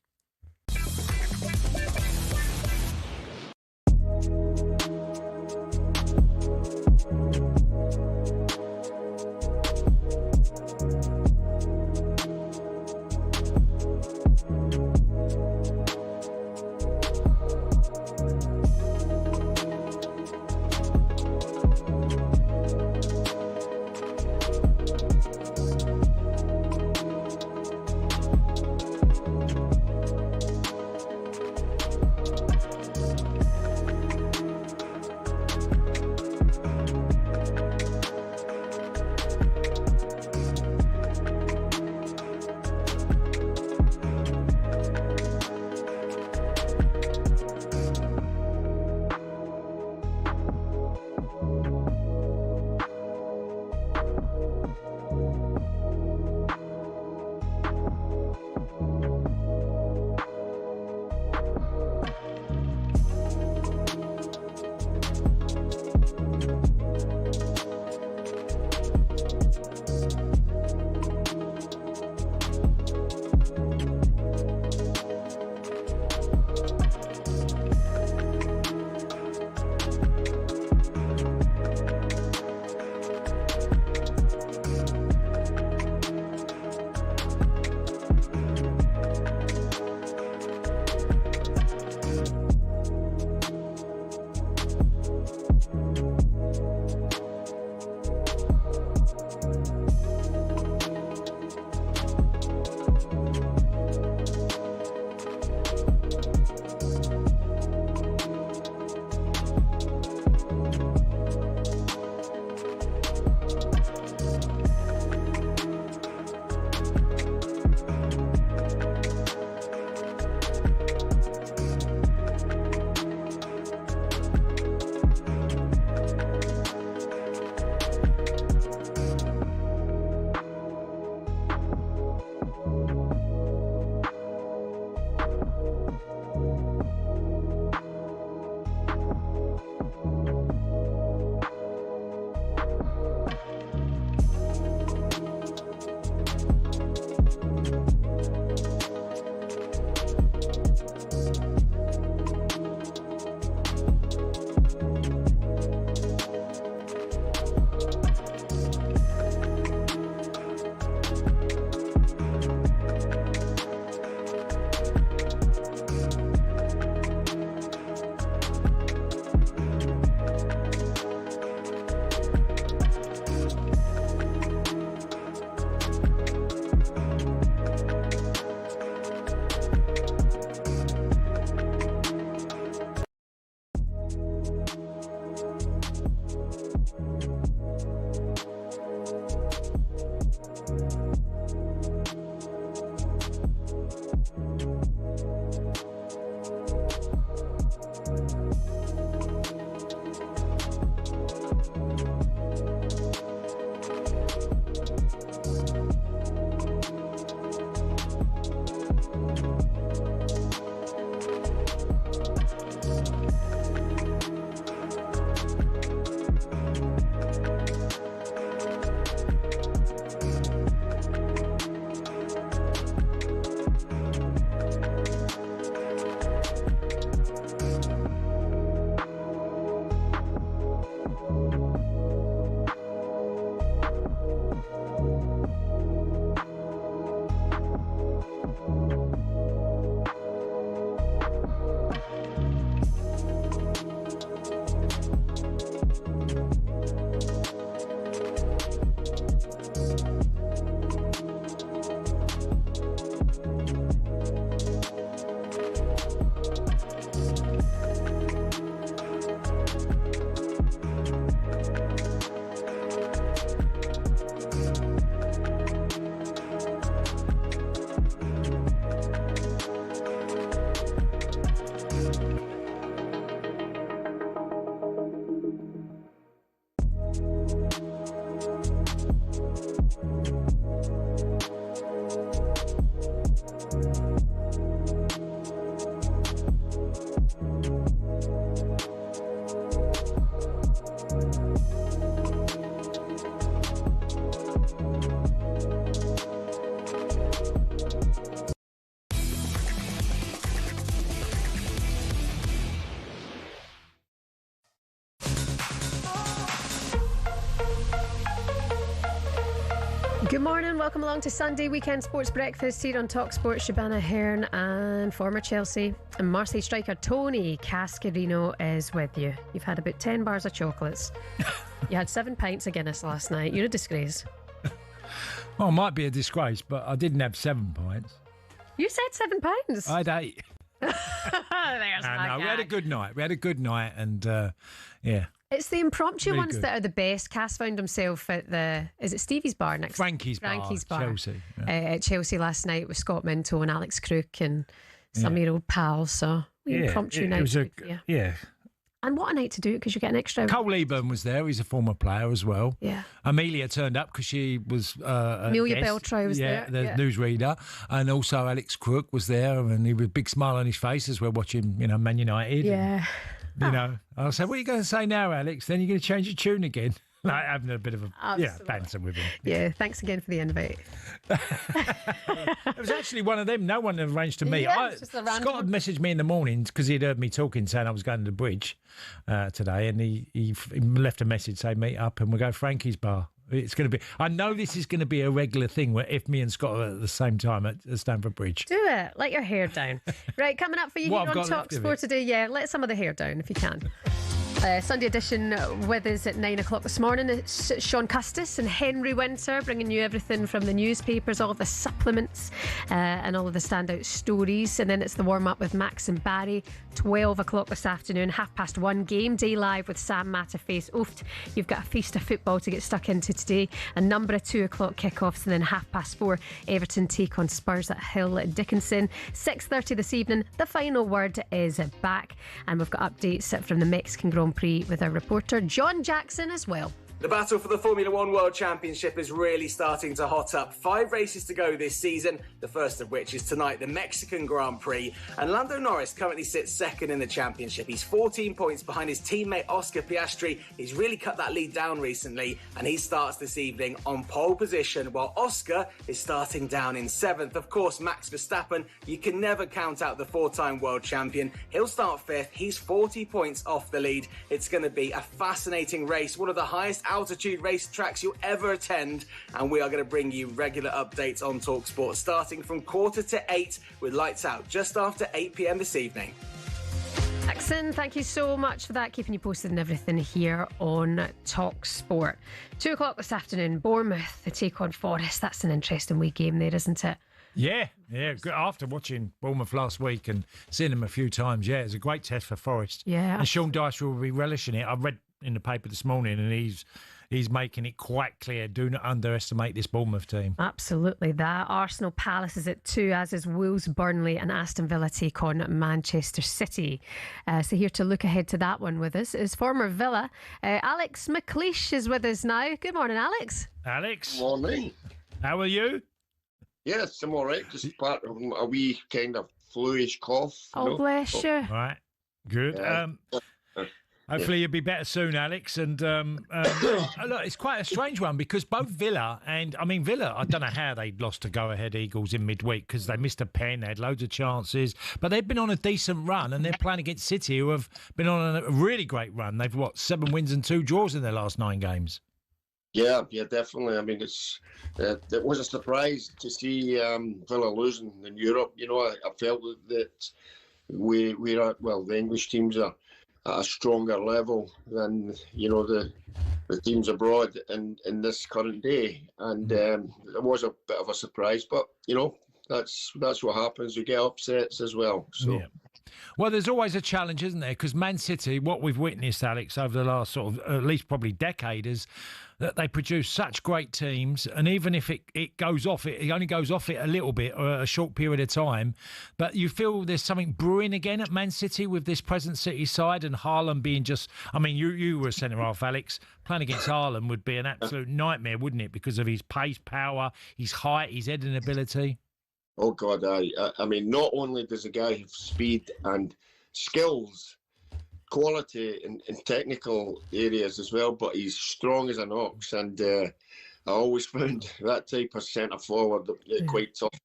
everyone. Welcome along to Sunday Weekend Sports Breakfast here on talkSPORT. Shebahn Aherne and former Chelsea and Marseille striker Tony Cascarino is with you. You've had about 10 bars of chocolates. You had 7 pints of Guinness last night. You're a disgrace. Well, it might be a disgrace, but I didn't have 7 pints. You said 7 pints. I had 8. There's my No, we had a gag. good night. We had a good night, and yeah. It's the impromptu Really ones good. that are the best. Cass found himself at is it Stevie's bar next? Frankie's bar, Chelsea. At Chelsea last night with Scott Minto and Alex Crook and some of your old pals. So impromptu night. It was Yeah. And what a night to do it because you get an extra. Cole Eburn was there. He's a former player as well. Yeah. Amelia turned up because she was Amelia Beltray was there. The newsreader. And also Alex Crook was there, and he was a big smile on his face as we're watching, Man United. Yeah. And, I said, what are you going to say now, Alex? Then you're going to change your tune again. Like having a bit of banter with him. Yeah, thanks again for the invite. It was actually one of them. No one arranged to meet. Yeah, it's just a random Scott had messaged me in the mornings because he'd heard me talking, saying I was going to the bridge today, and he left a message saying meet up and we'll go to Frankie's bar. It's going to be. I know this is going to be a regular thing where if me and Scott are at the same time at Stamford Bridge. Do it. Let your hair down. Right, coming up for you What here I've on got left of talkSPORT it. today. Yeah, let some of the hair down if you can. Sunday edition with us at 9 o'clock this morning. It's Sean Custis and Henry Winter bringing you everything from the newspapers, all of the supplements and all of the standout stories. And then it's the warm-up with Max and Barry. 12 o'clock this afternoon, 1:30 game day live with Sam Matterface Ooft. You've got a feast of football to get stuck into today. A number of 2 o'clock kickoffs, and then 4:30 Everton take on Spurs at Hill Dickinson. 6:30 this evening, the final word is back, and we've got updates from the Mexican Grand Prix with our reporter John Jackson as well. The battle for the Formula One World Championship is really starting to hot up. 5 races to go this season, the first of which is tonight, the Mexican Grand Prix. And Lando Norris currently sits second in the championship. He's 14 points behind his teammate Oscar Piastri. He's really cut that lead down recently, and he starts this evening on pole position, while Oscar is starting down in 7th. Of course, Max Verstappen, you can never count out the 4-time world champion. He'll start 5th. He's 40 points off the lead. It's going to be a fascinating race, one of the highest altitude race tracks you'll ever attend, and we are going to bring you regular updates on talkSPORT starting from 7:45 with lights out just after 8 p.m. this evening. Jackson, thank you so much for that, keeping you posted and everything here on talkSPORT. 2 o'clock this afternoon, Bournemouth, they take on Forest. That's an interesting wee game there, isn't it? Yeah. After watching Bournemouth last week and seeing them a few times, it's a great test for Forest. Yeah. And Sean Dyche will be relishing it. I read in the paper this morning, and he's making it quite clear: do not underestimate this Bournemouth team. Absolutely that. Arsenal Palace is at 2, as is Wolves, Burnley, and Aston Villa take on Manchester City. So here to look ahead to that one with us is former Villa Alex McCoist is with us now. Good morning, Alex. Alex. Morning. How are you? Yes, I'm all right. Just part of a wee kind of flu-ish cough. Oh, bless you. All right. Good. Hopefully you'll be better soon, Alex. And look, it's quite a strange one because both Villa, I don't know how they lost to go-ahead Eagles in midweek because they missed a pen, they had loads of chances, but they've been on a decent run and they're playing against City, who have been on a really great run. They've, 7 wins and 2 draws in their last 9 games. Yeah, definitely. I mean, it was a surprise to see Villa losing in Europe. I felt that the English teams are at a stronger level than the teams abroad in this current day, and it was a bit of a surprise. But that's what happens. You get upsets as well. So. Yeah. Well, there's always a challenge, isn't there? Because Man City, what we've witnessed, Alex, over the last sort of at least probably decade, is that they produce such great teams, and even if it goes off, it only goes off it a little bit or a short period of time. But you feel there's something brewing again at Man City with this present City side, and Haaland being just, you were a centre-half, Alex. Playing against Haaland would be an absolute nightmare, wouldn't it? Because of his pace, power, his height, his heading ability. Oh, God, I mean, not only does the guy have speed and skills, quality in technical areas as well, but he's strong as an ox. And I always found that type of centre-forward quite tough,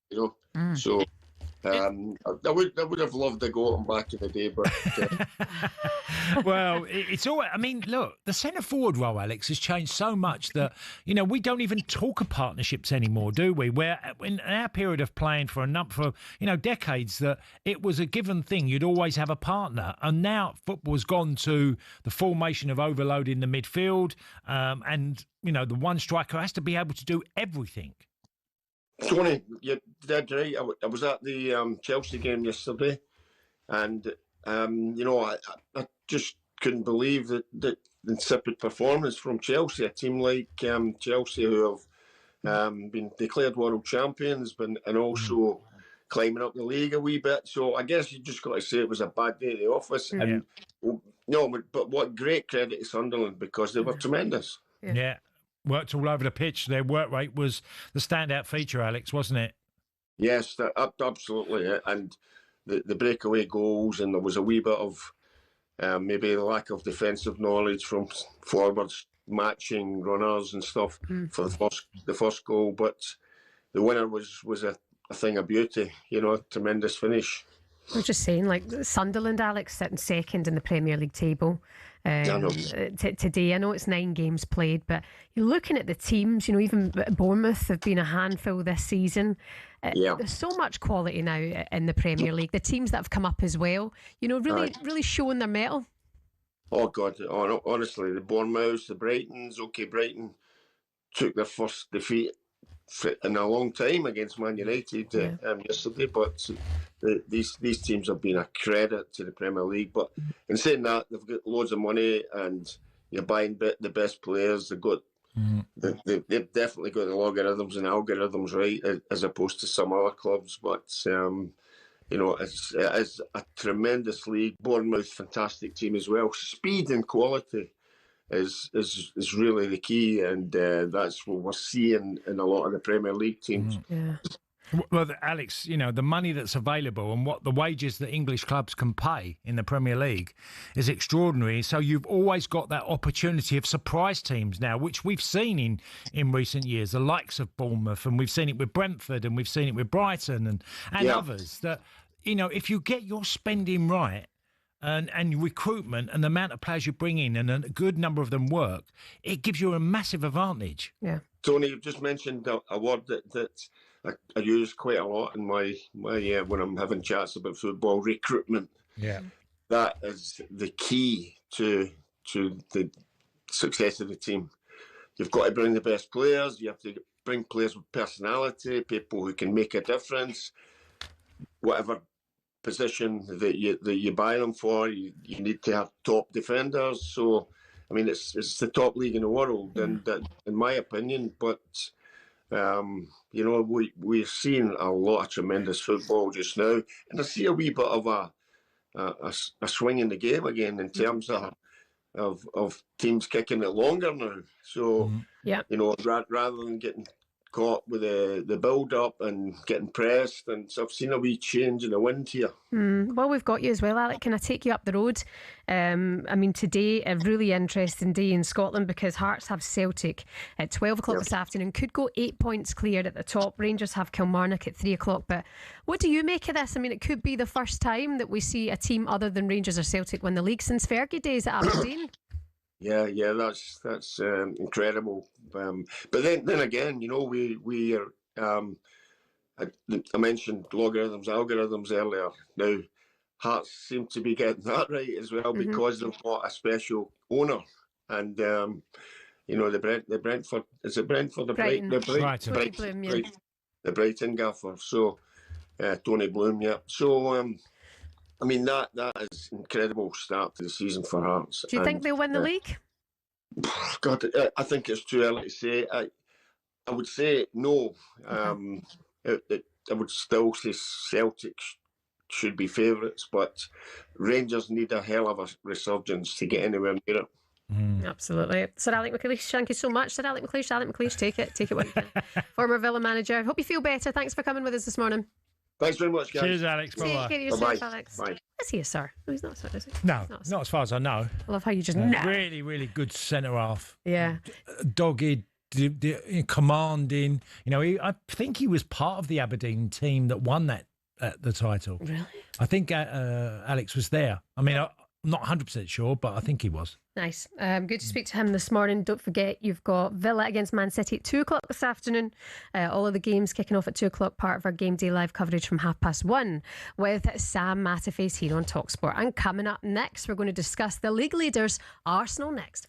So I would have loved to go at him back in the day, but well, it's all. I mean, look, the centre forward role, Alex, has changed so much that we don't even talk of partnerships anymore, do we? Where in our period of playing for decades, that it was a given thing. You'd always have a partner, and now football's gone to the formation of overloading the midfield, and the one striker has to be able to do everything. Tony, you're dead right. I was at the Chelsea game yesterday, and I just couldn't believe that insipid performance from Chelsea. A team like Chelsea, who have been declared world champions, and also climbing up the league a wee bit. So I guess you just got to say it was a bad day at the office. Yeah. And but what great credit to Sunderland, because they were tremendous. Yeah. Worked all over the pitch. Their work rate was the standout feature, Alex, wasn't it? Yes, absolutely. And the breakaway goals, and there was a wee bit of maybe lack of defensive knowledge from forwards matching runners and stuff for the first goal. But the winner was a thing of beauty. Tremendous finish. I'm just saying, like Sunderland, Alex, sitting second in the Premier League table today. I know it's 9 games played, but you're looking at the teams, even Bournemouth have been a handful this season. There's so much quality now in the Premier League. The teams that have come up as well, really showing their mettle. Oh, God. Honestly, the Bournemouths, the Brightons. Okay, Brighton took their first defeat in a long time against Man United yesterday, but these teams have been a credit to the Premier League. But in saying that, they've got loads of money and you're buying the best players. They've definitely got the logarithms and algorithms right, as opposed to some other clubs. But it's a tremendous league. Bournemouth, fantastic team as well. Speed and quality is really the key, and that's what we're seeing in a lot of the Premier League teams. Yeah. Well, Alex, the money that's available and what the wages that English clubs can pay in the Premier League is extraordinary. So you've always got that opportunity of surprise teams now, which we've seen in recent years, the likes of Bournemouth, and we've seen it with Brentford, and we've seen it with Brighton and others. That if you get your spending right, and recruitment and the amount of players you bring in, and a good number of them work, it gives you a massive advantage. Yeah, Tony, you've just mentioned a word that I use quite a lot in my when I'm having chats about football: recruitment. Yeah, that is the key to the success of the team. You've got to bring the best players. You have to bring players with personality, people who can make a difference. Whatever position that you buy them for, you need to have top defenders. So, I mean, it's the top league in the world, and in my opinion. But we're seeing a lot of tremendous football just now, and I see a wee bit of a swing in the game again in terms of teams kicking it longer now. So, rather than getting caught with the build-up and getting pressed, and so I've seen a wee change in the wind here. Well, we've got you as well, Alec. Can I take you up the road? Today, a really interesting day in Scotland, because Hearts have Celtic at 12 o'clock this afternoon. Could go 8 points clear at the top. Rangers have Kilmarnock at 3 o'clock. But what do you make of this? I mean, it could be the first time that we see a team other than Rangers or Celtic win the league since Fergie days at Aberdeen. Yeah, that's incredible. But then again, we are. I mentioned algorithms earlier. Now, Hearts seem to be getting that right as well, because they've got a special owner, and the Brentford, is it Brentford? Brighton. The Brighton gaffer. So Tony Bloom, yeah. So that is an incredible start to the season for Hearts. Do you think they'll win the league? God, I think it's too early to say. I would say no. I would still say Celtic should be favourites, but Rangers need a hell of a resurgence to get anywhere near it. Absolutely. Sir Alec McLeish, thank you so much. Sir Alec McLeish, take it what you can. Former Villa manager. Hope you feel better. Thanks for coming with us this morning. Thanks very much, guys. Cheers, Alex. Take care of yourself, Alex. Bye. Is he a sir? No, he's not a sir, is he? No, not as far as I know. I love how you just Really, really good centre half. Yeah. Dogged, commanding. I think he was part of the Aberdeen team that won that at the title. Really? I think Alex was there. I mean, I'm not 100% sure, but I think he was. Nice. Good to speak to him this morning. Don't forget, you've got Villa against Man City at 2 o'clock this afternoon. All of the games kicking off at 2 o'clock, part of our game day live coverage from 1:30 with Sam Matterface here on talkSPORT. And coming up next, we're going to discuss the league leaders, Arsenal next.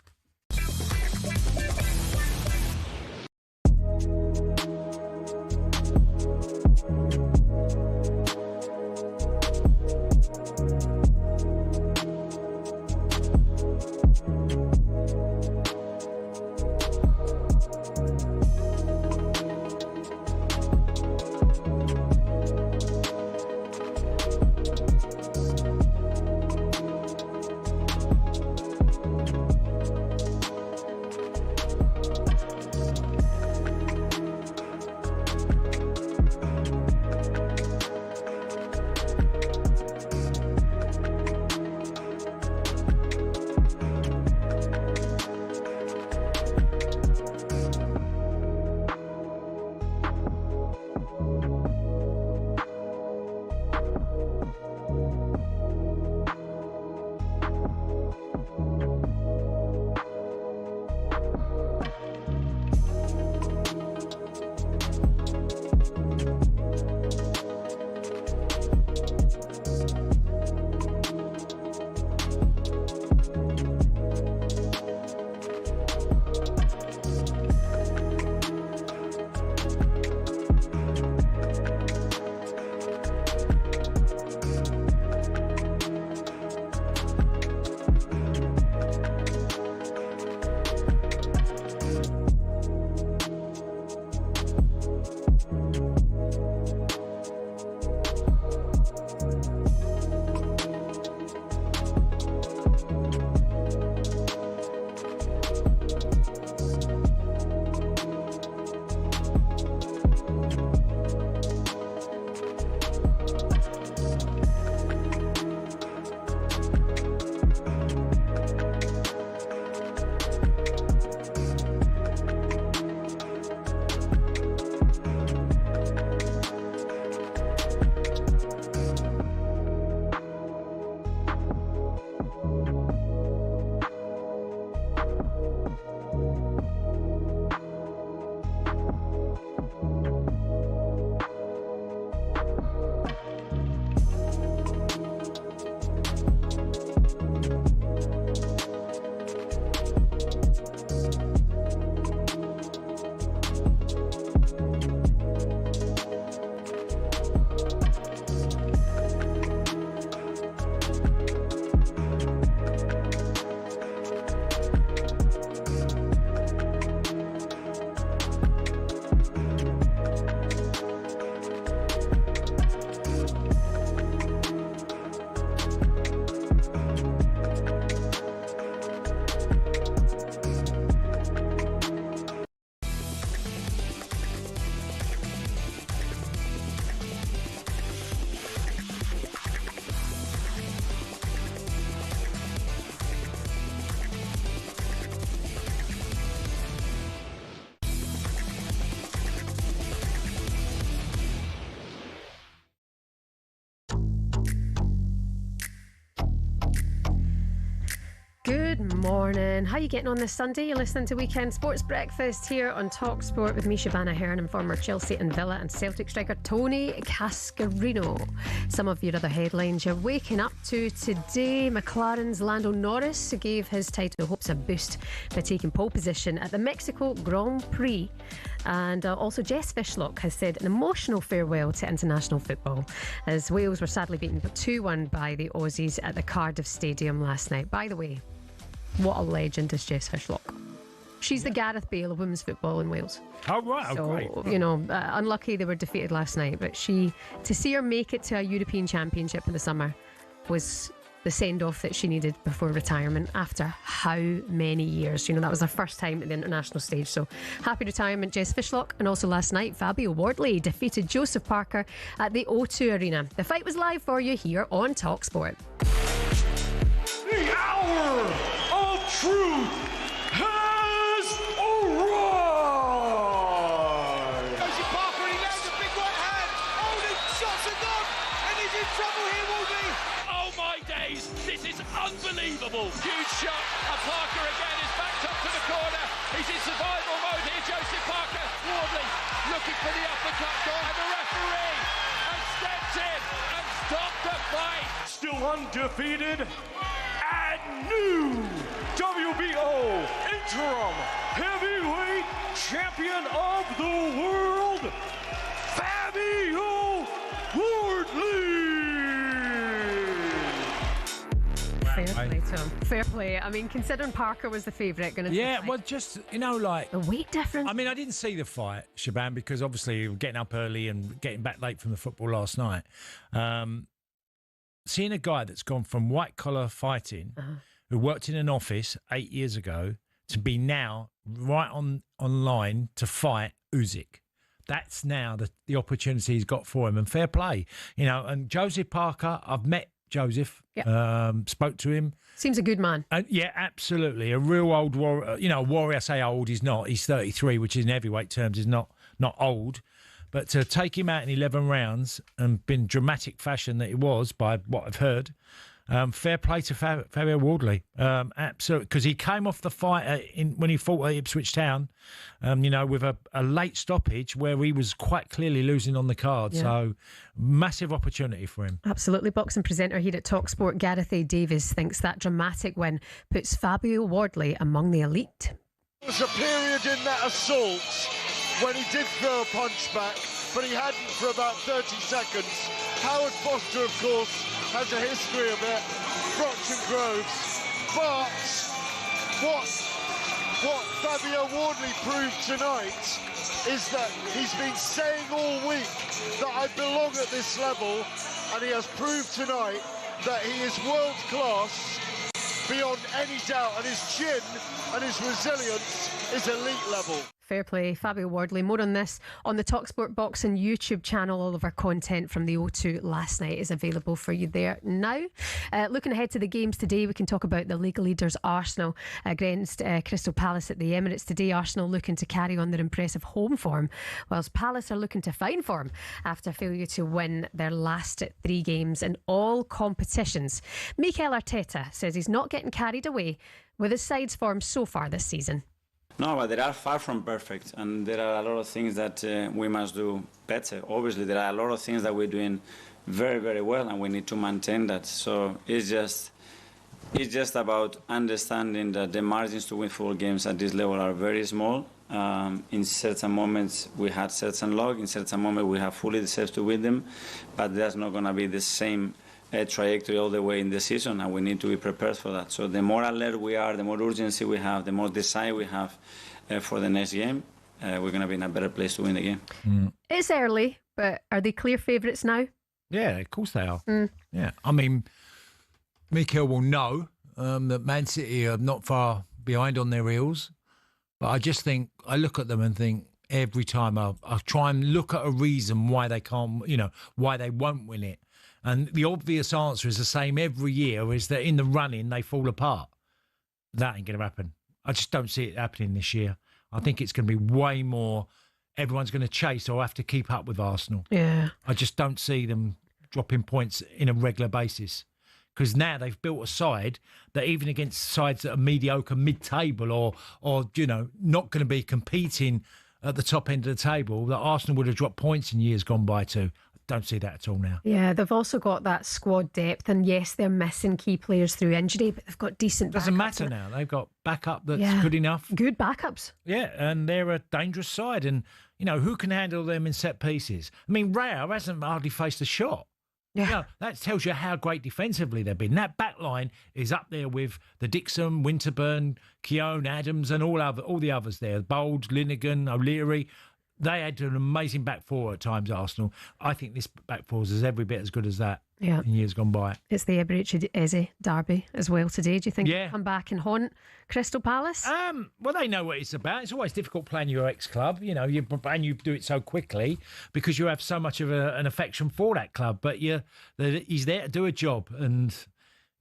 Good morning. How are you getting on this Sunday? You're listening to Weekend Sports Breakfast here on talkSPORT with me, Shebahn Aherne, and former Chelsea and Villa and Celtic striker Tony Cascarino. Some of your other headlines you're waking up to today. McLaren's Lando Norris gave his title hopes a boost by taking pole position at the Mexico Grand Prix. And also Jess Fishlock has said an emotional farewell to international football as Wales were sadly beaten 2-1 by the Aussies at the Cardiff Stadium last night. By the way, what a legend is Jess Fishlock. She's the Gareth Bale of women's football in Wales. Oh, right. So, great. you know, unlucky they were defeated last night, but to see her make it to a European Championship in the summer was the send-off that she needed before retirement after how many years. You know, that was her first time at the international stage. So happy retirement, Jess Fishlock. And also last night, Fabio Wardley defeated Joseph Parker at the O2 Arena. The fight was live for you here on talkSPORT. The hour of truth has arrived. Joseph Parker, and he lands a big right hand. Holding shots are gone. trouble here will be. Oh my days, this is unbelievable. Huge shot, and Parker again is backed up to the corner. He's in survival mode here, Joseph Parker. Wardley looking for the uppercut, and the referee has stepped in and stopped the fight. Still undefeated and new WBO interim heavyweight champion of the world, Fabio Wardley. Fair play to him. Fair play. I mean, considering Parker was the favourite, going to well, just, like... the weight difference. I mean, I didn't see the fight, Shebahn, because obviously we were getting up early and getting back late from the football last night. Seeing a guy that's gone from white-collar fighting, who worked in an office 8 years ago, to be now right online to fight Usyk. That's now the opportunity he's got for him, and fair play. And Joseph Parker, I've met Joseph, spoke to him. Seems a good man. Yeah, absolutely. A real old warrior. Warrior, I say old, he's not. He's 33, which in heavyweight terms is not old. But to take him out in 11 rounds and been dramatic fashion that it was, by what I've heard, fair play to Fabio Wardley. Absolutely. Because he came off the fight when he fought at Ipswich Town, with a late stoppage where he was quite clearly losing on the card. Yeah. So, massive opportunity for him. Absolutely. Boxing presenter here at talkSPORT, Gareth A. Davies, thinks that dramatic win puts Fabio Wardley among the elite. There was a period in that assault when he did throw a punch back, but he hadn't for about 30 seconds. Howard Foster, of course, has a history of it, Broch and Groves. But what Fabio Wardley proved tonight is that he's been saying all week that I belong at this level, and he has proved tonight that he is world class beyond any doubt, and his chin and his resilience is elite level. Fair play, Fabio Wardley. More on this on the talkSPORT Boxing YouTube channel. All of our content from the O2 last night is available for you there now. Looking ahead to the games today, we can talk about the league leaders Arsenal against Crystal Palace at the Emirates today. Arsenal looking to carry on their impressive home form, whilst Palace are looking to find form after failure to win their last 3 games in all competitions. Mikel Arteta says he's not getting carried away with his side's form so far this season. No, but they are far from perfect, and there are a lot of things that we must do better. Obviously, there are a lot of things that we're doing very, very well, and we need to maintain that. So it's just about understanding that the margins to win football games at this level are very small. In certain moments, we had certain luck. In certain moments, we have fully deserved to win them, but that's not going to be the same trajectory all the way in the season, and we need to be prepared for that. So the more alert we are, the more urgency we have, the more desire we have for the next game, we're going to be in a better place to win the game. It's early, but are they clear favourites now? Yeah, of course they are. Yeah, I mean, Mikel will know that Man City are not far behind on their heels, but I just think, I look at them and think, every time I try and look at a reason why they can't, why they won't win it. And the obvious answer is the same every year, is that in the running, they fall apart. That ain't going to happen. I just don't see it happening this year. I think it's going to be way more, everyone's going to chase or have to keep up with Arsenal. Yeah. I just don't see them dropping points in a regular basis. Because now they've built a side that even against sides that are mediocre mid-table or not going to be competing at the top end of the table, that Arsenal would have dropped points in years gone by to. Don't see that at all now. Yeah, they've also got that squad depth, and yes, they're missing key players through injury, but they've got decent Doesn't matter now. They've got backup that's good enough. Good backups. Yeah, and they're a dangerous side, and who can handle them in set pieces? I mean, Raya hasn't hardly faced a shot. Yeah, that tells you how great defensively they've been. That back line is up there with the Dixon, Winterburn, Keown, Adams, and all the others there. Bold, Linegan, O'Leary. They had an amazing back four at times, Arsenal. I think this back four is every bit as good as that in years gone by. It's the Eberechi Eze derby as well today. Do you think they'll come back and haunt Crystal Palace? Well, they know what it's about. It's always difficult playing your ex-club, and you do it so quickly because you have so much of an affection for that club. But he's there to do a job, and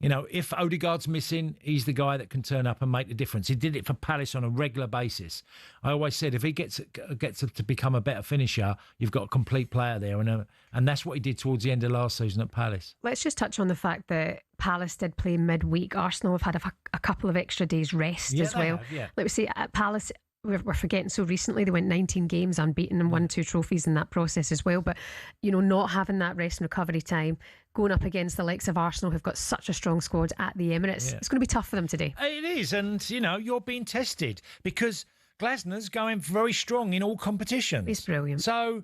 You know, if Odegaard's missing, he's the guy that can turn up and make the difference. He did it for Palace on a regular basis. I always said if he gets to become a better finisher, you've got a complete player there. And that's what he did towards the end of last season at Palace. Let's just touch on the fact that Palace did play midweek. Arsenal have had a couple of extra days rest as well. Let me see, at Palace, we're forgetting so recently they went 19 games unbeaten and won 2 trophies in that process as well. But, you know, not having that rest and recovery time, going up against the likes of Arsenal who've got such a strong squad at the Emirates, it's going to be tough for them today. It is, and, you know, you're being tested because Glasner's going very strong in all competitions. He's brilliant. So,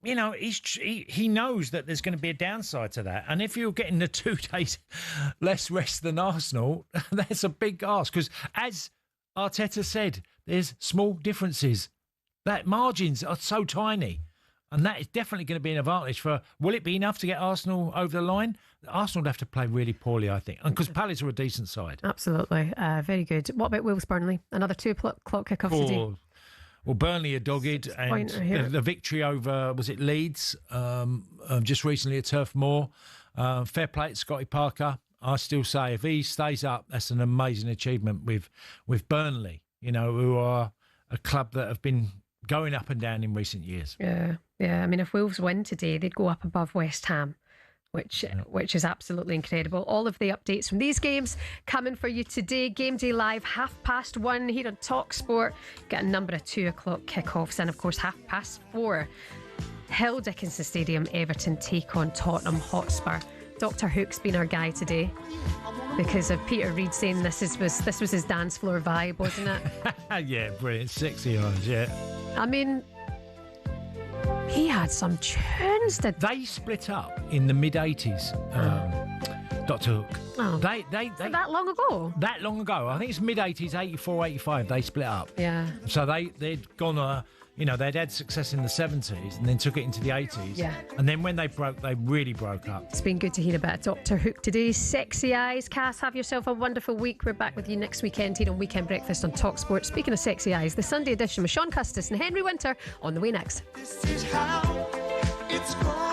you know, he knows that there's going to be a downside to that. And if you're getting the 2 days less rest than Arsenal, that's a big ask. Because as Arteta said, there's small differences. That margins are so tiny. And that is definitely going to be an advantage for... Will it be enough to get Arsenal over the line? Arsenal would have to play really poorly, I think. And because Palace are a decent side. Absolutely. Very good. What about Wolves-Burnley? Another 2 o'clock kickoff today. Well, Burnley are dogged, and the victory over, was it Leeds, just recently at Turf Moor. Fair play to Scotty Parker. I still say if he stays up, that's an amazing achievement with Burnley, you know, who are a club that have been going up and down in recent years. Yeah. I mean, if Wolves win today, they'd go up above West Ham, which is absolutely incredible. All of the updates from these games coming for you today. Game Day Live, 1:30 here on talkSPORT. Got a number of 2 o'clock kickoffs, and of course 4:30, Hill Dickinson Stadium, Everton take on Tottenham Hotspur. Dr. Hook's been our guy today because of Peter Reid saying this was his dance floor vibe, wasn't it? Yeah, brilliant. Sexy eyes, yeah. I mean, he had some tunes. They split up in the mid-80s, Dr. Hook. Oh. They that long ago? That long ago. I think it's mid-80s, 84, 85, they split up. Yeah. So they'd gone... they'd had success in the 70s and then took it into the 80s. Yeah. And then when they broke, they really broke up. It's been good to hear about Dr. Hook today. Sexy eyes. Cass, have yourself a wonderful week. We're back with you next weekend here on Weekend Breakfast on talkSPORT. Speaking of sexy eyes, the Sunday edition with Sean Custis and Henry Winter on the way next. This is how it's going.